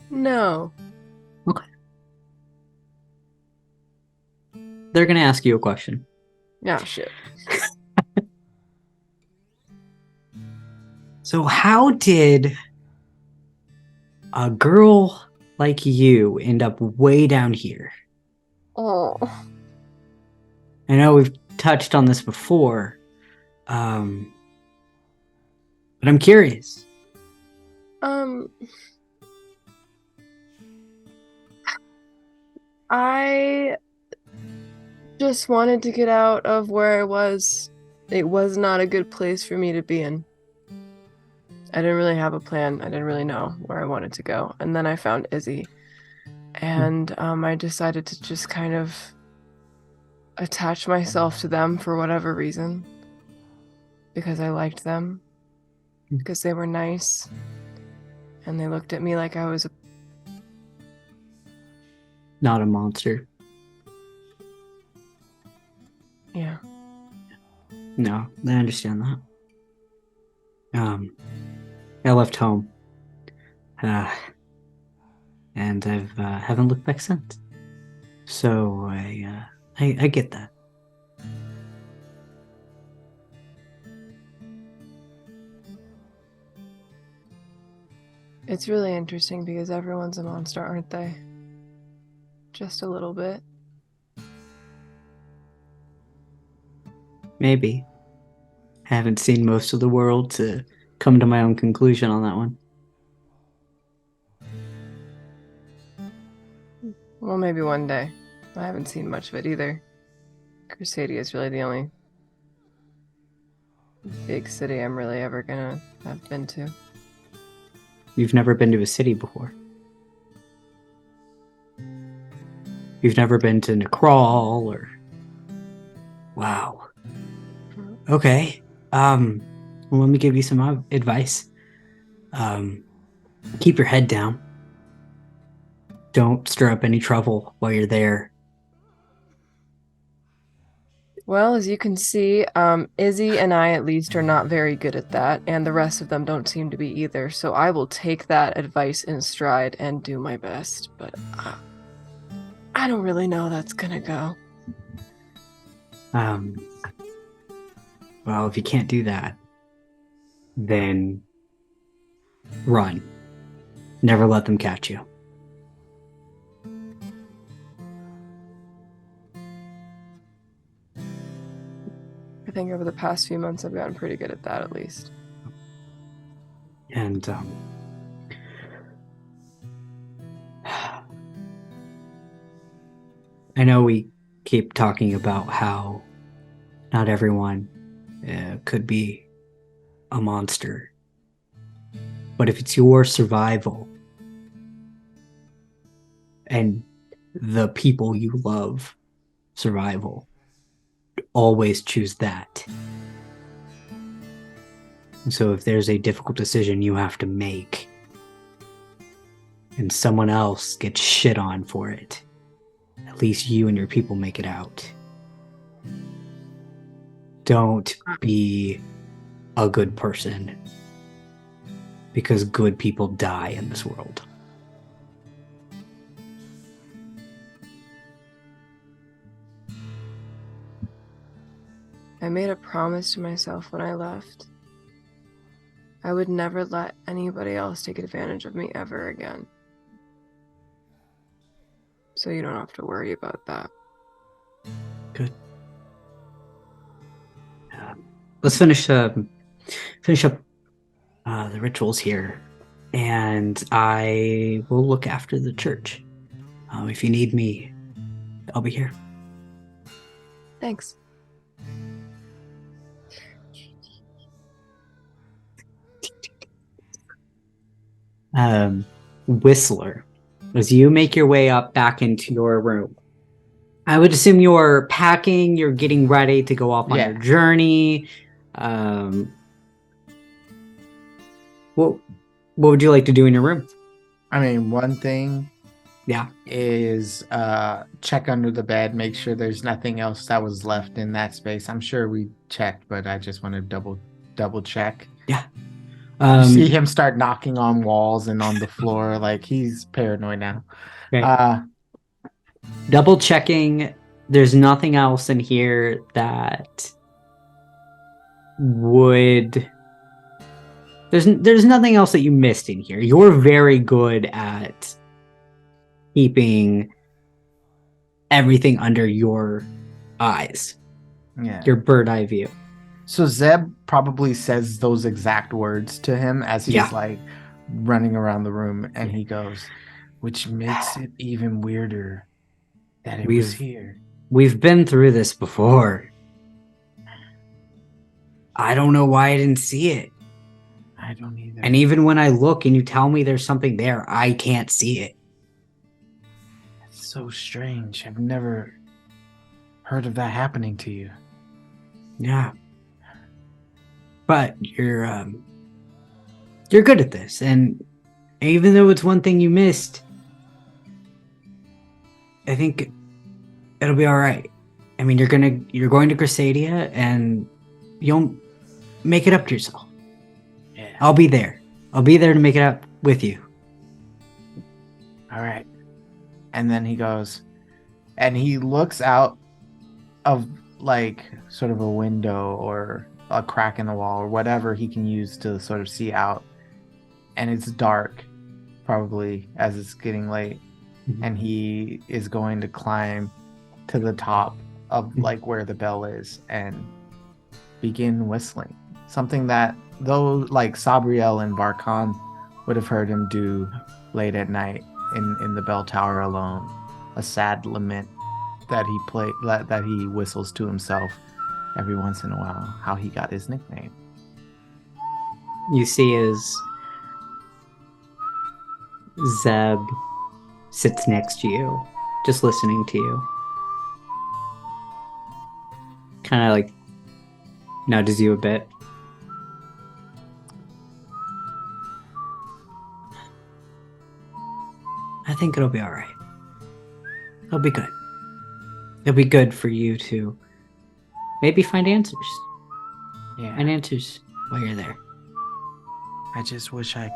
No. Okay. They're gonna ask you a question. Yeah, shit. So how did a girl like you end up way down here? Oh. I know we've touched on this before, but I'm curious. I just wanted to get out of where I was. It was not a good place for me to be in. I didn't really have a plan. I didn't really know where I wanted to go. And then I found Izzy. And I decided to just kind of attach myself to them for whatever reason. Because I liked them. Because they were nice. And they looked at me like I was Not a monster. yeah. No, I understand that. I left home, and I've haven't looked back since. So I get that. It's really interesting because everyone's a monster, aren't they? Just a little bit. Maybe. Haven't seen most of the world to come to my own conclusion on that one. Well, maybe one day. I haven't seen much of it either. Crusadia is really the only big city I'm really ever gonna have been to. You've never been to a city before. You've never been to Necrawl or... Wow. Okay. Well, let me give you some advice. Keep your head down. Don't stir up any trouble while you're there. Well, as you can see, Izzy and I at least are not very good at that, and the rest of them don't seem to be either, so I will take that advice in stride and do my best, but I don't really know how that's gonna go. Well, if you can't do that, then run. Never let them catch you. I think over the past few months I've gotten pretty good at that, at least. And, I know we keep talking about how not everyone could be a monster. But if it's your survival and the people you love survival, always choose that. And so if there's a difficult decision you have to make and someone else gets shit on for it, at least you and your people make it out. Don't be a good person, because good people die in this world. I made a promise to myself when I left. I would never let anybody else take advantage of me ever again. So you don't have to worry about that. Good. Let's finish up the rituals here, and I will look after the church. If you need me, I'll be here. Thanks. Whistler, as you make your way up back into your room, I would assume you're packing, you're getting ready to go off on your journey. What would you like to do in your room? I mean, one thing Yeah. is check under the bed, make sure there's nothing else that was left in that space. I'm sure we checked, but I just want to double check. Yeah. You see him start knocking on walls and on the floor, like he's paranoid now. Okay. Double checking. There's nothing else in here that would. There's nothing else that you missed in here. You're very good at keeping everything under your eyes. Yeah. Your bird eye view. So Zeb probably says those exact words to him as he's like running around the room, and he goes, which makes it even weirder that it was here. We've been through this before. I don't know why I didn't see it. I don't either. And even when I look and you tell me there's something there, I can't see it. It's so strange. I've never heard of that happening to you. Yeah. But you're good at this, and even though it's one thing you missed, I think it'll be all right. I mean, you're going to Crusadia, and you'll make it up to yourself. Yeah. I'll be there. I'll be there to make it up with you. All right. And then he goes, and he looks out of like sort of a window or a crack in the wall or whatever he can use to sort of see out. And it's dark, probably as it's getting late. Mm-hmm. And he is going to climb to the top of like where the bell is and begin whistling. Something that though like Sabriel and Varkan would have heard him do late at night in the bell tower alone. A sad lament that he whistles to himself every once in a while, how he got his nickname. You see as Zeb sits next to you, just listening to you. Kind of like nudges you a bit. I think it'll be all right. It'll be good. It'll be good for you to maybe find answers. Yeah. Find answers while you're there. I just wish I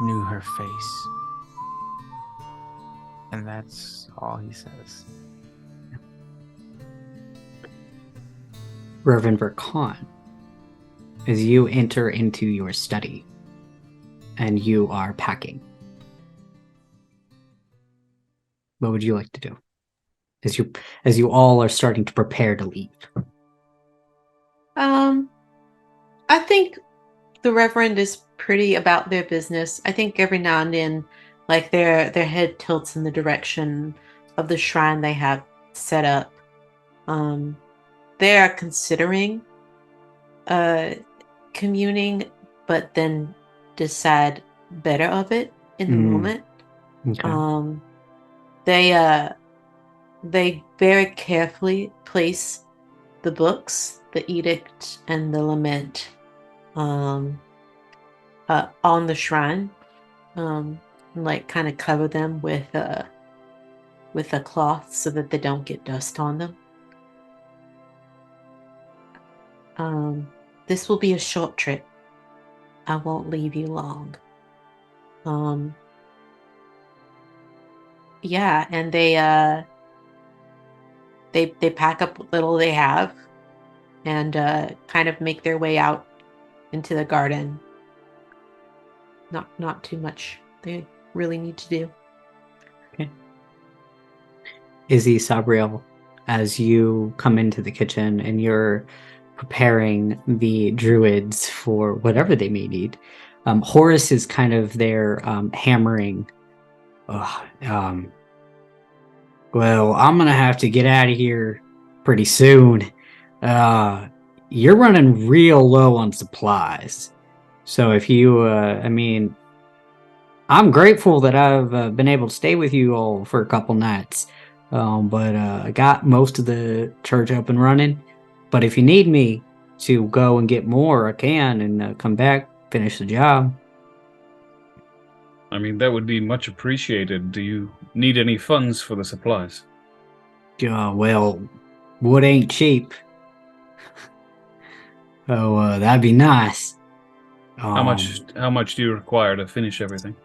knew her face. And that's all he says. Reverend Varkan, as you enter into your study and you are packing, what would you like to do as you all are starting to prepare to leave? I think the Reverend is pretty about their business. I think every now and then, like their head tilts in the direction of the shrine they have set up. They are considering communing, but then decide better of it in the moment. Okay. They very carefully place the books, the edict and the lament on the shrine, and like kind of cover them with a cloth so that they don't get dust on them. This will be a short trip. I won't leave you long. Yeah, and they pack up what little they have and kind of make their way out into the garden. Not too much they really need to do. Okay. Izzy, Sabriel, as you come into the kitchen and you're preparing the druids for whatever they may need, Horace is kind of there hammering. Well, I'm gonna have to get out of here pretty soon. You're running real low on supplies. So if you, I'm grateful that I've been able to stay with you all for a couple nights. But I got most of the church up and running. But if you need me to go and get more, I can, and come back, finish the job. I mean, that would be much appreciated. Do you need any funds for the supplies? Well, wood ain't cheap. Oh, that'd be nice. How much do you require to finish everything?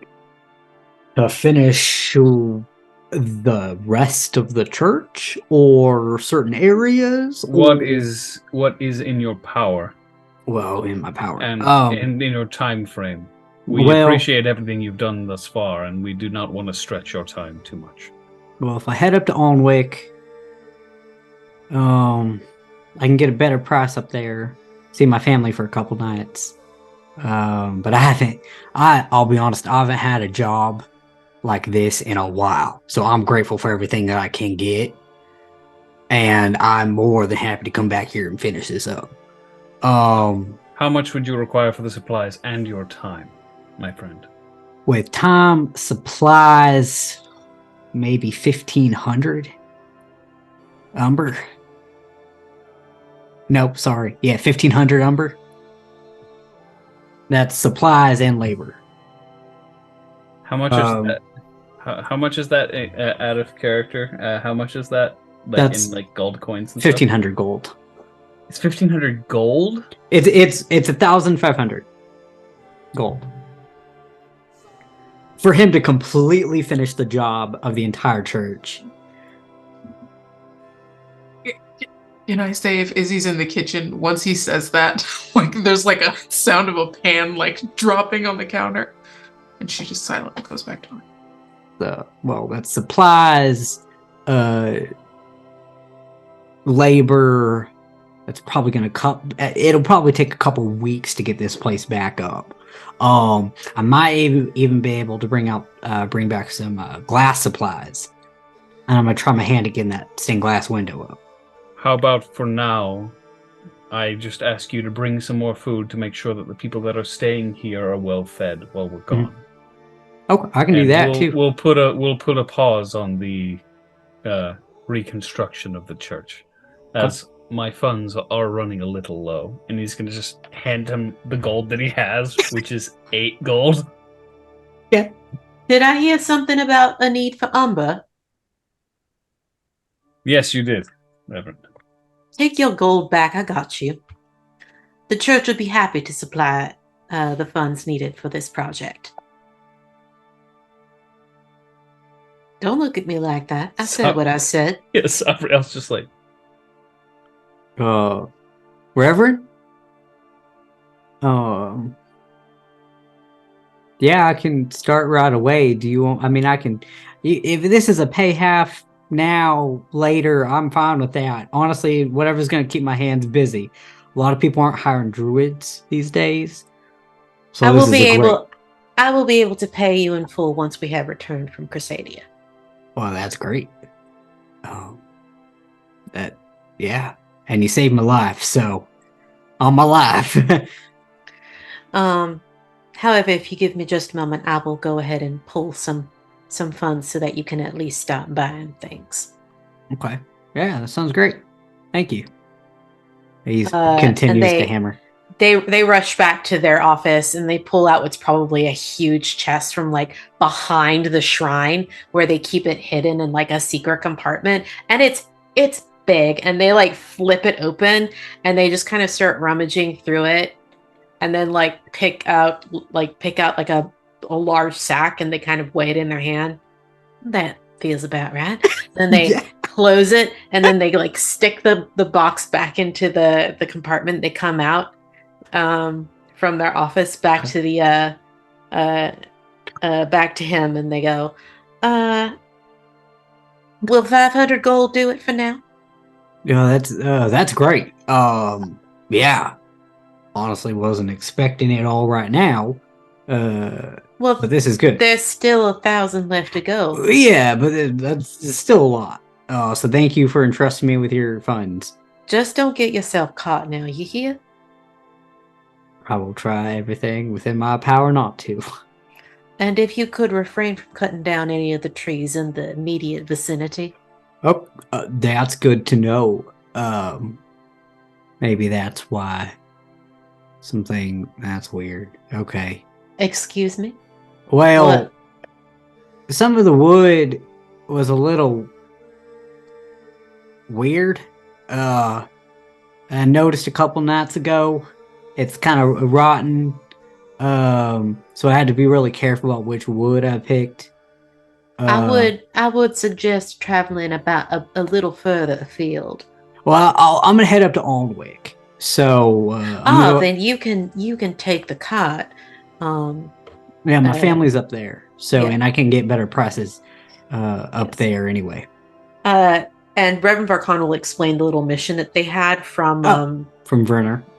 To finish the rest of the church or certain areas? What is in your power? Well, in my power. And in your time frame. We appreciate everything you've done thus far, and we do not want to stretch your time too much. Well, if I head up to Alnwick, I can get a better price up there. See my family for a couple nights. But I'll be honest, I haven't had a job like this in a while. So I'm grateful for everything that I can get. And I'm more than happy to come back here and finish this up. How much would you require for the supplies and your time, my friend? With time, supplies, maybe 1,500 umber. Nope, sorry. Yeah, 1,500 umber. That's supplies and labor. How much is that? How much is that out of character? How much is that? That's in like gold coins. And 1,500 gold. It's 1,500 gold. It's 1,500 gold for him to completely finish the job of the entire church. Can I say, if Izzy's in the kitchen, once he says that, like there's like a sound of a pan like dropping on the counter, and she just silently goes back to it. Well, that's supplies, labor. That's probably gonna it'll probably take a couple weeks to get this place back up. I might even be able to bring back some glass supplies, and I'm gonna try my hand at getting that stained glass window up. How about for now, I just ask you to bring some more food to make sure that the people that are staying here are well fed while we're gone. Okay, I can do that too. We'll put a pause on the reconstruction of the church, as my funds are running a little low, and he's going to just hand him the gold that he has, which is 8 gold. Yeah. Did I hear something about a need for umber? Yes, you did, Reverend. Take your gold back. I got you. The church would be happy to supply the funds needed for this project. Don't look at me like that. I said what I said. Yeah, Sabriel's just like... Reverend? Yeah, I can start right away. Do you want... I mean, I can... If this is a pay half now, later, I'm fine with that. Honestly, whatever's going to keep my hands busy. A lot of people aren't hiring druids these days. So I will be able to pay you in full once we have returned from Crusadia. Well, that's great. Yeah. And you saved my life, so on my life. However, if you give me just a moment, I will go ahead and pull some funds so that you can at least start buying things. Okay. Yeah, that sounds great. Thank you. He continues to hammer. They rush back to their office and they pull out what's probably a huge chest from like behind the shrine where they keep it hidden in like a secret compartment, and it's big, and they like flip it open and they just kind of start rummaging through it, and then like pick out like a large sack, and they kind of weigh it in their hand. That feels about right. Then they close it, and then they like stick the box back into the compartment. They come out from their office back to the back to him, and they go, will 500 gold do it for now? Yeah, that's great. Yeah. Honestly, wasn't expecting it all right now. Well, but this is good. There's still 1,000 left to go. Yeah, but that's still a lot. So thank you for entrusting me with your funds. Just don't get yourself caught now, you hear? I will try everything within my power not to. And if you could refrain from cutting down any of the trees in the immediate vicinity. Oh, that's good to know. Maybe that's why. That's weird. Okay. Excuse me? Well, What? some of the wood was a little weird. I noticed a couple nights ago. It's kind of rotten. So I had to be really careful about which wood I picked. I would suggest traveling about a little further afield. Well, I'm gonna head up to Alnwick. So Then you can take the cart. yeah, my family's up there. So yeah. and I can get better prices up there anyway. And Reverend Varkan will explain the little mission that they had from Werner.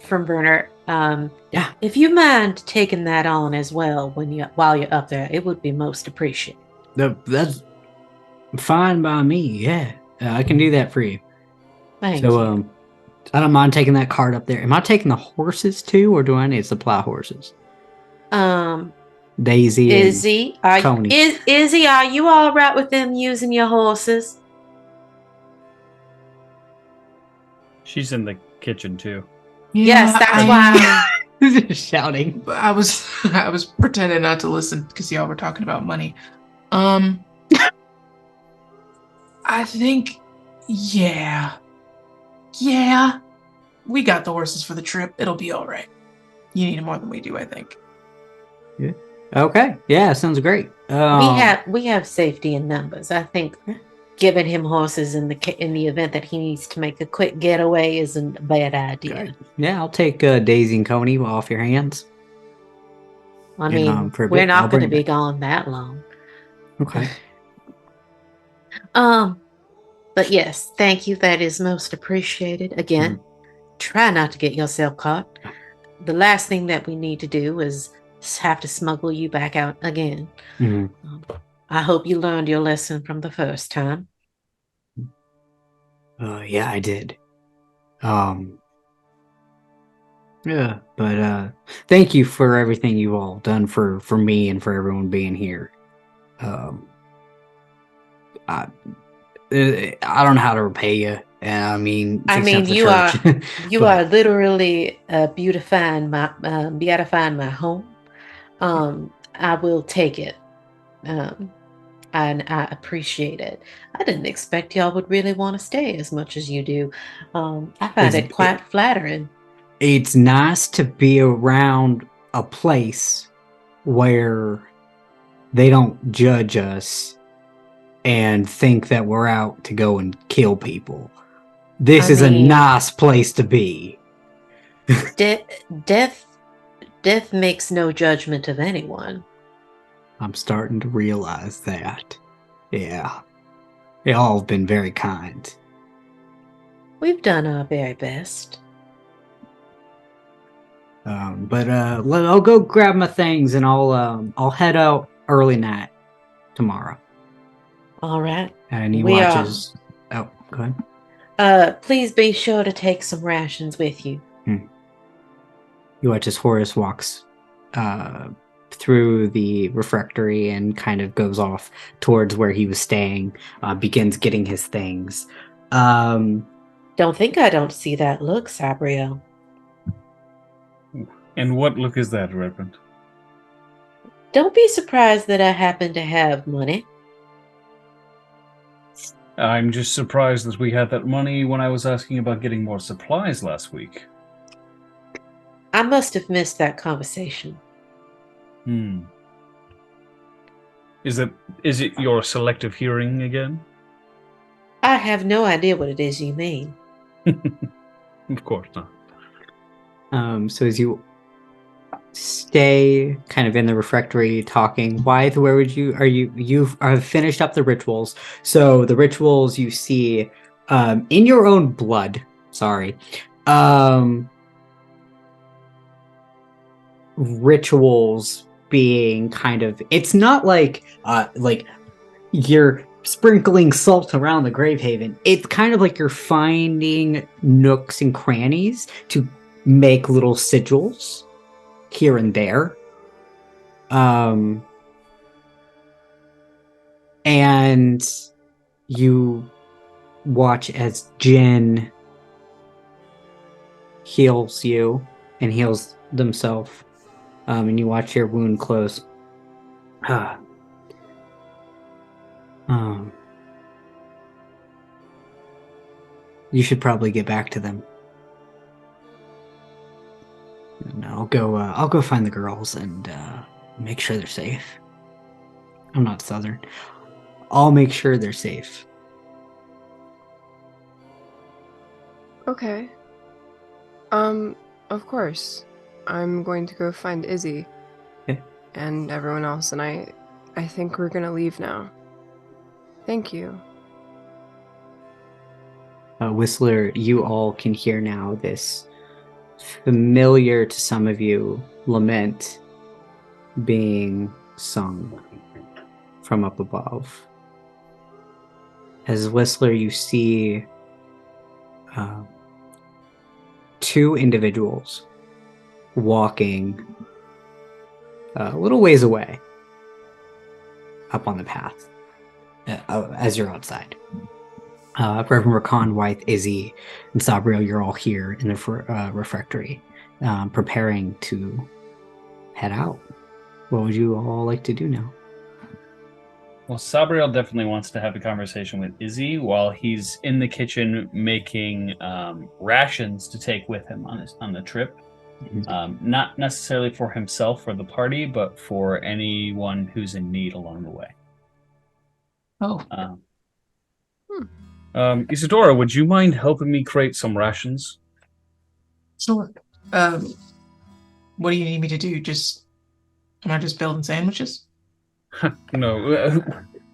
From Werner. Yeah. If you mind taking that on as well while you're up there, it would be most appreciated. That's fine by me. Yeah, I can do that for you. Thank you. I don't mind taking that cart up there. Am I taking the horses too, or do I need to supply horses? Daisy, Izzy, Tony. Izzy, are you all right with them using your horses? She's in the kitchen too. Yes, that's why. Shouting. I was pretending not to listen because y'all were talking about money. I think, yeah, we got the horses for the trip. It'll be all right. You need more than we do, I think. Yeah. Okay. Yeah, sounds great. We have safety in numbers. I think giving him horses in the event that he needs to make a quick getaway isn't a bad idea. Okay. Yeah, I'll take Daisy and Coney off your hands. I mean, we're not going to be gone that long. Okay. But yes, thank you. That is most appreciated. Again, try not to get yourself caught. The last thing that we need to do is have to smuggle you back out again. I hope you learned your lesson from the first time. Yeah, I did. Yeah, but thank you for everything you've all done for me and for everyone being here. I don't know how to repay you. I mean, you are literally beautifying my home. I will take it, and I appreciate it. I didn't expect y'all would really want to stay as much as you do. I find it quite flattering. It's nice to be around a place where they don't judge us and think that we're out to go and kill people. This is a nice place to be. Death makes no judgment of anyone. I'm starting to realize that. Yeah. Y'all have been very kind. We've done our very best. But I'll go grab my things and I'll head out early night tomorrow. All right. And he watches. Oh, go ahead. Please be sure to take some rations with you. You watch as Horace walks through the refectory and kind of goes off towards where he was staying, begins getting his things. Don't think I don't see that look, SABRIEL. And what look is that, Reverend? Don't be surprised that I happen to have money. I'm just surprised that we had that money when I was asking about getting more supplies last week. I must have missed that conversation. Is it your selective hearing again? I have no idea what it is you mean. Of course not. So as you stay kind of in the refectory talking, Wythe, where would you've finished up the rituals. So the rituals you see in your own blood, rituals being kind of, it's not like you're sprinkling salt around the Gravehaven. It's kind of like you're finding nooks and crannies to make little sigils here and there. And you watch as Jin heals you and heals themselves. And you watch your wound close. You should probably get back to them. And I'll go find the girls and make sure they're safe. I'm not Southern. I'll make sure they're safe. Okay. Of course. I'm going to go find Izzy. Okay. And everyone else, and I think we're gonna leave now. Thank you. Whistler, you all can hear now this familiar to some of you lament being sung from up above. As Whistler, you see two individuals walking a little ways away up on the path as you're outside. Reverend Varkan, WYTHE, Izzy, and SABRIEL, you're all here in the refectory, preparing to head out. What would you all like to do now? Well, SABRIEL definitely wants to have a conversation with Izzy while he's in the kitchen making rations to take with him on the trip. Not necessarily for himself or the party, but for anyone who's in need along the way. Oh. Isidora, would you mind helping me create some rations? Sure. What do you need me to do? Am I just building sandwiches? No.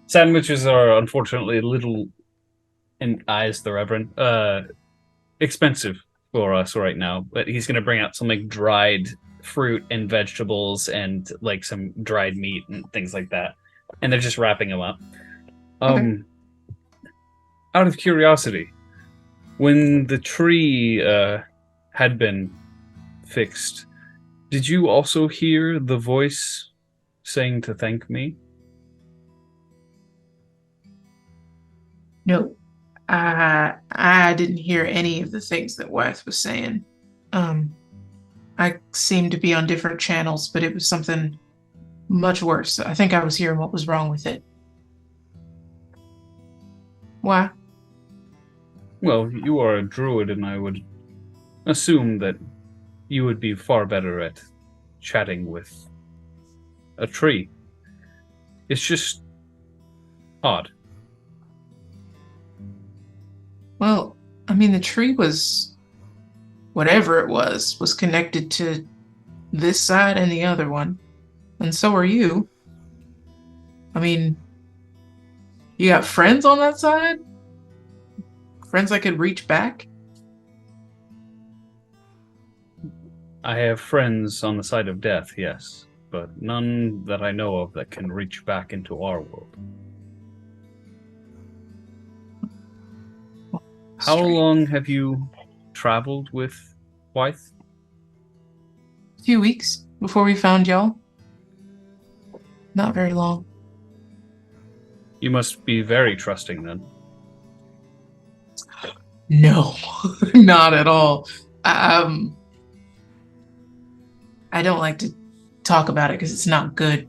Sandwiches are unfortunately a little, in eyes the Reverend, expensive for us right now. But he's going to bring out some like dried fruit and vegetables and like some dried meat and things like that. And they're just wrapping them up. Okay. Out of curiosity, when the tree had been fixed, did you also hear the voice saying to thank me? No, I didn't hear any of the things that WYTHE was saying. I seemed to be on different channels, but it was something much worse. I think I was hearing what was wrong with it. Why? Well, you are a druid, and I would assume that you would be far better at chatting with a tree. It's just odd. Well, I mean, the tree was, whatever it was connected to this side and the other one. And so are you. I mean, you got friends on that side? Friends I could reach back? I have friends on the side of death, yes, but none that I know of that can reach back into our world. How long have you traveled with WYTHE? A few weeks before we found y'all. Not very long. You must be very trusting then. No, not at all. I don't like to talk about it because it's not good.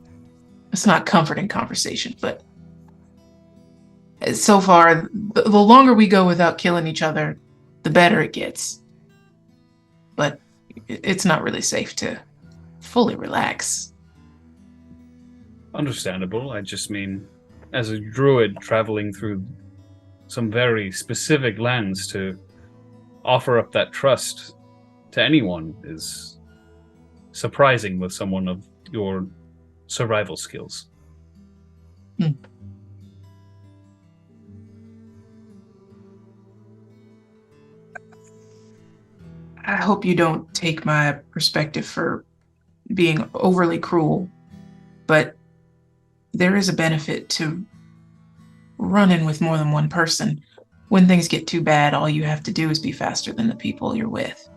It's not comforting conversation, but so far, the longer we go without killing each other, the better it gets. But it's not really safe to fully relax. Understandable. I just mean, as a druid traveling through some very specific lands, to offer up that trust to anyone is surprising with someone of your survival skills. I hope you don't take my perspective for being overly cruel, but there is a benefit to running with more than one person. When things get too bad, all you have to do is be faster than the people you're with.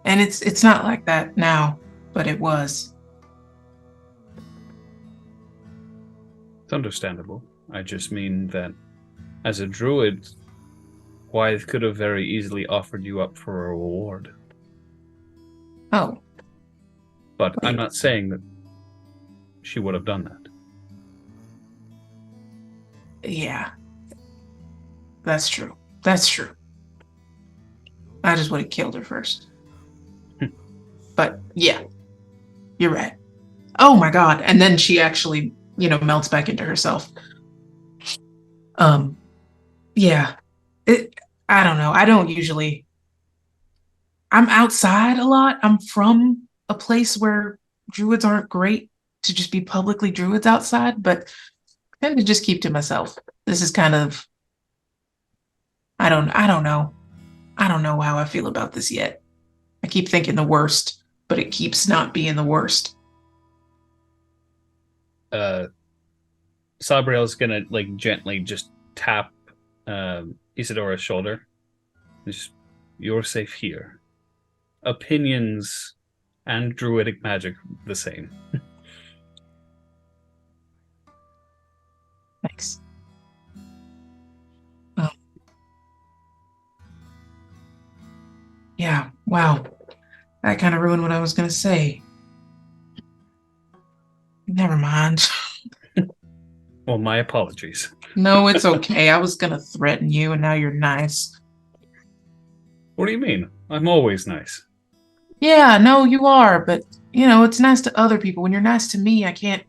And it's not like that now, but it was. It's understandable. I just mean that as a druid, Wythe could have very easily offered you up for a reward. Oh, But I'm Wait. not saying that she would have done that. yeah. That's true. That's true. I just would have killed her first. But yeah, you're right. Oh my god. And then she actually, melts back into herself. Yeah. I don't know. I'm outside a lot. I'm from a place where druids aren't great to just be publicly druids outside, but I tend to just keep to myself. This is kind of, I don't know. I don't know how I feel about this yet. I keep thinking the worst, but it keeps not being the worst. Sabriel's gonna gently just tap Isidora's shoulder. You're safe here. Opinions and druidic magic the same. Thanks. Yeah, wow. That kind of ruined what I was going to say. Never mind. Well, my apologies. No, it's okay. I was going to threaten you, and now you're nice. What do you mean? I'm always nice. Yeah, no, you are, but, it's nice to other people. When you're nice to me, I can't,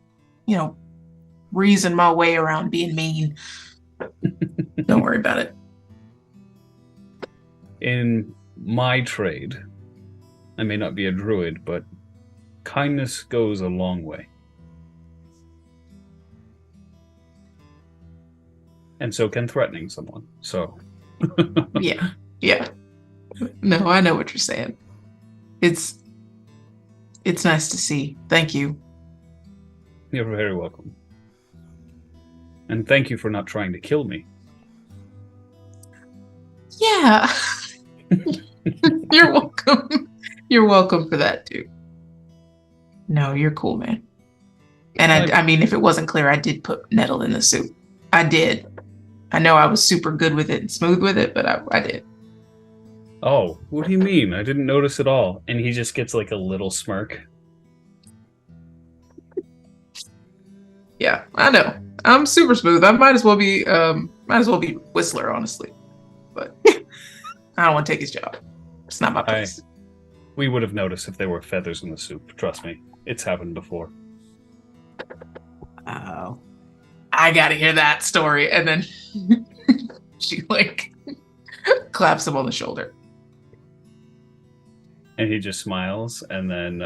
reason my way around being mean. Don't worry about it. In my trade, I may not be a druid, but kindness goes a long way. And so can threatening someone, so... Yeah. No, I know what you're saying. It's nice to see. Thank you. You're very welcome. And thank you for not trying to kill me. Yeah. You're welcome. You're welcome for that, too. No, you're cool, man. And I mean, if it wasn't clear, I did put nettle in the soup. I did. I know I was super good with it and smooth with it, but I did. Oh, what do you mean? I didn't notice at all. And he just gets a little smirk. Yeah, I know. I'm super smooth. I might as well be Whistler, honestly. But I don't want to take his job. It's not my place. We would have noticed if there were feathers in the soup. Trust me. It's happened before. Oh. I gotta hear that story. And then she claps him on the shoulder. And he just smiles, and then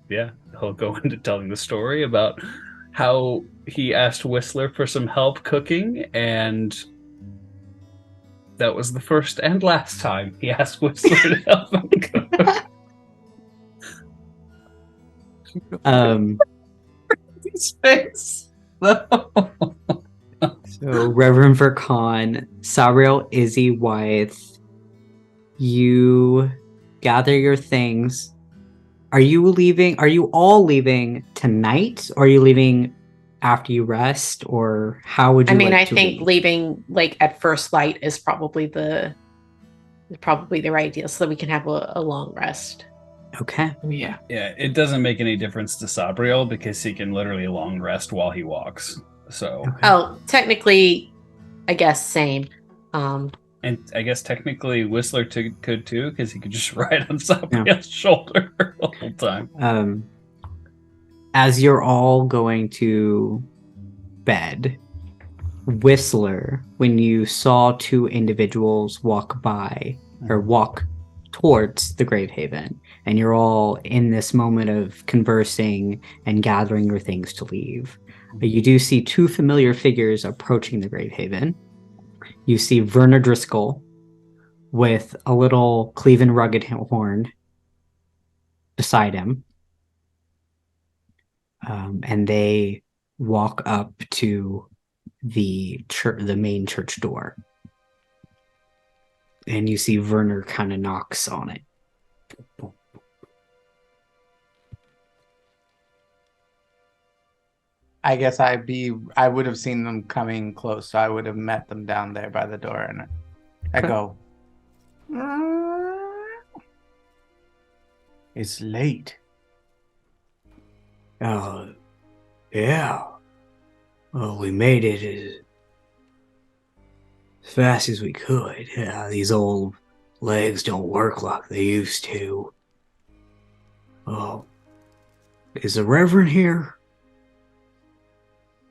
he'll go into telling the story about how he asked Whistler for some help cooking, and that was the first and last time he asked Whistler to help him cook. His face. So Reverend Varkan, Sabriel, Izzy, Wythe, you gather your things. Are you all leaving tonight? Or are you leaving after you rest? Or how would you I think leaving at first light is probably the right idea, so that we can have a long rest. Okay. Yeah. Yeah, it doesn't make any difference to Sabriel because he can literally long rest while he walks. So. Okay. Oh, technically, I guess same. And I guess technically Whistler could too, because he could just ride on Sabriel's shoulder the whole time. As you're all going to bed, Whistler, when you saw two individuals walk by or walk towards the Gravehaven, and you're all in this moment of conversing and gathering your things to leave, you do see two familiar figures approaching the Gravehaven. You see Verner Driscoll with a little cleven rugged horn beside him. And they walk up to the main church door. And you see Verner kind of knocks on it. I guess I would have seen them coming close, so I would have met them down there by the door, and I Okay. go, it's late. Yeah. Well, we made it as fast as we could. These old legs don't work like they used to. Oh, is the Reverend here?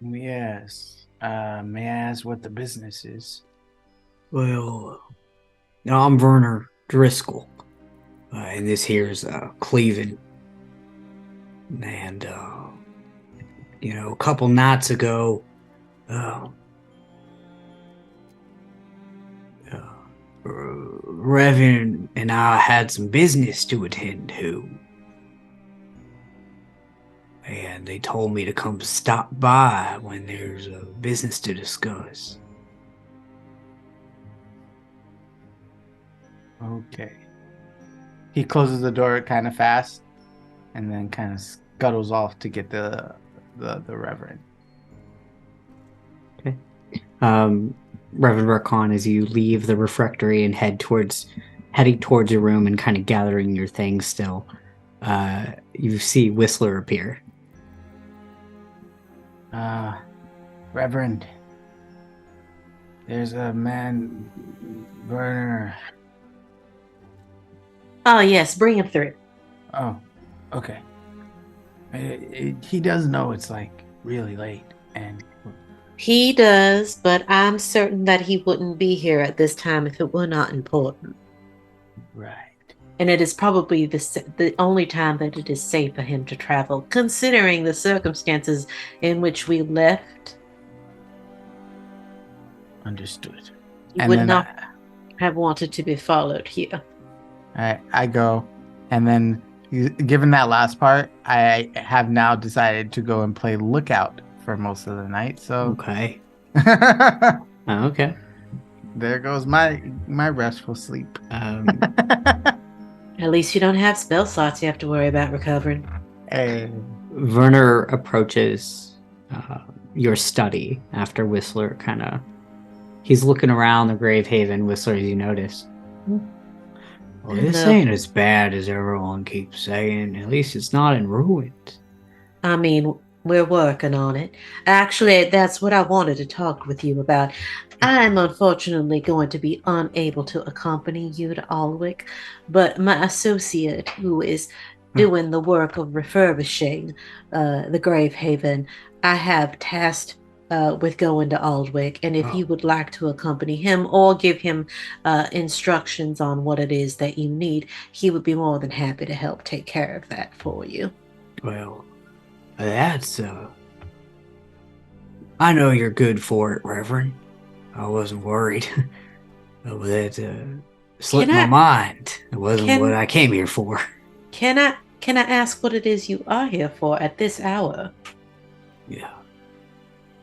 Yes. May I ask what the business is? Well, I'm Werner Driscoll, and this here's Cleveland. And a couple nights ago, Reverend and I had some business to attend to. And they told me to come stop by when there's a business to discuss. Okay. He closes the door kind of fast, and then kind of scuttles off to get the Reverend. Okay. Reverend Varkan, as you leave the refectory and heading towards your room and kind of gathering your things still, you see Whistler appear. Reverend, there's a man, Werner. Oh, yes, bring him through. Oh, okay. He does know it's like really late, and He does, but I'm certain that he wouldn't be here at this time if it were not important. right. And it is probably the only time that it is safe for him to travel, considering the circumstances in which we left. Understood. He And would then not have wanted to be followed here. I go, and then given that last part, I have now decided to go and play lookout for most of the night. So Okay. Okay. there goes my restful sleep. At least you don't have spell slots you have to worry about recovering. Hey. Werner approaches your study after Whistler he's looking around the Gravehaven, Whistler, as you notice. Well, this No. ain't as bad as everyone keeps saying. At least it's not in ruins. I mean, we're working on it. Actually, that's what I wanted to talk with you about. I'm unfortunately going to be unable to accompany you to Alwick, but my associate who is doing the work of refurbishing the Gravehaven, I have tasked with going to Aldwick, and if you would like to accompany him or give him instructions on what it is that you need, he would be more than happy to help take care of that for you. Well, that's, I know you're good for it, Reverend. I wasn't worried. But that slipped my mind. It wasn't what I came here for. Can I ask what it is you are here for at this hour? Yeah.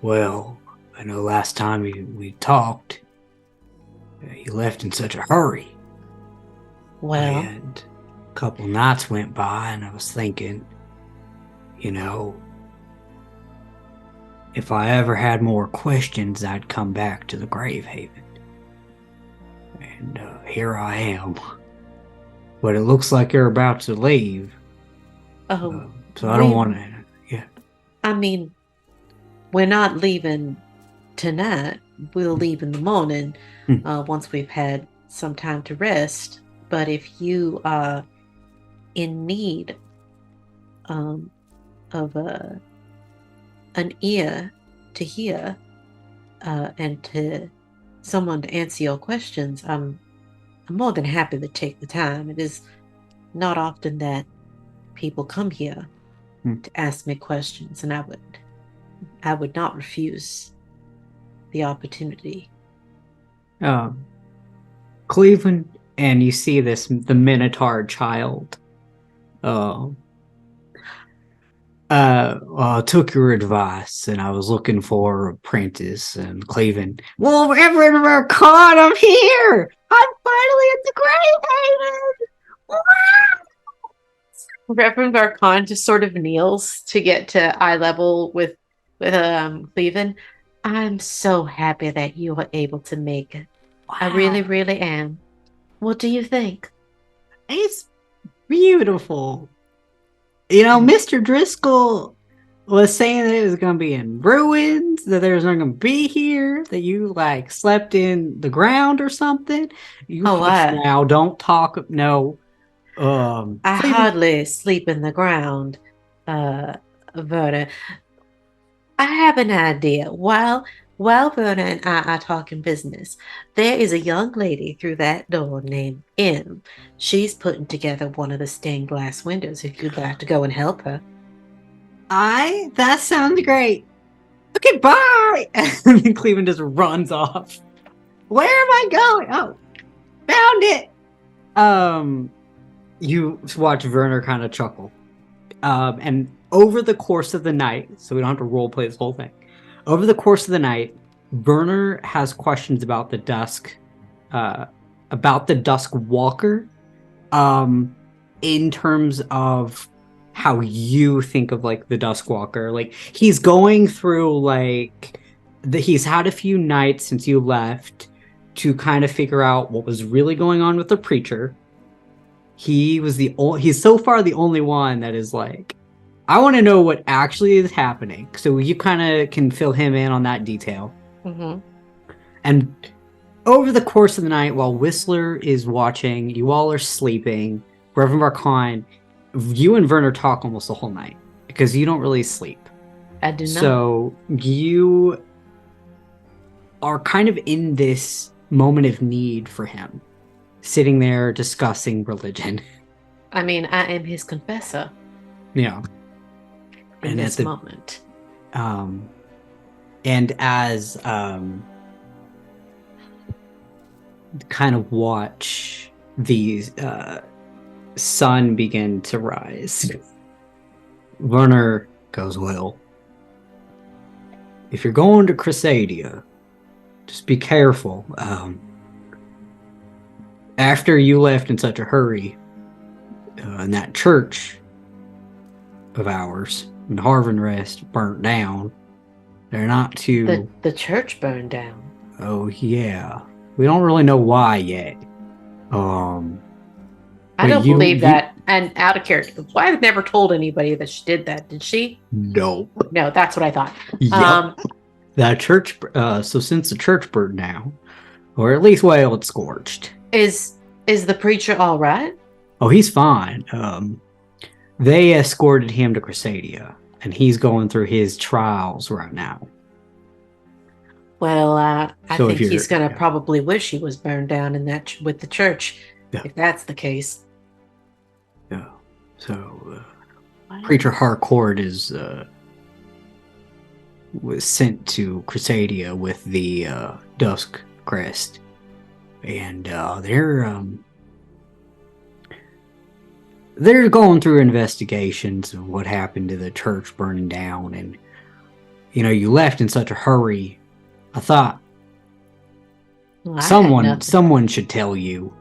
Well, I know last time we talked, you left in such a hurry. Well, And a couple nights went by, and I was thinking, if I ever had more questions, I'd come back to the Gravehaven. And here I am. But it looks like you're about to leave. So I don't want to... Yeah. I mean, we're not leaving tonight. We'll leave in the morning once we've had some time to rest. But if you are in need of an ear to hear and to someone to answer your questions, I'm more than happy to take the time. It is not often that people come here to ask me questions, and I would not refuse the opportunity. Cleveland, and you see the Minotaur child. I took your advice, and I was looking for an apprentice, and Cleveland, well, Reverend Varkan, I'm here! I'm finally at the Gravehaven! Reverend Varkan just sort of kneels to get to eye level with with Cleveland. I'm so happy that you were able to make it. I really, really am. What do you think? It's beautiful. You know, Mr. Driscoll was saying that it was going to be in ruins, that there's not going to be here, that you like slept in the ground or something. You hush now, don't talk. No. I hardly sleep in the ground, Verna. I have an idea. While Verna and I are talking business, there is a young lady through that door named M. She's putting together one of the stained glass windows if you'd like to go and help her. That sounds great. Okay, bye! And then Cleveland just runs off. Where am I going? Oh, found it! You watch Werner kind of chuckle. And over the course of the night, so we don't have to roleplay this whole thing. Over the course of the night, Werner has questions about the Dusk Walker, in terms of how you think of like the Dusk Walker. Like he's going through like he's had a few nights since you left to kind of figure out what was really going on with the preacher. He's so far the only one that is like, I want to know what actually is happening. So you kind of can fill him in on that detail. Mm-hmm. And over the course of the night, while Whistler is watching, you all are sleeping. Reverend Varkan, you and Werner talk almost the whole night because you don't really sleep. I do not. So you are kind of in this moment of need for him, sitting there discussing religion. I mean, I am his confessor. Yeah. In this moment. And as kind of watch the sun begin to rise, Werner goes, well, if you're going to Crusadia, just be careful. After you left in such a hurry, in that church of ours, and Harvin Rest burnt down, they're not too... The church burned down? Oh, yeah. We don't really know why yet. I don't believe that. And out of character, Wythe never told anybody that she did that, did she? No. No, that's what I thought. Yep. That church, so since the church burned down, or at least, well, it's scorched. Is the preacher all right? Oh, he's fine. They escorted him to Crusadia, and he's going through his trials right now. Well, I think he's going to probably wish he was burned down in that with the church, if that's the case. Yeah. So, Preacher Harcourt was sent to Crusadia with the Dusk Crest, and they're going through investigations of what happened to the church burning down. And you left in such a hurry. I thought someone should tell you,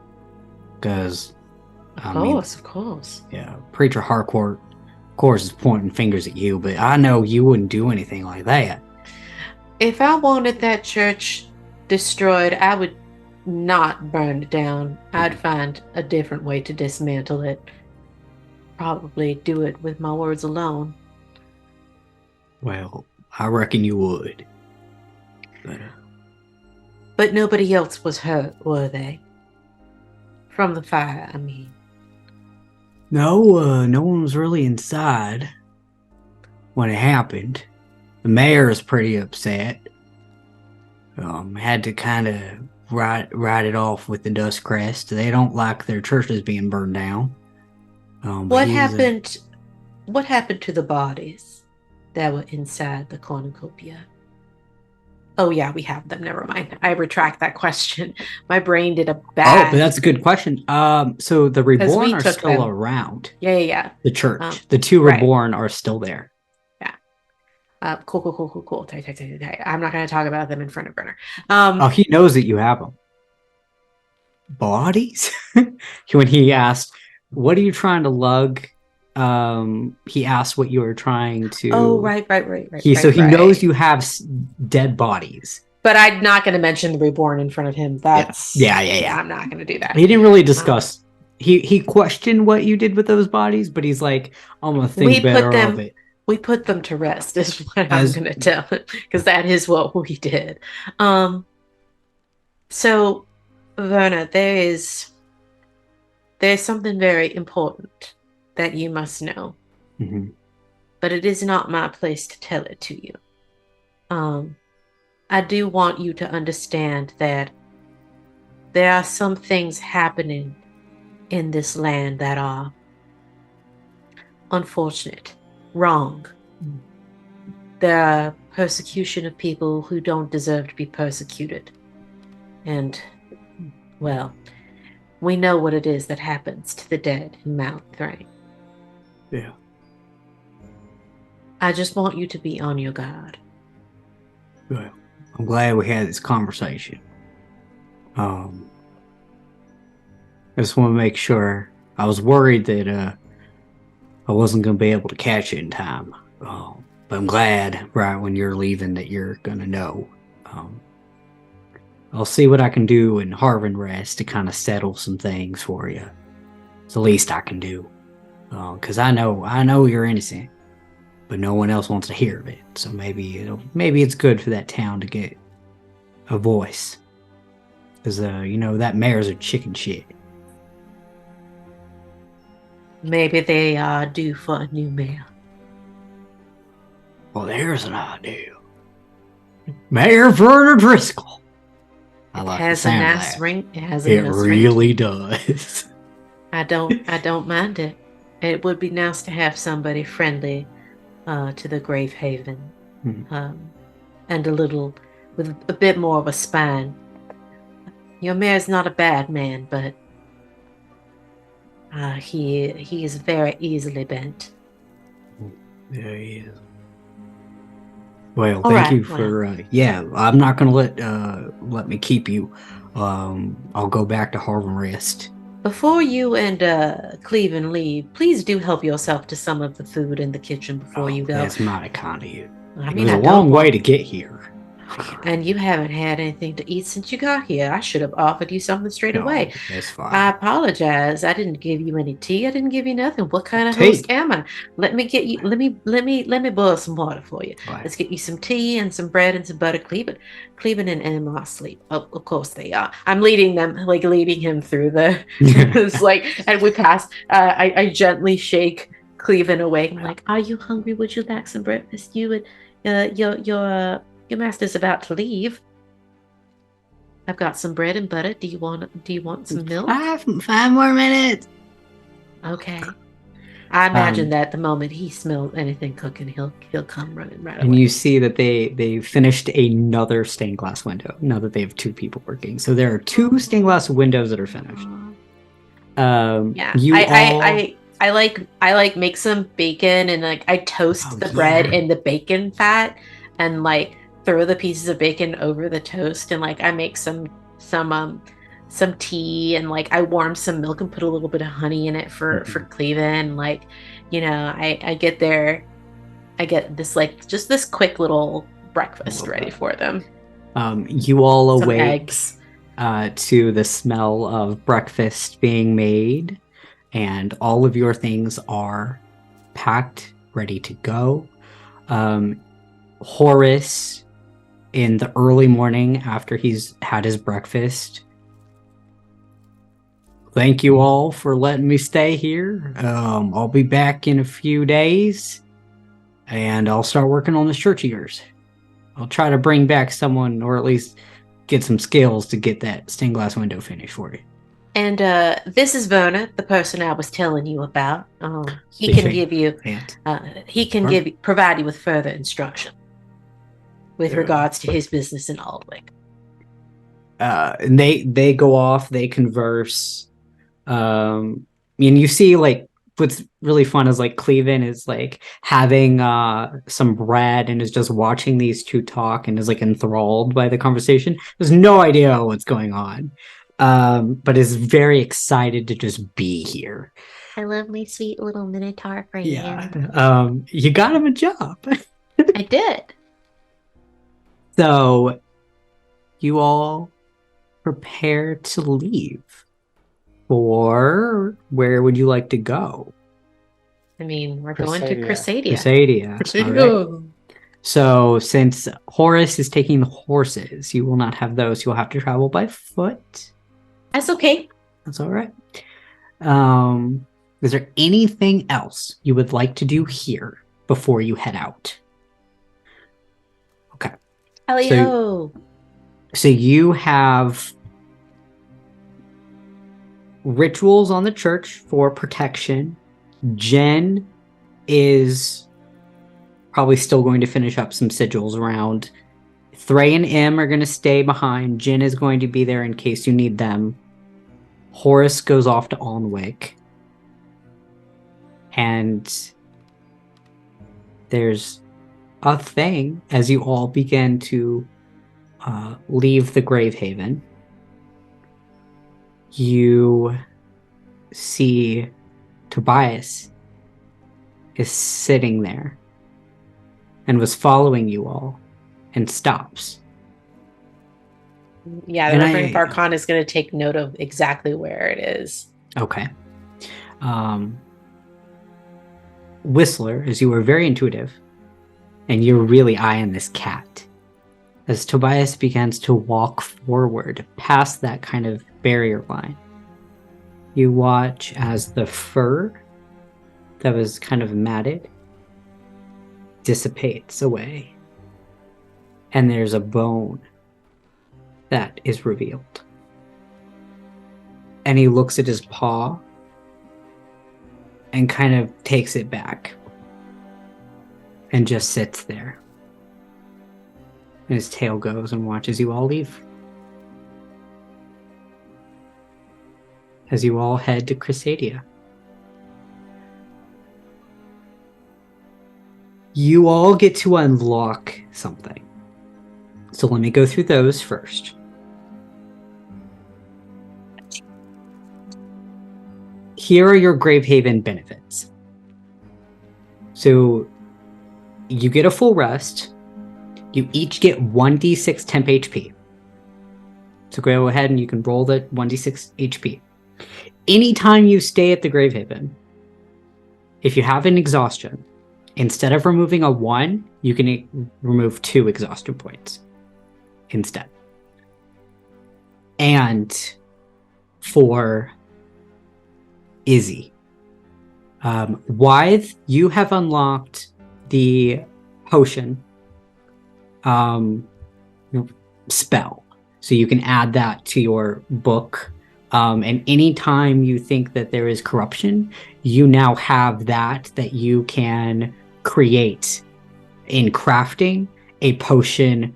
because of course. Yeah, Preacher Harcourt, of course, is pointing fingers at you, but I know you wouldn't do anything like that. If I wanted that church destroyed, I would not burn it down. I'd find a different way to dismantle it. Probably do it with my words alone. Well, I reckon you would. But nobody else was hurt, were they? From the fire, I mean. No, no one was really inside when it happened. The mayor is pretty upset. Had to kind of write it off with the Dusk Crest. They don't like their churches being burned down. What happened? What happened to the bodies that were inside the cornucopia? Oh yeah, we have them. Never mind. I retract that question. My brain did a bad. Oh, but that's a good question. So the Reborn are still around. Yeah. The church. The two Reborn are still there. Yeah. Cool. I'm not going to talk about them in front of Brenner. He knows that you have them. Bodies? When he asked, what are you trying to lug he asked what you were trying to. Oh, right. He knows you have dead bodies. But I'm not going to mention the reborn in front of him. That's Yeah. I'm not going to do that. He didn't really discuss. He questioned what you did with those bodies, but he's like, I'm gonna think better of it. We put them to rest, is what I'm going to tell him, because that is what we did. So, Verna, there's something very important that you must know, but it is not my place to tell it to you. I do want you to understand that there are some things happening in this land that are unfortunate, wrong. There are persecution of people who don't deserve to be persecuted. And, well, we know what it is that happens to the dead in Mount Thrain. Yeah. I just want you to be on your guard. Well, I'm glad we had this conversation. I just want to make sure. I was worried that I wasn't going to be able to catch it in time. But I'm glad right when you're leaving that you're going to know. I'll see what I can do in Harvin Rest to kind of settle some things for you. It's the least I can do. Because I know you're innocent, but no one else wants to hear of it. So maybe it's good for that town to get a voice. Because that mayor's a chicken shit. Maybe they are due for a new mayor. Well, there's an idea. Mayor Verner Driscoll. I like has the a sound of nice that. ring. It has a It nice really ring. does. I don't mind it. It would be nice to have somebody friendly to the Gravehaven, and with a bit more of a spine. Your mayor's not a bad man, but he is very easily bent. Yeah, he is. Well, All thank right, you for. I'm not gonna let me keep you. I'll go back to Harvin Rest. Before you and Cleveland leave, please do help yourself to some of the food in the kitchen before you go. That's mighty kind of you. I It mean, was I a don't long way want- to get here. And you haven't had anything to eat since you got here. I should have offered you something straight No, away. That's fine. I apologize. I didn't give you any tea. I didn't give you nothing. What kind of Tea? host am I? Let me get you. Let me boil some water for you. Right. Let's get you some tea and some bread and some butter. Cleveland and Emma are asleep. Oh, of course they are. I'm leading him through the. It's like, and we pass. I gently shake Cleveland awake. I'm like, "Are you hungry? Would you like some breakfast? You and your master's about to leave. I've got some bread and butter. Do you want some milk?" 5 more minutes. Okay. I imagine that the moment he smells anything cooking, he'll come running right And away. you see that they finished another stained glass window. Now that they have 2 people working, so there are 2 stained glass windows that are finished. Yeah. You I like make some bacon and like I toast the bread in the bacon fat and like throw the pieces of bacon over the toast and like I make some tea and like I warm some milk and put a little bit of honey in it for Cleveland. Like, I get there, I get this like just this quick little breakfast ready for them. You all Some awake eggs. to the smell of breakfast being made, and all of your things are packed, ready to go. Horace, in the early morning after he's had his breakfast, thank you all for letting me stay here. I'll be back in a few days, and I'll start working on this church of yours. I'll try to bring back someone, or at least get some skills to get that stained glass window finished for you. And this is Verna, the person I was telling you about. He They can shake give you, provide you with further instruction with Yeah. regards to his business in Aldwick. And they go off, they converse. And you see, like, what's really fun is like Cleveland is like having some bread and is just watching these 2 talk and is like enthralled by the conversation. There's no idea what's going on, but is very excited to just be here. I love my sweet little Minotaur friend. You got him a job. I did. So you all prepare to leave. Or where would you like to go? I mean, we're going to Chrysadia. Chrysadia. All right. So since Horace is taking the horses, you will not have those. You'll have to travel by foot. That's okay. That's all right. Is there anything else you would like to do here before you head out? Okay. Hello. So you have rituals on the church for protection. Jen is probably still going to finish up some sigils around. Threy and M are going to stay behind. Jen is going to be there in case you need them. Horace goes off to Alnwick. And there's a thing as you all begin to leave the Gravehaven. You see Tobias is sitting there and was following you all and stops. Yeah, the Reverend Varkan is going to take note of exactly where it is. Okay. Whistler, as you were very intuitive, and you're really eyeing this cat, as Tobias begins to walk forward past that kind of barrier line, you watch as the fur that was kind of matted dissipates away, and there's a bone that is revealed. And he looks at his paw and kind of takes it back and just sits there. And his tail goes and watches you all leave. As you all head to Chrysadia. You all get to unlock something. So let me go through those first. Here are your Gravehaven benefits. So you get a full rest. You each get 1d6 temp HP. So go ahead and you can roll the 1d6 HP. Anytime you stay at the Gravehaven, if you have an exhaustion, instead of removing a 1, you can remove 2 exhaustion points instead. And for Izzy, WYTHE, you have unlocked the potion spell. So you can add that to your book. And anytime you think that there is corruption, you now have that you can create in crafting a potion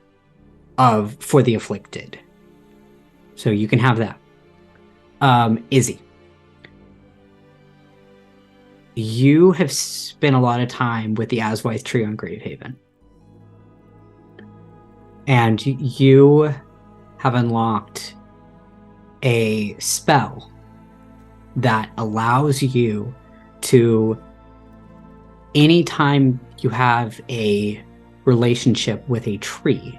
for the afflicted. So you can have that. Izzy, you have spent a lot of time with the Aswythe tree on Gravehaven. And you have unlocked a spell that allows you to, anytime you have a relationship with a tree,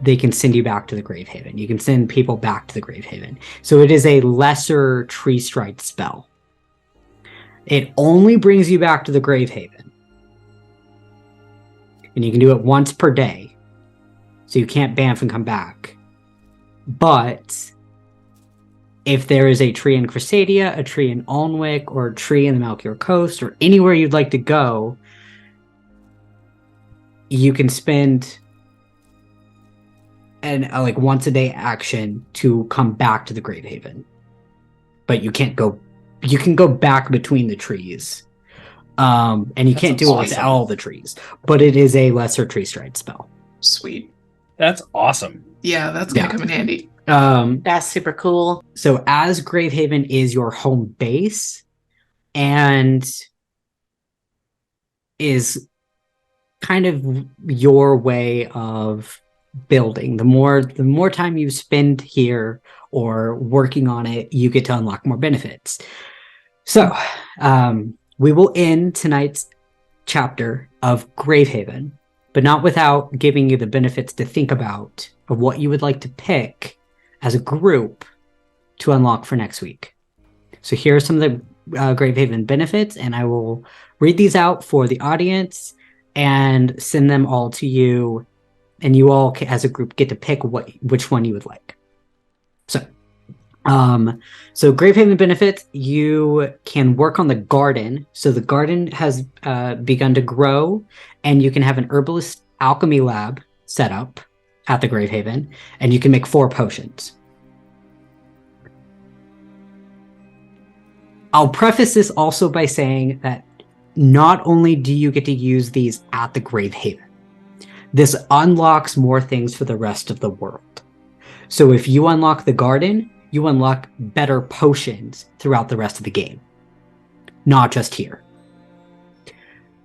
they can send you back to the Gravehaven. You can send people back to the Gravehaven. So it is a lesser tree strike spell. It only brings you back to the Gravehaven. And you can do it once per day. So you can't bamf and come back. But if there is a tree in Chrysadia, a tree in Alnwick, or a tree in the Malkier Coast, or anywhere you'd like to go, you can spend an once a day action to come back to the Gravehaven. But you can't go. You can go back between the trees. And you can't do it with all the trees. But it is a lesser tree stride spell. Sweet. That's awesome. Yeah, that's gonna come in handy. That's super cool. So as Gravehaven is your home base and is kind of your way of building, the more time you spend here or working on it, you get to unlock more benefits. So, we will end tonight's chapter of Gravehaven, but not without giving you the benefits to think about of what you would like to pick as a group to unlock for next week. So here are some of the Gravehaven benefits, and I will read these out for the audience and send them all to you, and you all, as a group, get to pick which one you would like. So Gravehaven benefits, you can work on the garden. So the garden has begun to grow, and you can have an herbalist alchemy lab set up at the Gravehaven, and you can make 4 potions. I'll preface this also by saying that not only do you get to use these at the Gravehaven, this unlocks more things for the rest of the world. So if you unlock the garden, you unlock better potions throughout the rest of the game, not just here.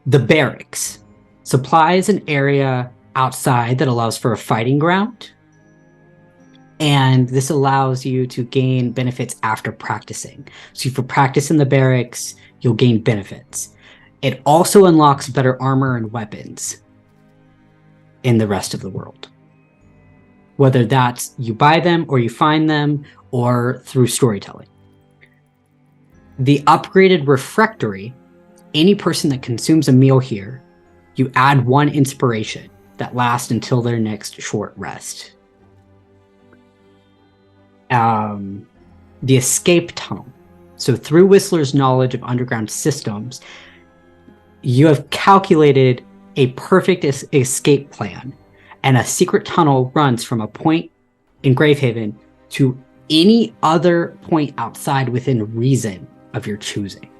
The barracks supplies an area outside that allows for a fighting ground, and this allows you to gain benefits after practicing. So if you practice in the barracks, you'll gain benefits. It also unlocks better armor and weapons in the rest of the world, whether that's you buy them or you find them or through storytelling. The upgraded refectory, any person that consumes a meal here, you add 1 inspiration that lasts until their next short rest. The escape tunnel. So through Whistler's knowledge of underground systems, you have calculated a perfect escape plan, and a secret tunnel runs from a point in Gravehaven to any other point outside within reason of your choosing.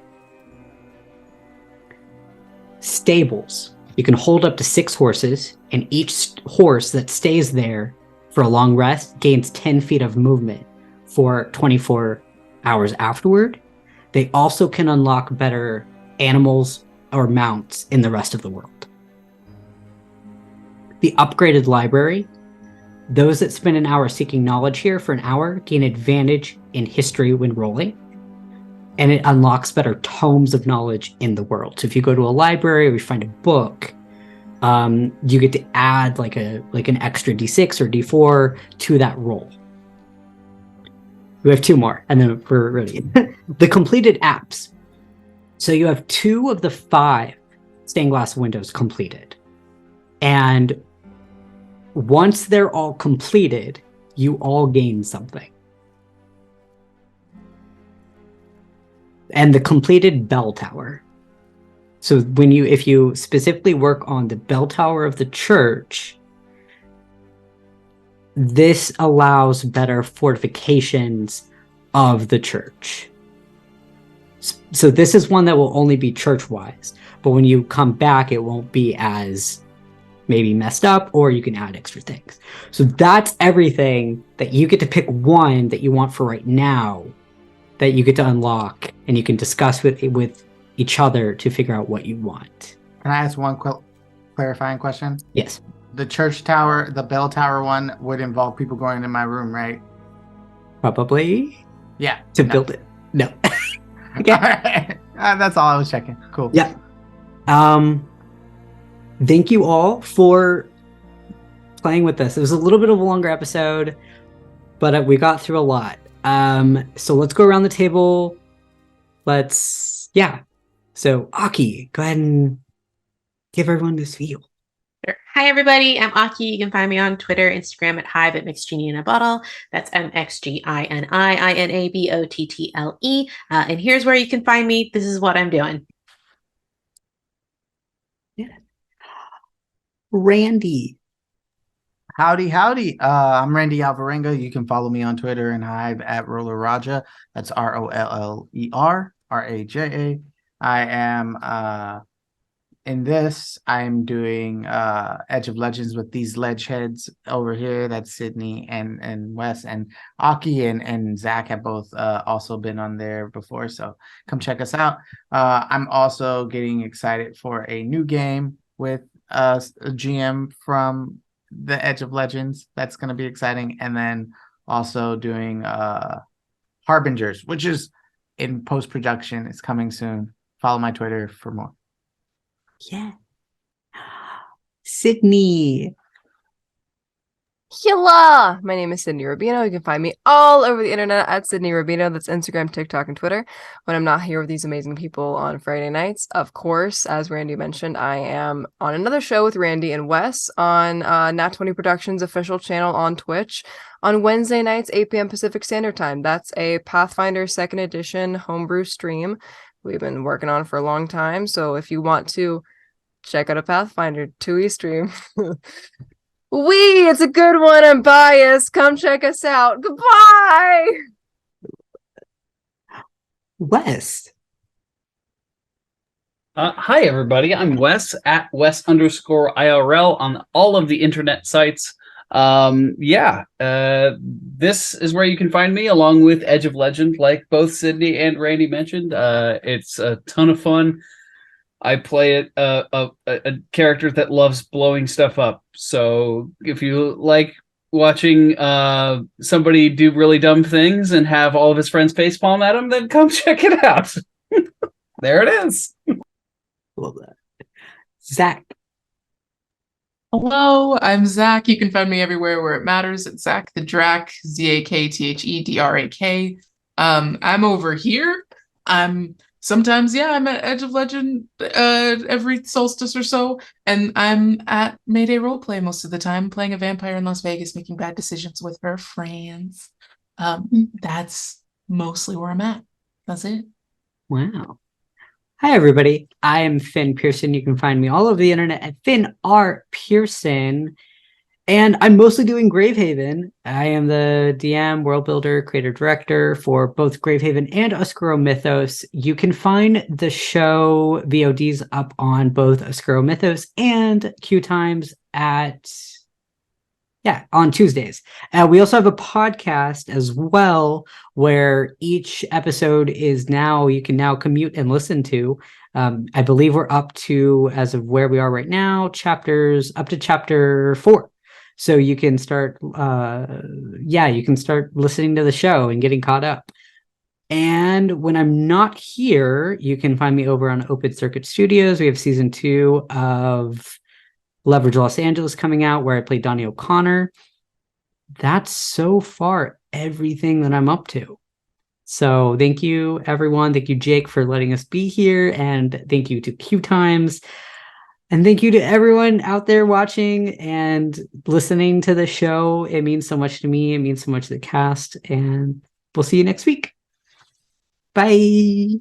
Stables. You can hold up to 6 horses, and each horse that stays there for a long rest gains 10 feet of movement for 24 hours afterward. They also can unlock better animals or mounts in the rest of the world. The upgraded library. Those that spend an hour seeking knowledge here for an hour gain advantage in history when rolling, and it unlocks better tomes of knowledge in the world. So if you go to a library or you find a book, you get to add like an extra d6 or d4 to that roll. We have 2 more, and then we're ready. The completed apps. So you have 2 of the 5 stained glass windows completed, and once they're all completed, you all gain something. And the completed bell tower. So if you specifically work on the bell tower of the church, this allows better fortifications of the church. So this is one that will only be church-wise, but when you come back, it won't be as maybe messed up, or you can add extra things. So that's everything that you get to pick one that you want for right now that you get to unlock, and you can discuss with each other to figure out what you want. Can I ask one clarifying question? Yes. The church tower, the bell tower one would involve people going into my room, right? Probably. Yeah. To build it. No. Okay. That's all I was checking. Cool. Yeah. Thank you all for playing with us. It was a little bit of a longer episode, but we got through a lot. So let's go around the table. So Aki, go ahead and give everyone this feel. Sure. Hi, everybody. I'm Aki. You can find me on Twitter, Instagram at Hive at MixGenie in a Bottle. That's MXGINIINABOTTLE. And here's where you can find me. This is what I'm doing. Randy. Howdy. I'm Randy Alvarenga. You can follow me on Twitter and Hive at Roller Raja. That's ROLLER RAJA. I am in this. I'm doing Edge of Legends with these ledge heads over here. That's Sidney and Wes, and Aki and Zach have both also been on there before. So come check us out. I'm also getting excited for a new game with a GM from the Edge of Legends. That's going to be exciting. And then also doing Harbingers, which is in post-production. It's coming soon. Follow my Twitter for more. Yeah. Sydney. Hello! My name is Sidney Rubino. You can find me all over the internet at Sidney Rubino. That's Instagram, TikTok, and Twitter. When I'm not here with these amazing people on Friday nights, of course, as Randy mentioned, I am on another show with Randy and Wes on Nat 20 Productions official channel on Twitch on Wednesday nights, 8 p.m. Pacific Standard Time. That's a Pathfinder 2nd Edition homebrew stream we've been working on for a long time. So if you want to check out a Pathfinder 2e stream... it's a good one. I'm biased. Come check us out. Goodbye. Wes. Hi, everybody. I'm Wes at Wes_IRL on all of the internet sites. This is where you can find me along with Edge of Legend, like both Sidney and Randy mentioned. It's a ton of fun. I play a character that loves blowing stuff up. So if you like watching somebody do really dumb things and have all of his friends facepalm at him, then come check it out. There it is. Love that. Zach. Hello, I'm Zach. You can find me everywhere where it matters. It's Zach the Drak, ZAKTHEDRAK. I'm over here. Sometimes, I'm at Edge of Legend every solstice or so, and I'm at Mayday Roleplay most of the time, playing a vampire in Las Vegas, making bad decisions with her friends. That's mostly where I'm at. That's it. Wow. Hi, everybody. I am Finn Pierson. You can find me all over the internet at Finn R. Pierson. And I'm mostly doing Gravehaven. I am the DM, world builder, creator, director for both Gravehaven and OscuroMythos. You can find the show VODs up on both OscuroMythos and Q Times on Tuesdays. We also have a podcast as well, where each episode is you can now commute and listen to. I believe we're up to, as of where we are right now, up to chapter 4. So you can start, listening to the show and getting caught up. And when I'm not here, you can find me over on Open Circuit Studios. We have season 2 of Leverage Los Angeles coming out, where I play Donnie O'Connor. That's so far everything that I'm up to. So thank you, everyone. Thank you, Jake, for letting us be here. And thank you to Q Times. And thank you to everyone out there watching and listening to the show. It means so much to me. It means so much to the cast. And we'll see you next week. Bye.